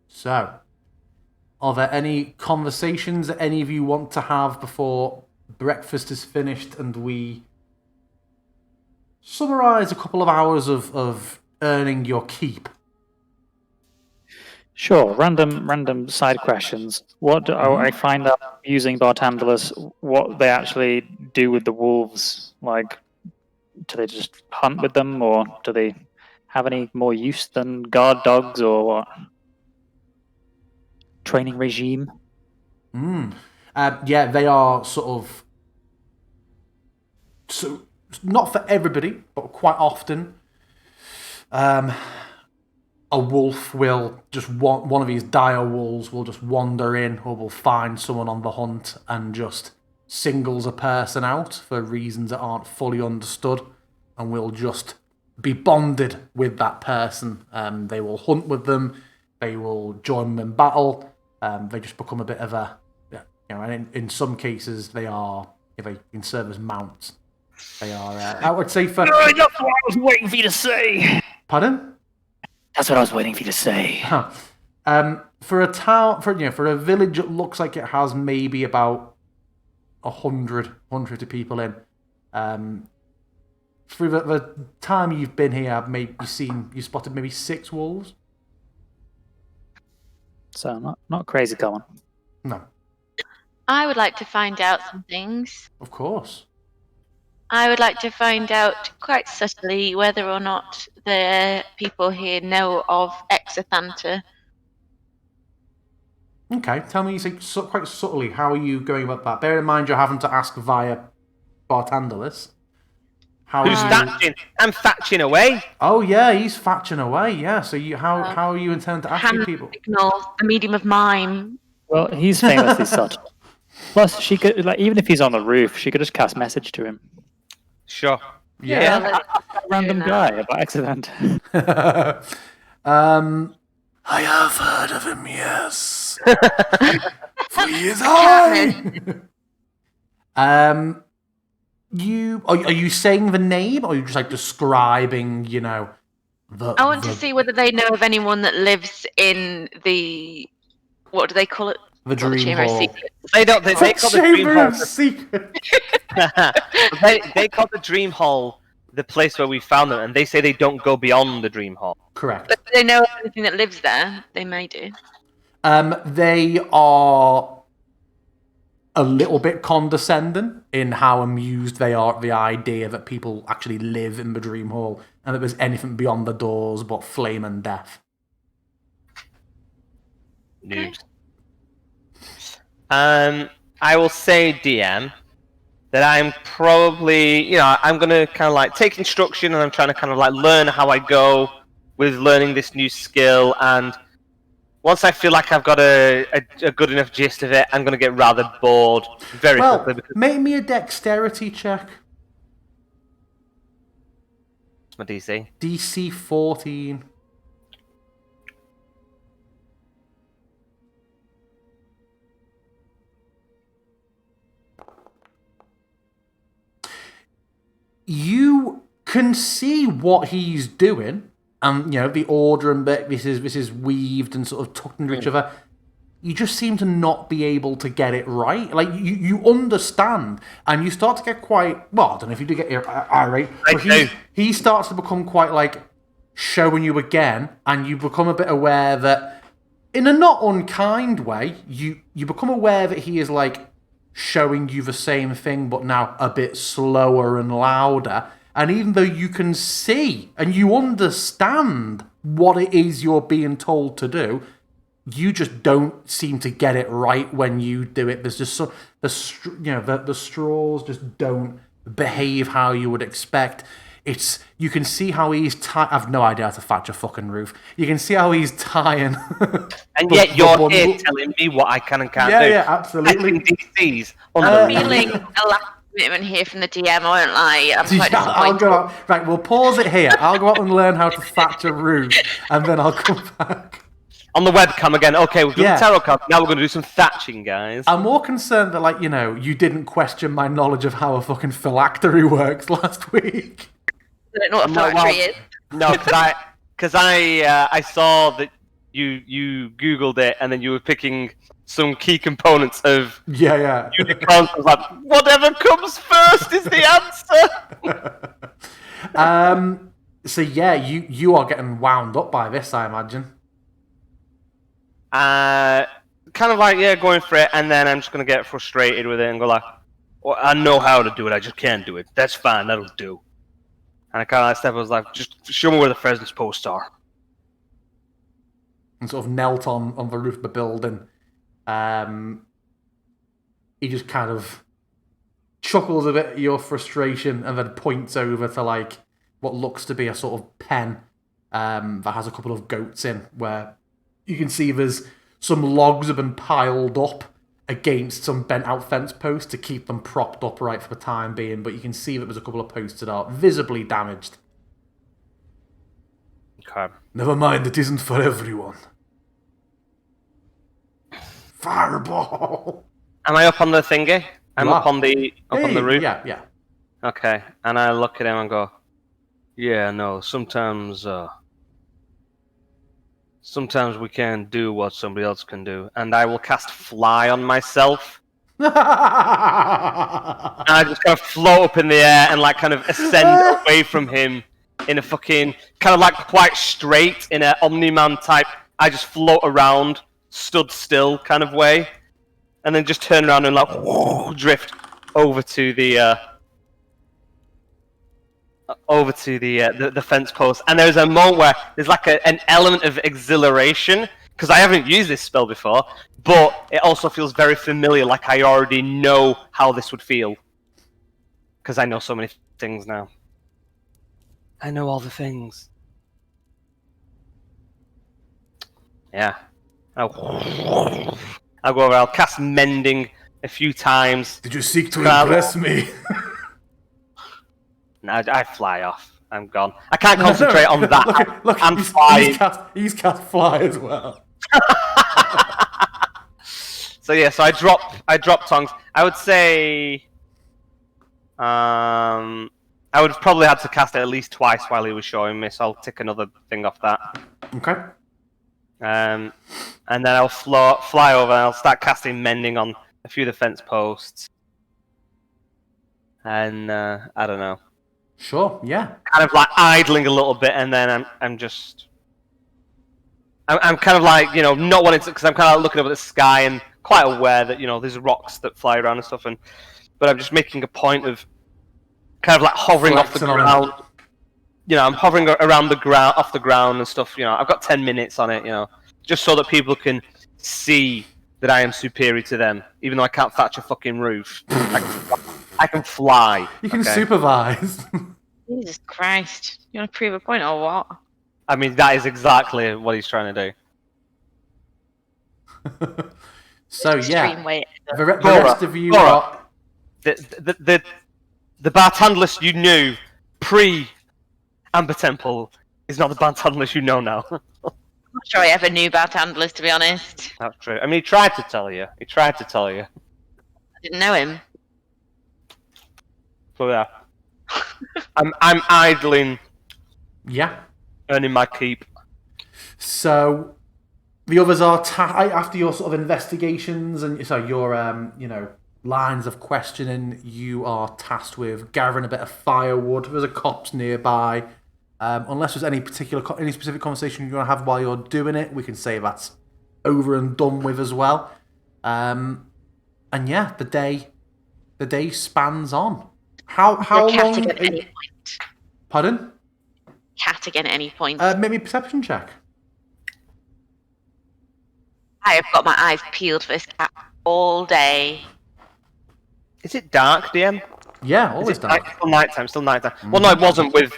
So, are there any conversations that any of you want to have before breakfast is finished and we summarize a couple of hours of earning your keep? Sure. Random side questions. What do I find out using Bartandalus? What they actually do with the wolves? Like, do they just hunt with them, or do they have any more use than guard dogs, or what? Training regime? Yeah, they are sort of so not for everybody, but quite often, a wolf will just one of these dire wolves will just wander in, or will find someone on the hunt and just singles a person out for reasons that aren't fully understood, and will just be bonded with that person. They will hunt with them. They will join them in battle. They just become a bit of a, and in some cases they can serve as mounts. They are, I would say for... That's what I was waiting for you to say! Pardon? That's what I was waiting for you to say. For a town, for a village, it looks like it has maybe about 150 people in. For the time you've been here, you spotted maybe 6 wolves? So, not crazy common. No. I would like to find out some things. Of course. I would like to find out quite subtly whether or not the people here know of Exathanta. Okay, tell me, you say quite subtly, how are you going about that? Bear in mind you're having to ask via Bartandalus. Who's thatching? I'm thatching away. Oh yeah, he's thatching away, yeah. So how are you intending to ask Hand people? signals, the medium of mime. Well, he's famously subtle. Plus, she could, even if he's on the roof, she could just cast message to him. Sure. Yeah. Random guy about accident. I have heard of him, yes. For he is high. Are you saying the name, or are you just like describing, the... I want to see whether they know of anyone that lives in the... What do they call it? The Dream Chamber of Hall. Secrets. They call the Dream Chamber Hall. of Secrets. They call the Dream Hall the place where we found them, and they say they don't go beyond the Dream Hall. Correct. But do they know of anything that lives there? They may do. They are a little bit condescending in how amused they are at the idea that people actually live in the Dream Hall and that there's anything beyond the doors but flame and death. Noobs. I will say, DM, that I'm probably, I'm going to kind of like take instruction, and I'm trying to kind of like learn how I go with learning this new skill. And once I feel like I've got a good enough gist of it, I'm going to get rather bored very quickly. Because Make me a dexterity check. it's my DC. DC 14. You can see what he's doing, and the order and bit. This is weaved and sort of tucked into each other. You just seem to not be able to get it right. Like you understand, and you start to get quite well. I don't know if you do get irate, but he starts to become quite like showing you again, and you become a bit aware that, in a not unkind way, you become aware that he is like showing you the same thing, but now a bit slower and louder. And even though you can see and you understand what it is you're being told to do, you just don't seem to get it right when you do it. There's just the straws just don't behave how you would expect. You can see how he's I've no idea how to thatch a fucking roof. You can see how he's tying. And yet you're here telling me what I can and can't do. Yeah, absolutely. DCs. I'm feeling a lack of commitment here from the DM, I won't lie. I'm quite I'll disappointed. go out. Right, we'll pause it here. I'll go out and learn how to thatch a roof, and then I'll come back. on the webcam again. Okay, we've done Yeah. the tarot card. Now we're going to do some thatching, guys. I'm more concerned that, like, you didn't question my knowledge of how a fucking phylactery works last week. I don't know what a phylactery is. No, because I saw that you Googled it and then you were picking some key components of Yeah. Unicron. I was like, whatever comes first is the answer. So yeah, you are getting wound up by this, I imagine. Kind of like, yeah, going for it, and then I'm just going to get frustrated with it and go like, well, I know how to do it, I just can't do it. That's fine, that'll do. And I kind of step, I was like, just show me where the Fresno's posts are. And sort of knelt on the roof of the building. He just kind of chuckles a bit at your frustration and then points over to like what looks to be a sort of pen that has a couple of goats in, where you can see there's some logs have been piled up against some bent out fence posts to keep them propped upright for the time being, but you can see that there's a couple of posts that are visibly damaged. Okay. Never mind, it isn't for everyone. Fireball! Am I up on the thingy? I'm up on the roof? Yeah. Okay, and I look at him and go, yeah, no, sometimes we can't do what somebody else can do. And I will cast Fly on myself. And I just kind of float up in the air and like kind of ascend away from him in a fucking, kind of like quite straight in an Omni-Man type. I just float around, stood still kind of way. And then just turn around and like drift over to the fence post, and there's a moment where there's like an element of exhilaration because I haven't used this spell before, but it also feels very familiar, like I already know how this would feel because I know so many things now. I know all the things. Yeah. I'll go over. I'll cast Mending a few times. Did you seek to impress me? No, I fly off. I'm gone. I can't concentrate on that. Look, I'm flying. He's cast Fly as well. So yeah, so I drop tongues. I would say, I would have probably had to cast it at least twice while he was showing me. So I'll tick another thing off that. Okay. And then I'll fly over and I'll start casting Mending on a few of the fence posts. And I don't know. Sure. Yeah. Kind of like idling a little bit, and then I'm kind of like, not wanting to, because I'm kind of looking up at the sky and quite aware that there's rocks that fly around and stuff, but I'm just making a point of kind of like hovering off the ground. I'm hovering around the ground, off the ground and stuff. I've got 10 minutes on it. Just so that people can see that I am superior to them, even though I can't thatch a fucking roof. I can fly. You can supervise. Jesus Christ. You want to prove a point or what? I mean, that is exactly what he's trying to do. So, yeah. Extreme weight. The rest of you are... The Bartandless you knew pre-Amber Temple is not the Bartandless you know now. I'm not sure I ever knew about Andalus, to be honest. That's true. I mean, he tried to tell you. I didn't know him. So yeah, I'm idling. Yeah. Earning my keep. So the others are after your sort of investigations and your lines of questioning, you are tasked with gathering a bit of firewood. There's a copse nearby. Unless there's any specific conversation you want to have while you're doing it, we can say that's over and done with as well. And yeah, the day spans on. How long? Catting at any point. Pardon? Cat again at any point. Make me a perception check. I have got my eyes peeled for this cat all day. Is it dark, DM? Yeah, always dark. Still nighttime. Well, no, it wasn't with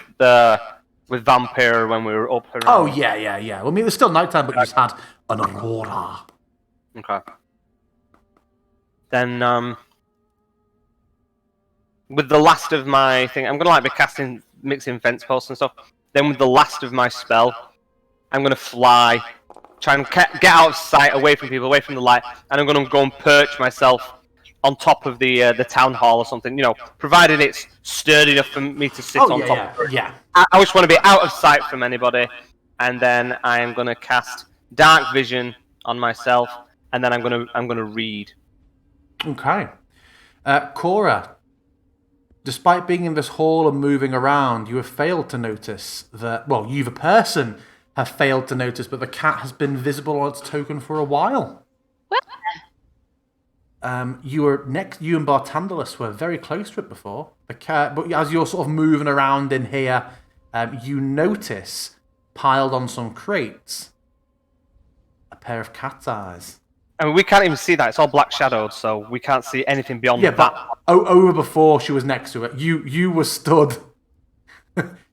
Vampire when we were up around. Oh, yeah. Well, I mean, it was still nighttime, but you just had an aurora. Okay. Then, with the last of my thing, I'm gonna be mixing fence posts and stuff. Then with the last of my spell, I'm gonna fly try and get out of sight, away from people, away from the light, and I'm going to go and perch myself on top of the town hall or something. You know, provided it's sturdy enough for me to sit on top. Yeah. I just want to be out of sight from anybody, and then I am going to cast Dark Vision on myself, and then I'm going to read. Okay. Cora, despite being in this hall and moving around, you have failed to notice that, well, you the person have failed to notice, but the cat has been visible on its token for a while. What? You and Bartandalus were very close to it before. The cat, but as you're sort of moving around in here, you notice piled on some crates a pair of cat's eyes. I mean, we can't even see that. It's all black shadowed, so we can't see anything beyond Yeah, that. but over before she was next to it, you were stood.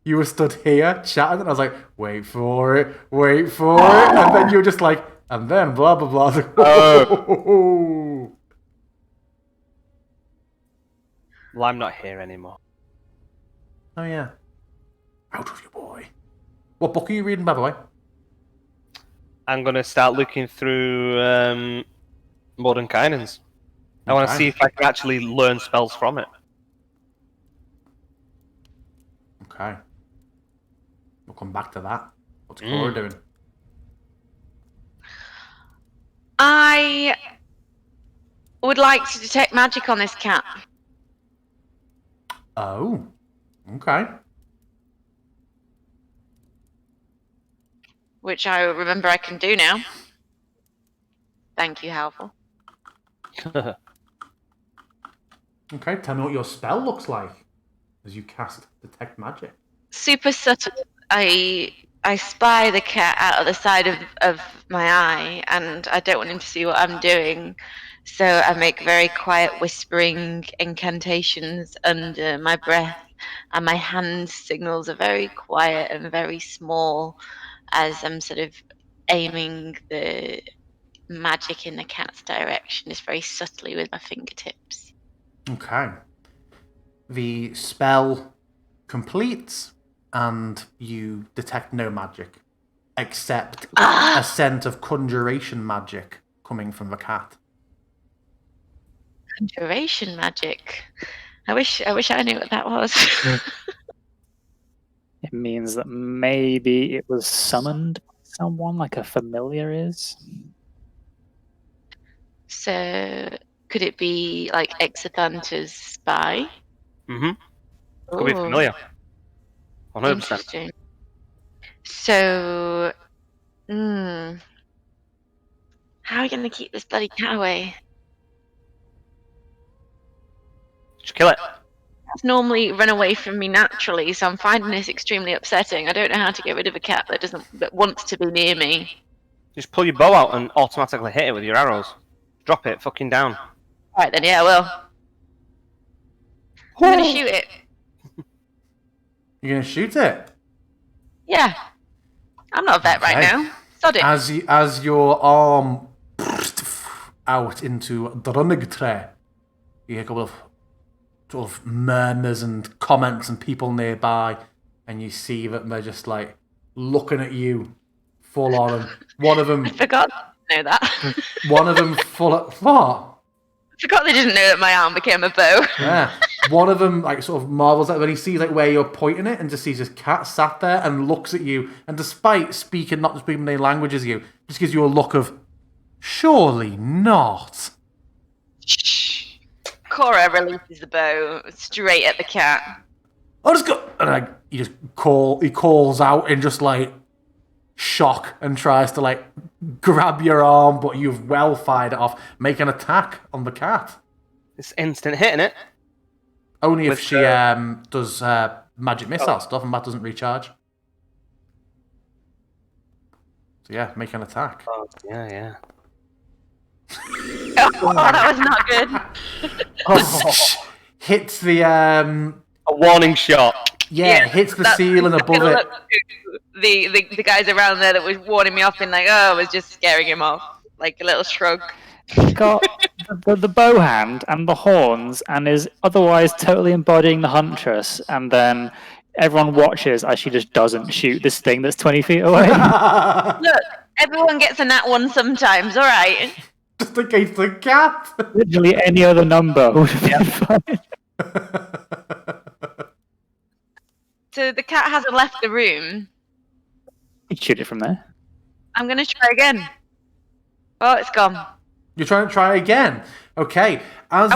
You were stood here chatting, and I was like, "Wait for it, and then you were just like, and then blah blah blah. I was like, oh. Well, I'm not here anymore. Oh yeah, out of you, boy. What book are you reading, by the way? I'm going to start looking through Modern Kindness. I want to Okay. see if I can actually learn spells from it. Okay, we'll come back to that. What's Cora doing? I would like to detect magic on this cat. Oh, okay. Which I remember I can do now. Thank you, Halvor. Okay, tell me what your spell looks like as you cast Detect Magic. Super subtle. I spy the cat out of the side of my eye, and I don't want him to see what I'm doing. So I make very quiet whispering incantations under my breath, and my hand signals are very quiet and very small as I'm sort of aiming the magic in the cat's direction, just very subtly with my fingertips. Okay. The spell completes, and you detect no magic, except a scent of conjuration magic coming from the cat. Conjuration magic. I wish I knew what that was. It means that maybe it was summoned by someone, like a familiar is. So could it be like Exathanta's spy? Mm-hmm. Could be familiar. 100%. Interesting. So, how are we going to keep this bloody cat away? Just kill it. Cats normally run away from me naturally, so I'm finding this extremely upsetting. I don't know how to get rid of a cat that wants to be near me. Just pull your bow out and automatically hit it with your arrows. Drop it fucking down. Alright then, yeah, I will. I'm going to shoot it. You're going to shoot it? Yeah. I'm not a vet right Okay. now. Sod it. As your arm out into Drunigtre, you hear a couple of sort of murmurs and comments and people nearby, and you see that they're just like looking at you full on. And one of them, I forgot they didn't know that. one of them full of what? I forgot they didn't know that my arm became a bow. Yeah. One of them like sort of marvels at when he sees like where you're pointing it and just sees this cat sat there and looks at you, and despite not speaking the same language as you, just gives you a look of surely not. Shh. Cora releases the bow straight at the cat. I'll just go, and like he calls out in just like shock and tries to like grab your arm, but you've well fired it off. Make an attack on the cat. It's instant hitting it. Only if With, she does magic missile stuff, and that doesn't recharge. So yeah, make an attack. Oh, yeah. Oh, that was not good. Hits the A warning shot. hits the ceiling above it. The guys around there that was warning me off and like, oh, I was just scaring him off. Like a little shrug. Got the bow hand and the horns, and is otherwise totally embodying the huntress, and then everyone watches as she just doesn't shoot this thing that's 20 feet away. Look, Everyone gets a nat 1 sometimes, alright? Just against the cat. Literally any other number would have been fine. So the cat hasn't left the room. You shoot it from there. I'm going to try again. Oh, it's gone. You're trying to try again. Okay. I was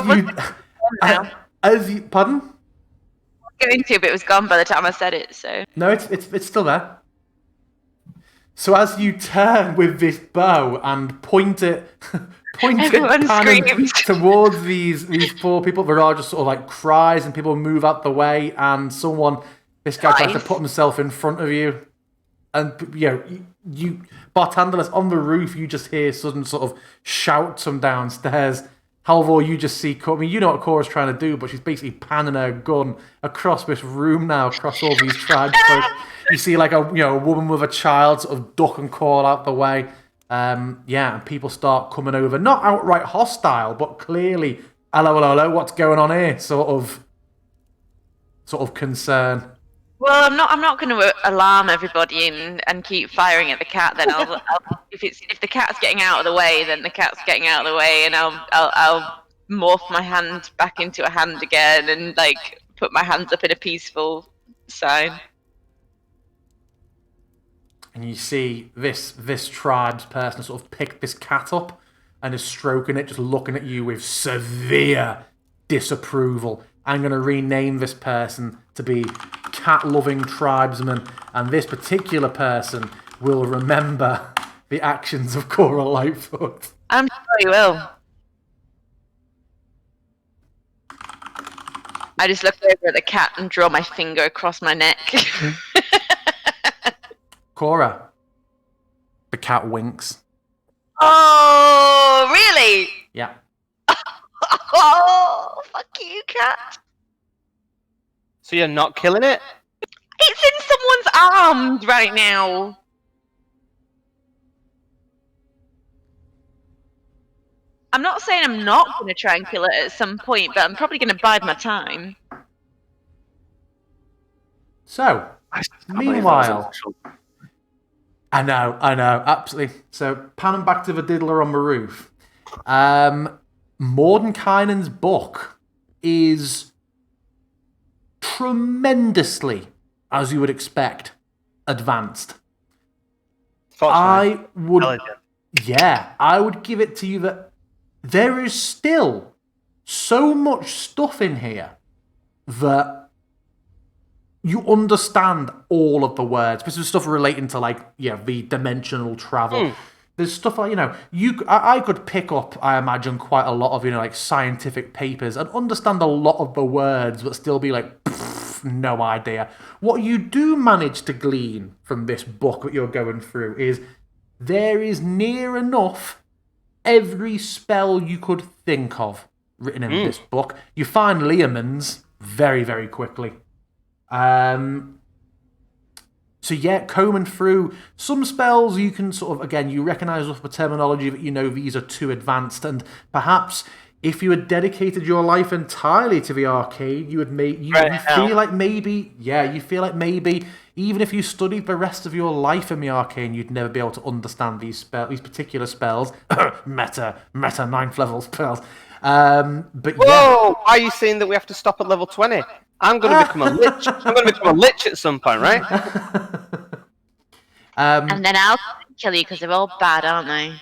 now. Pardon? Going to, but it was gone by the time I said it, so. No, it's still there. So as you turn with this bow and point it Everyone cannon screams. towards these four people, there are just sort of like cries and people move out the way, and this guy tries to Nice. put himself in front of you, and you Bartandalus, on the roof, you just hear sudden sort of shouts from downstairs. Halvor, you just see, I mean, you know what Cora's trying to do, but she's basically panning her gun across this room now, across all these tribes. You see like a woman with a child sort of duck and crawl out the way. And people start coming over, not outright hostile, but clearly, hello, what's going on here? Sort of concern. Well, I'm not going to alarm everybody and keep firing at the cat. Then if the cat's getting out of the way, then the cat's getting out of the way, and I'll morph my hand back into a hand again and like put my hands up in a peaceful sign. And you see this tribe's person sort of pick this cat up and is stroking it, just looking at you with severe disapproval. I'm going to rename this person to be Cat-Loving Tribesman, and this particular person will remember the actions of Cora Lightfoot. I'm sure you will. I just look over at the cat and draw my finger across my neck. Cora. The cat winks. Oh, really? Yeah. Oh, fuck you, cat. So you're not killing it? It's in someone's arms right now. I'm not saying I'm not going to try and kill it at some point, but I'm probably going to bide my time. So, meanwhile... I know, absolutely. So, panning back to the diddler on the roof. Mordenkainen's book is tremendously, as you would expect, advanced. I would give it to you that there is still so much stuff in here that you understand all of the words. This is stuff relating to the dimensional travel. There's stuff like, I could pick up, I imagine, quite a lot of, scientific papers and understand a lot of the words, but still be like, no idea. What you do manage to glean from this book that you're going through is there is near enough every spell you could think of written in this book. You find Leomund's very, very quickly. So yeah, combing through some spells, you can sort of, again, you recognise off the terminology that these are too advanced, and perhaps if you had dedicated your life entirely to the arcane, you would feel like maybe even if you studied the rest of your life in the arcane, you'd never be able to understand these particular spells, meta 9th level spells. But whoa! Why are you saying that we have to stop at level 20? I'm going to become a lich. I'm going to become a lich at some point, right? And then I'll kill you because they're all bad, aren't they?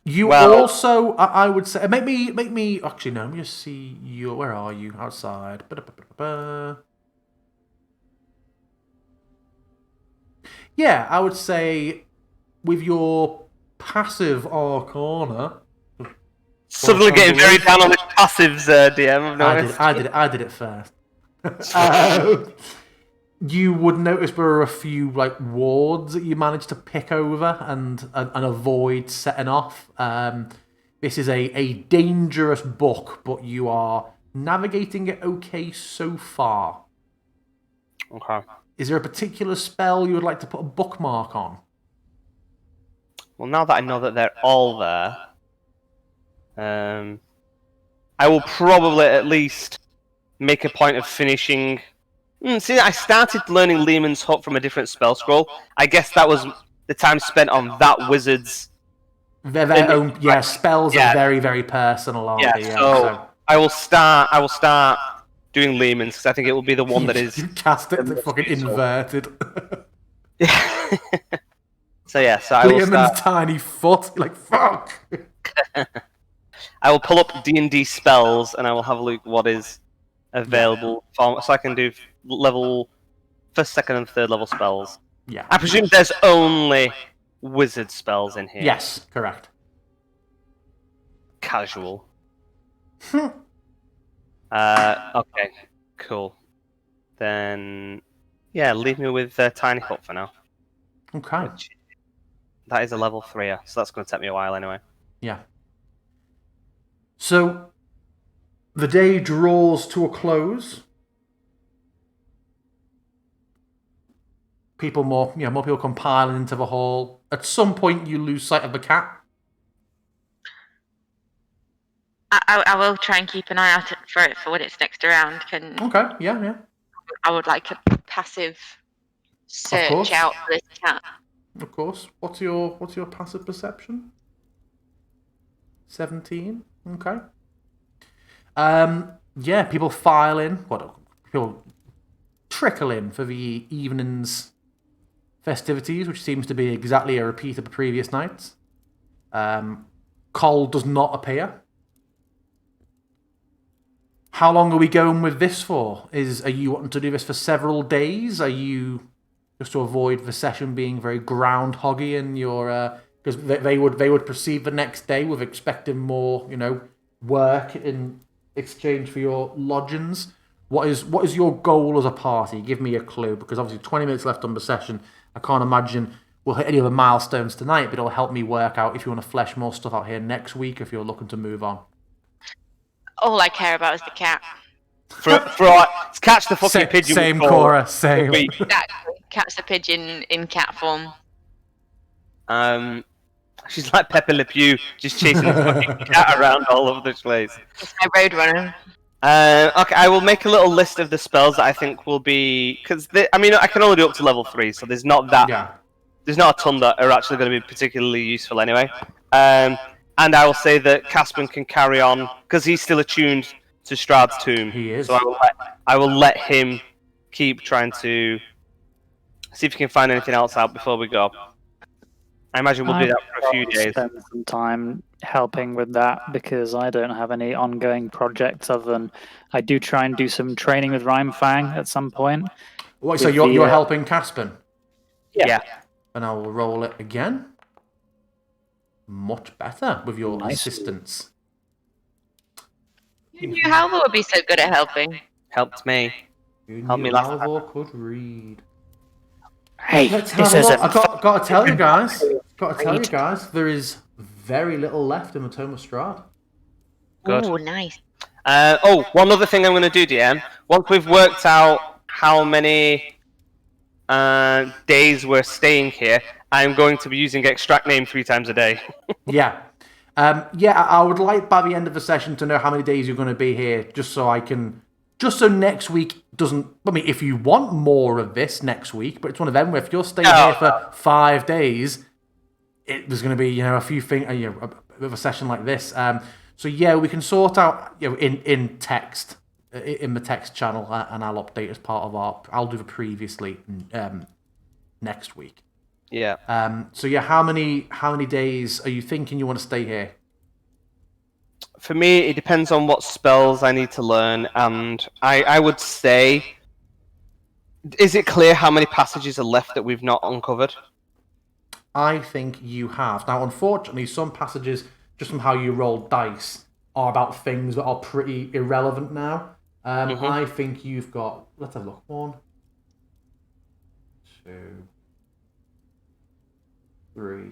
You also, I would say, make me. Actually, no. Let me just see you. Where are you? Outside. Yeah, I would say with your passive Arcana. Suddenly getting very down on the passives, DM. I've noticed. I did it first. You would notice there are a few wards that you managed to pick over and avoid setting off. This is a dangerous book, but you are navigating it okay so far. Okay. Is there a particular spell you would like to put a bookmark on? Well, now that I know that they're all there, I will probably at least make a point of finishing. See, I started learning Leomund's Hope from a different spell scroll. I guess that was the time spent on that wizard's. Their own, spells Yeah. are very, very personal, aren't Yeah, they? so I will start doing Lehman's because I think it will be the one that is. You cast it fucking useful. inverted. So I will Lehman's start. tiny foot. You're like, fuck! I will pull up D&D spells and I will have a look what is available so I can do level first, second, and third level spells. Yeah. I presume there's only wizard spells in here. Yes, correct. Casual. Okay, cool. Then, leave me with Tiny Hut for now. Okay. That is a level 3, so that's going to take me a while anyway. Yeah. So, the day draws to a close. More people come piling into the hall. At some point, you lose sight of the cat. I will try and keep an eye out for it for when it's next around. Okay, yeah. I would like a passive Of course. search out for this cat. Of course. What's your passive perception? 17. Okay. People file in. People trickle in for the evening's festivities, which seems to be exactly a repeat of the previous nights. Cole does not appear. How long are we going with this for? Are you wanting to do this for several days? Are you just to avoid the session being very groundhoggy and your because they would proceed the next day with expecting more work in exchange for your lodgings. What is your goal as a party? Give me a clue, because obviously 20 minutes left on the session. I can't imagine we'll hit any other milestones tonight, but it'll help me work out if you want to flesh more stuff out here next week, if you're looking to move on. All I care about is the cat. Catch the fucking pigeon. Same, Cora, same. Exactly. Catch the pigeon in cat form. She's like Pepe Le Pew, just chasing the fucking cat around all over the place. It's my roadrunner. Okay, I will make a little list of the spells that I think will be, because I can only do up to level 3, so there's not there's not a ton that are actually going to be particularly useful anyway. And I will say that Caspian can carry on because he's still attuned to Strahd's tomb. He is. So I will let him keep trying to see if he can find anything else out before we go. I imagine we'll do that for a few days. Spend some time helping with that because I don't have any ongoing projects other than I do try and do some training with Rhymefang at some point. So you're helping Caspian? Yeah. And I will roll it again. Much better with your assistance. Who knew Halvor would be so good at helping? Helped me. Help me last time. Could read. Hey, Let's this have a is look. I've got to tell you guys. There is very little left in the Tome of Strahd. Good. Oh, nice. One other thing I'm going to do, DM. Once we've worked out how many days we're staying here, I'm going to be using extract name 3 times a day. Yeah. I would like by the end of the session to know how many days you're going to be here, just so next week doesn't. I mean, if you want more of this next week, but it's one of them where if you're staying here for 5 days, there's going to be a few things, a bit of a session like this. We can sort out in text in the text channel, and I'll update as part of I'll do the previously next week. Yeah. How many days are you thinking you want to stay here? For me, it depends on what spells I need to learn, and I would say, is it clear how many passages are left that we've not uncovered? I think you have. Now, unfortunately, some passages, just from how you roll dice, are about things that are pretty irrelevant now. I think you've got, let's have a look, 1, 2, 3.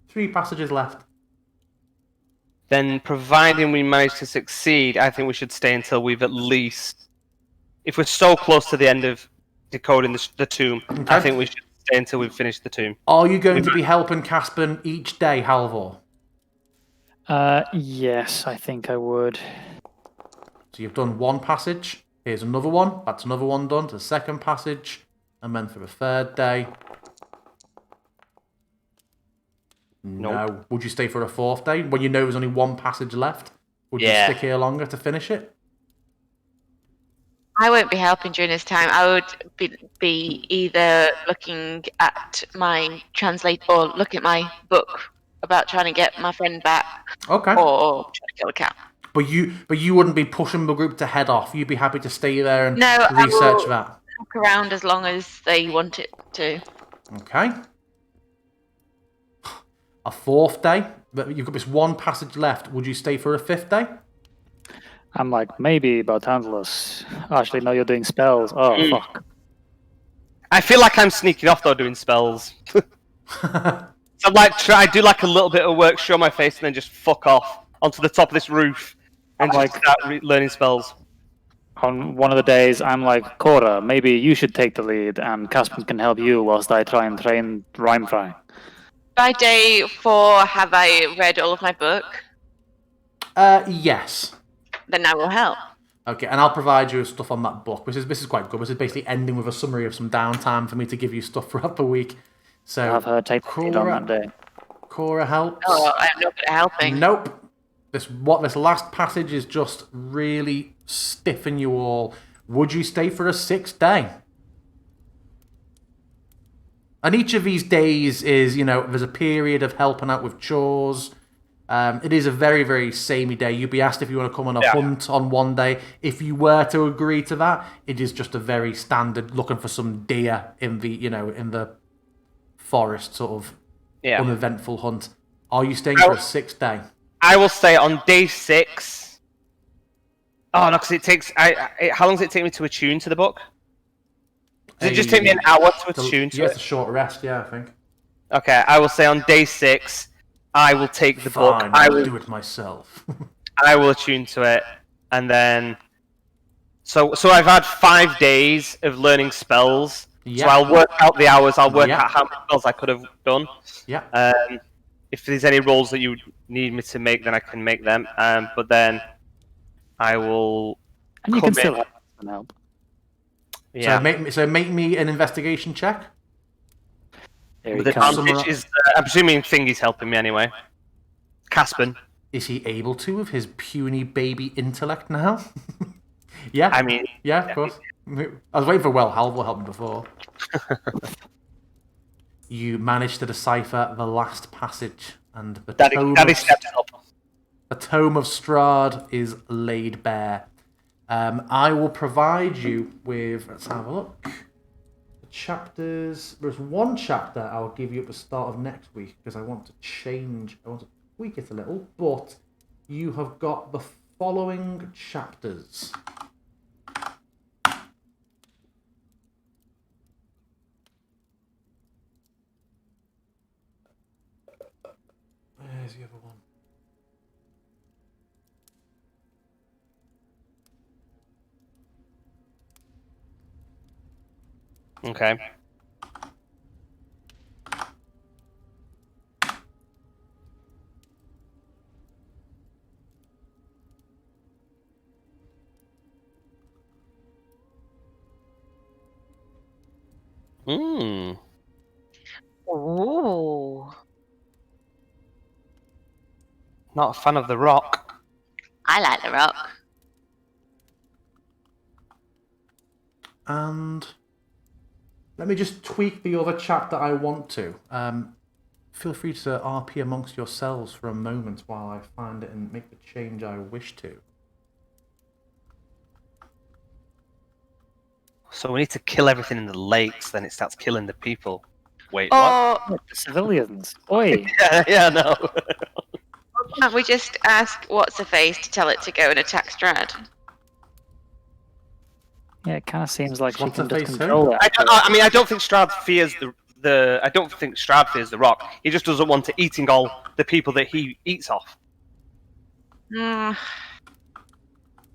3 passages left. Then, providing we manage to succeed, I think we should stay until we've at least... If we're so close to the end of decoding the tomb, I think we should stay until we've finished the tomb. Are you going to be helping Caspian each day, Halvor? Yes, I think I would. So you've done 1 passage. Here's another one. That's another one done to the second passage. And then for the third day. No. Nope. Would you stay for a fourth day when you know there's only one passage left? Would you stick here longer to finish it? I won't be helping during this time. I would be either looking at my translate or look at my book about trying to get my friend back, Okay. or trying to kill a cat. But you wouldn't be pushing the group to head off. You'd be happy to stay there and No, research I will that. look around as long as they want it to. Okay. A fourth day. You've got this one passage left. Would you stay for a fifth day? I'm like, maybe Bartandlos. Actually, no, you're doing spells. Oh, fuck. I feel like I'm sneaking off though, doing spells. So I'm like, I do like a little bit of work, show my face, and then just fuck off onto the top of this roof and just start learning spells. On one of the days, I'm like, Cora, maybe you should take the lead, and Caspian can help you whilst I try and train Rhymefry. By day 4, have I read all of my book? Yes. Then I will help. Okay, and I'll provide you with stuff on that book. This is quite good. This is basically ending with a summary of some downtime for me to give you stuff throughout the week. So Have her take the lead on that day. Cora helps. Oh, I'm not good at helping. Nope. This last passage is just really stiffing you all. Would you stay for a 6th day? And each of these days is, there's a period of helping out with chores. It is a very, very samey day. You'd be asked if you want to come on a hunt on one day. If you were to agree to that, it is just a very standard looking for some deer in the forest sort of uneventful hunt. Are you staying for a 6th day? I will stay on day 6. Oh no, because it takes. How long does it take me to attune to the book? Does it just take me an hour to attune to it? It's a short rest, I think. Okay, I will say on day 6, I will take the book. I will do it myself. I will attune to it, and then. So I've had 5 days of learning spells. Yeah. So I'll work out the hours. I'll work out how many spells I could have done. Yeah. If there's any rolls that you need me to make, then I can make them. But then I will. And you can still have some help. Yeah. So make me an investigation check. With advantage is, I'm presuming Thingy's helping me anyway. Caspian. Is he able to with his puny baby intellect now? Yeah. I mean. Yeah, of course. I was waiting for Hal will help me before. You managed to decipher the last passage, and the Tome of Strahd is laid bare. I will provide you with. Let's have a look. The chapters. There's one chapter I'll give you at the start of next week because I want to tweak it a little. But you have got the following chapters. Where's the other one? Okay. Ooh. Not a fan of the rock. I like the rock. And let me just tweak the other chapter I want to. Feel free to RP amongst yourselves for a moment while I find it and make the change I wish to. So we need to kill everything in the lakes, then it starts killing the people. Wait, what? The civilians. Oi. Yeah, no. Can't we just ask What's-Her-Face to tell it to go and attack Strahd? Yeah, it kind of seems like she can just What's-Her-Face control it. I don't think Strahd fears the. I don't think Strahd fears the rock. He just doesn't want to eating all the people that he eats off. Mm.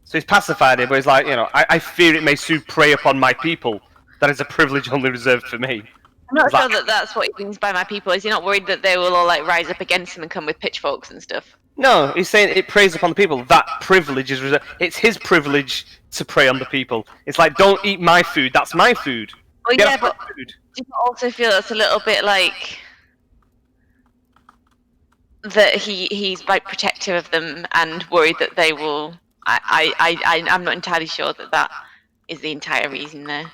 So he's pacified it, but he's like, I fear it may soon prey upon my people. That is a privilege only reserved for me. I'm not sure that that's what he means by my people. Is he not worried that they will all like rise up against him and come with pitchforks and stuff? No, he's saying it preys upon the people. That privilege is reserved. It's his privilege to prey on the people. It's like, don't eat my food. That's my food. Well, Get yeah, off my but food. do you also feel it's a little bit like that he's like protective of them and worried that they will. I'm not entirely sure that is the entire reason there.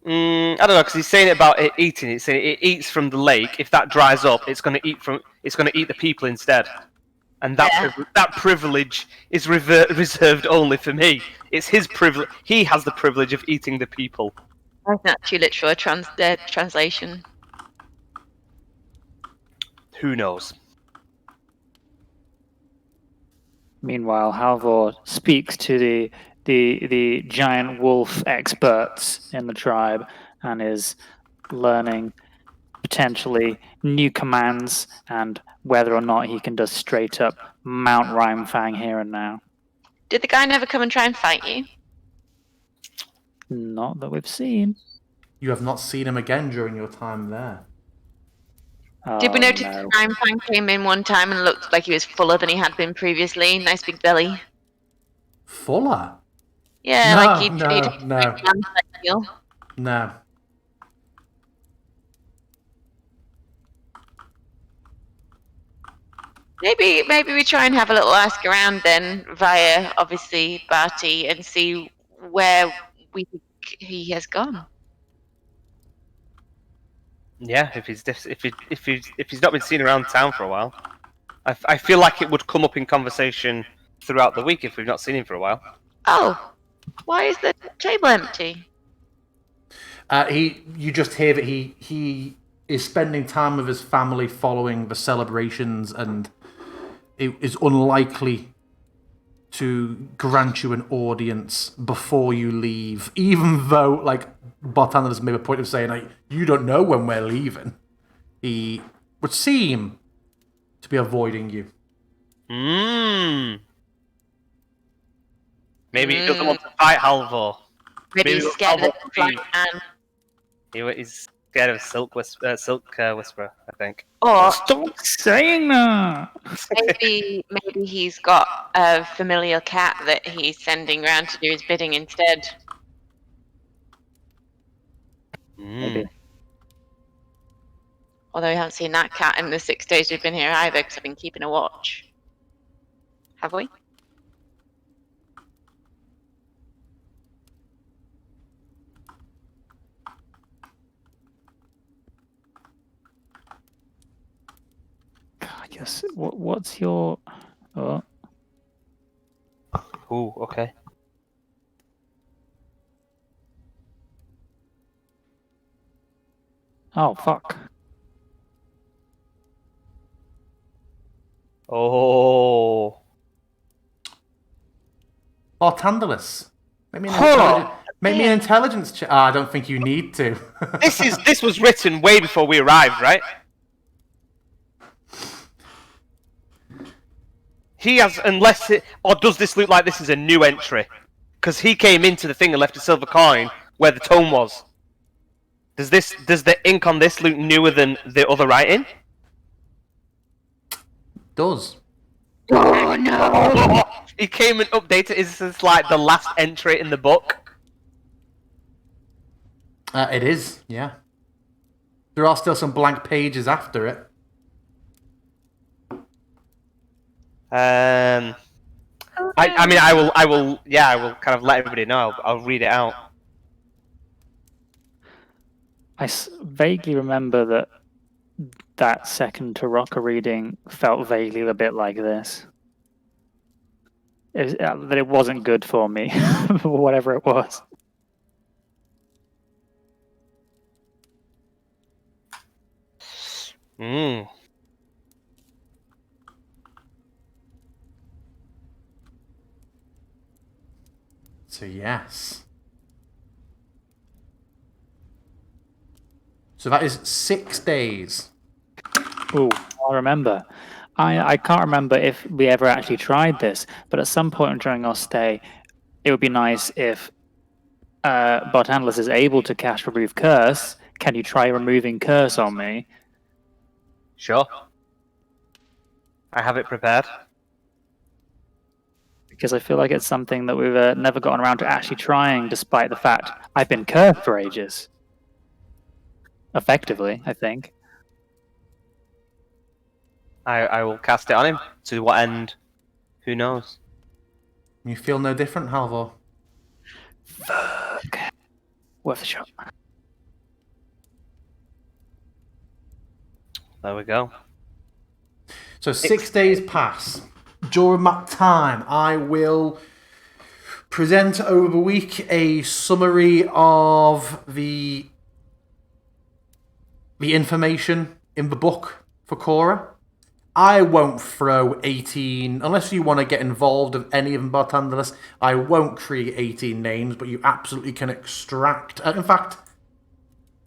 I don't know, because he's saying it about it eating. It's saying it eats from the lake. If that dries up, it's going to eat the people instead. And that privilege is reserved only for me. It's his privilege. He has the privilege of eating the people. That's not too literal a translation. Who knows? Meanwhile, Halvor speaks to the giant wolf experts in the tribe and is learning potentially new commands and whether or not he can just straight up mount Rhymefang here and now. Did the guy never come and try and fight you? Not that we've seen. You have not seen him again during your time there. Did we Oh, notice no. that Rhymefang came in one time and looked like he was fuller than he had been previously? Nice big belly. Fuller? Yeah, No, like he'd no. No. Maybe we try and have a little ask around then via obviously Barty and see where we think he has gone. Yeah, if he's not been seen around town for a while, I feel like it would come up in conversation throughout the week if we've not seen him for a while. Oh, why is the table empty? You just hear that he is spending time with his family following the celebrations, and it is unlikely to grant you an audience before you leave, even though, like, Bartender has made a point of saying, like, you don't know when we're leaving. He would seem to be avoiding you. Maybe he doesn't want to fight Halvor. Maybe he's scared of the black man. He's scared of Silk Whisperer, I think. Or Stop saying that! maybe he's got a familiar cat that he's sending around to do his bidding instead. Maybe. Although we haven't seen that cat in the 6 days we've been here either, because I've been keeping a watch. Have we? God, yes. What's your... Oh. Ooh, okay. Oh, fuck. Oh. Bartandelus. Make me an intelligence check. I don't think you need to. This was written way before we arrived, right? He has, or does this look like this is a new entry? Because he came into the thing and left a silver coin where the tome was. Does the ink on this look newer than the other writing? Does. Oh no! He came and updated. Is this like the last entry in the book? It is, yeah. There are still some blank pages after it. I mean, I will kind of let everybody know. I'll read it out. I vaguely remember that second Taraka reading felt vaguely a bit like this. That it wasn't good for me, whatever it was. So yes. So that is 6 days. Ooh, I remember. I can't remember if we ever actually tried this, but at some point during our stay, it would be nice if Bartandless is able to cast Remove Curse. can you try removing Curse on me? Sure. I have it prepared. Because I feel like it's something that we've never gotten around to actually trying, despite the fact I've been cursed for ages. Effectively, I think. I will cast it on him. To what end? Who knows? You feel no different, Halvor? Fuck. Worth a shot. There we go. So 6 days pass. During that time, I will present over the week a summary of the information in the book for Cora. I won't throw 18, unless you want to get involved with any of them, Bartandalus, I won't create 18 names, but you absolutely can extract. In fact,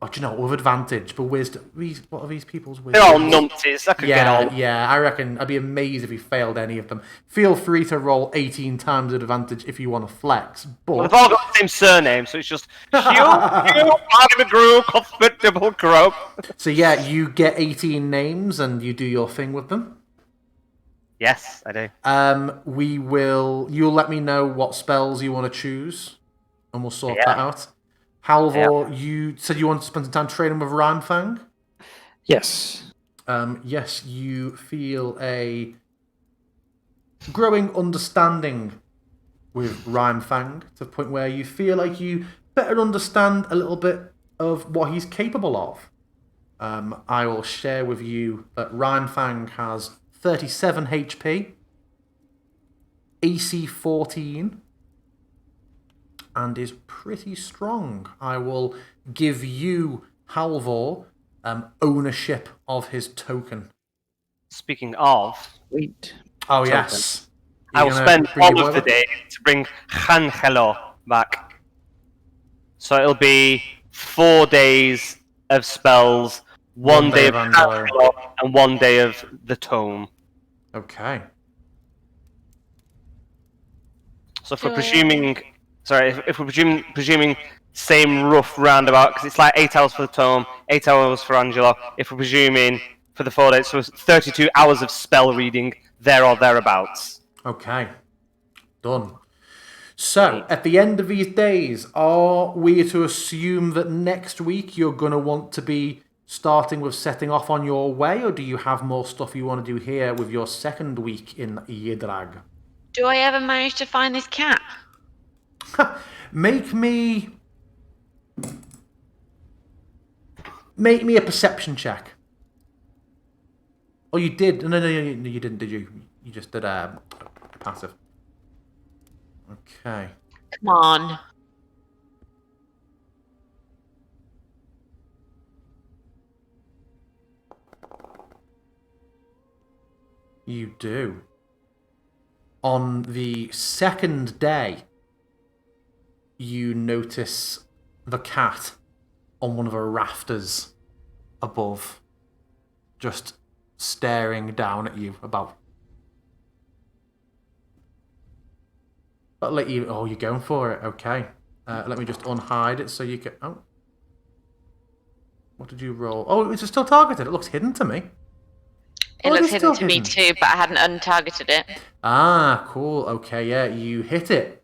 do you know, with advantage, but wisdom. What are these people's wisdom? They're all numpties. I could get all. Yeah, I reckon I'd be amazed if you failed any of them. Feel free to roll 18 times at advantage if you want to flex, Well, but... they've all got the same surname, so it's just Hugh, Barney McGrew, Cuthbert, Double Crow. So yeah, you get 18 names and you do your thing with them. Yes, I do. You'll let me know what spells you want to choose, and we'll sort that out. Halvor, you said you wanted to spend some time training with Rhymefang? Yes. Yes, you feel a growing understanding with Rhymefang to the point where you feel like you better understand a little bit of what he's capable of. I will share with you that Rhymefang has 37 HP, AC 14, and is pretty strong. I will give you, Halvor, ownership of his token. Speaking of, Sweet. Oh, yes. I will spend all of the day to bring Angelo back. So it'll be 4 days of spells, one day of Angelo, and 1 day of the tome. Okay. So if we're presuming... Sorry, if we're presuming same rough roundabout, because it's like 8 hours for the tome, 8 hours for Angelo. If we're presuming for the 4 days, so it's 32 hours of spell reading, there or thereabouts. Okay. Done. So, at the end of these days, are we to assume that next week you're going to want to be starting with setting off on your way, or do you have more stuff you want to do here with your second week in Yiddrag? Do I ever manage to find this cap? Make me a perception check. Oh, you did? No, you didn't, did you? You just did passive. Okay. Come on. You do. On the second day, you notice the cat on one of the rafters above, just staring down at you about. But let you. Oh, you're going for it. Okay. Let me just unhide it so you can. Oh. What did you roll? Oh, it's still targeted. It looks hidden to me. It looks hidden to me too, but I hadn't untargeted it. Ah, cool. Okay, yeah, you hit it.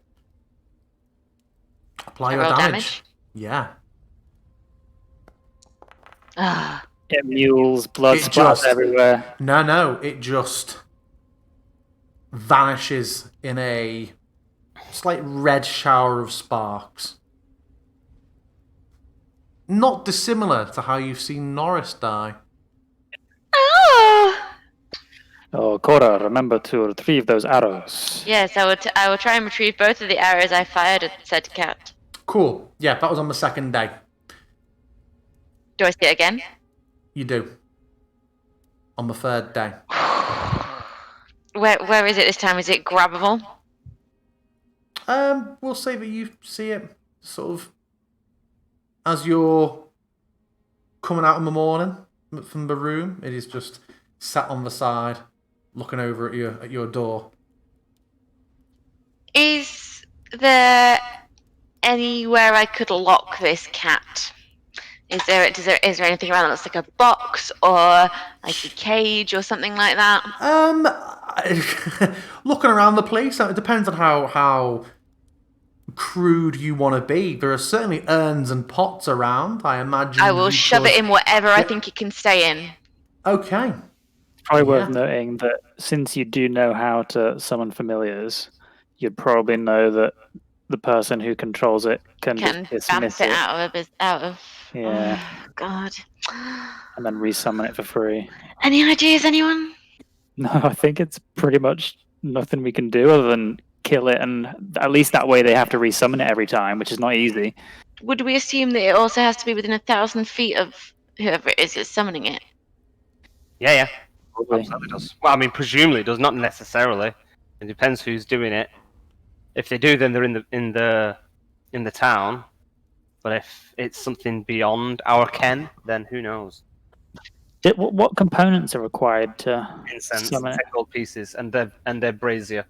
Apply your damage. Yeah. Ah. Get mules, blood splatters everywhere. No, it just vanishes in a slight red shower of sparks. Not dissimilar to how you've seen Norris die. Oh! Oh, Cora, remember to retrieve those arrows. Yes, I will try and retrieve both of the arrows I fired at said cat. Cool. Yeah, that was on the second day. Do I see it again? You do. On the third day. Where is it this time? Is it grabbable? We'll say that you see it sort of as you're coming out in the morning from the room. It is just sat on the side, looking over at your door. Is there anywhere I could lock this cat Is there anything around that looks like a box or like a cage or something like that? Looking around the place, it depends on how crude you want to be. There are certainly urns and pots around. I imagine I will you shove it could- in whatever I think it can stay in. Okay. Probably worth Yeah. noting that since you do know how to summon familiars, you'd probably know that the person who controls it can Can just bounce dismiss it it out of. Yeah. Oh, God. and then resummon it for free. Any ideas, anyone? No, I think it's pretty much nothing we can do other than kill it, and at least that way they have to resummon it every time, which is not easy. Would we assume that it also has to be within 1,000 feet of whoever it is that's summoning it? Yeah, Probably. absolutely does. Well, I mean, presumably it does, not necessarily. It depends who's doing it. If they do, then they're in the town. But if it's something beyond our ken, then who knows? What components are required to Incense, summon it? 10 gold pieces, and their brazier.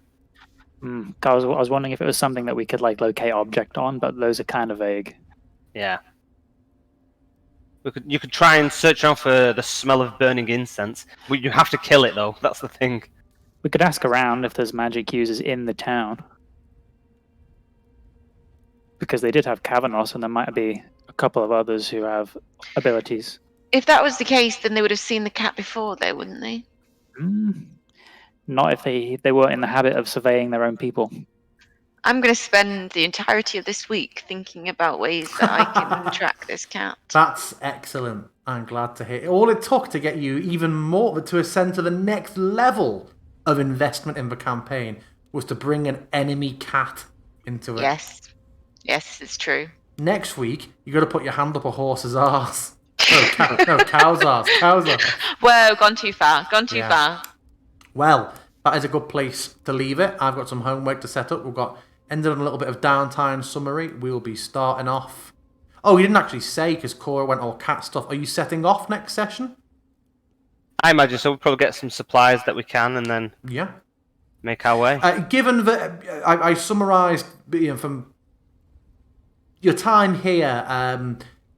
I was wondering if it was something that we could like locate object on, but those are kind of vague. Yeah. You could try and search around for the smell of burning incense. But you have to kill it, though. That's the thing. We could ask around if there's magic users in the town. Because they did have Kavanos, and there might be a couple of others who have abilities. If that was the case, then they would have seen the cat before, though, wouldn't they? Not if they were in the habit of surveying their own people. I'm going to spend the entirety of this week thinking about ways that I can track this cat. That's excellent. I'm glad to hear. All it took to get you even more to ascend to the next level of investment in the campaign was to bring an enemy cat into it. Yes, it's true. Next week, you got to put your hand up a horse's arse. No, cow's arse. Cow's arse. Whoa, gone too far. Yeah. Far. Well, that is a good place to leave it. I've got some homework to set up. We've got ended on a little bit of downtime summary. We'll be starting off. Oh, you didn't actually say because Cora went all cat stuff. Are you setting off next session? I imagine so. We'll probably get some supplies that we can, and then Yeah. make our way. Given that I summarised from your time here,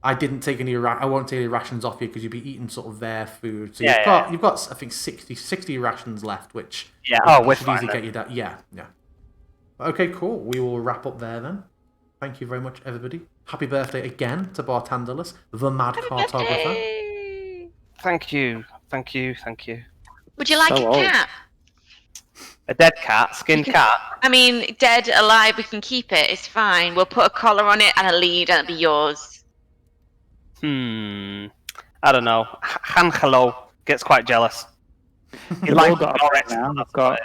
I didn't take any. I won't take any rations off you because you'll be eating sort of their food. So you've got I think 60 rations left, which We're should fine. easily get you that. Yeah. Okay, cool. We will wrap up there then. Thank you very much, everybody. Happy birthday again to Bartanderless, the mad cartographer. Yay! Thank you. Would you like So a old. cat? A dead cat, skinned cat. I mean, dead, alive, we can keep it. It's fine. We'll put a collar on it and a lead, and it'll be yours. I don't know. Angelo gets quite jealous. We've all got a pet now. We've got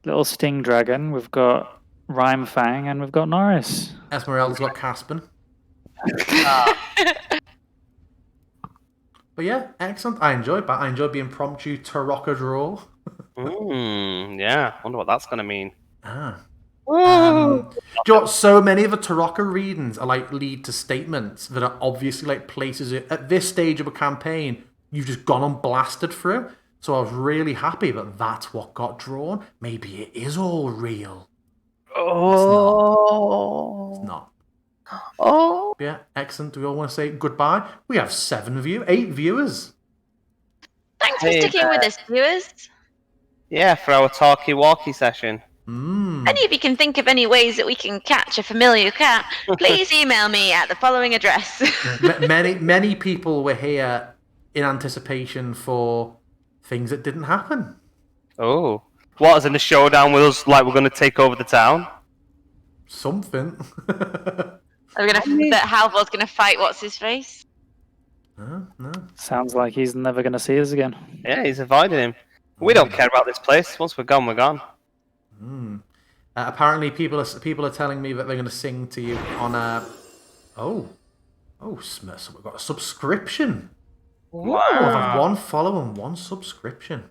Little Sting Dragon, we've got Rhyme Fang, and we've got Norris. Esmeralda's got Caspin. But yeah, excellent. I enjoyed that. I enjoyed the impromptu Tarocca draw. Yeah. Wonder what that's gonna mean. Do you know what? So many of the Tarocca readings are like lead to statements that are obviously like places at this stage of a campaign you've just gone and blasted through. So I was really happy that that's what got drawn. Maybe it is all real. It's not. Oh. Yeah, excellent. Do we all want to say goodbye? We have 8 viewers. Thanks for Hey sticking with us, viewers. Yeah, for our talkie-walkie session. Any of you can think of any ways that we can catch a familiar cat, please email me at the following address. Many people were here in anticipation for things that didn't happen. Oh. What, as in the showdown with us, like we're going to take over the town? Something. That Halvor's gonna fight what's his face. No. Sounds like he's never going to see us again. Yeah, he's avoiding him. We don't care about this place. Once we're gone, we're gone. Apparently, people are telling me that they're going to sing to you on a. Oh, Smith. So we've got a subscription. Wow. We've had 1 follow and 1 subscription.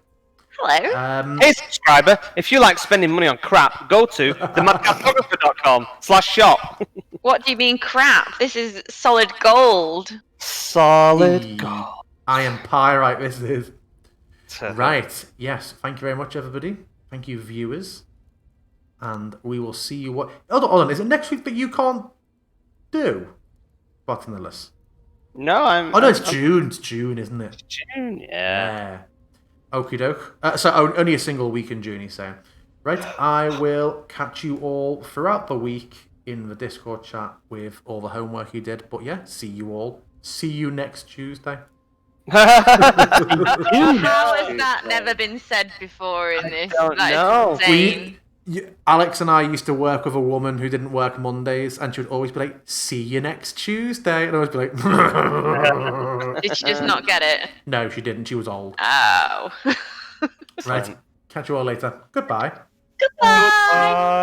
Hello. Hey, subscriber, if you like spending money on crap, go to themadcartographer.com/shop. What do you mean crap? This is solid gold. Solid gold. I am pyrite. This is right. Yes. Thank you very much, everybody. Thank you, viewers. And we will see you. Hold on. Is it next week that you can't do? Bottomless. No, I'm. Oh no, it's I'm- June. It's June, isn't it? June. Yeah. Okie doke. So only a single week in June, he's saying. Right, I will catch you all throughout the week in the Discord chat with all the homework you did. But yeah, see you all. See you next Tuesday. How has that never been said before in this? don't That is know. insane. Alex and I used to work with a woman who didn't work Mondays, and she would always be like, "See you next Tuesday," and I would always be like, Did she just not get it? "No, she didn't. She was old." Oh. Right, catch you all later. Goodbye. Goodbye.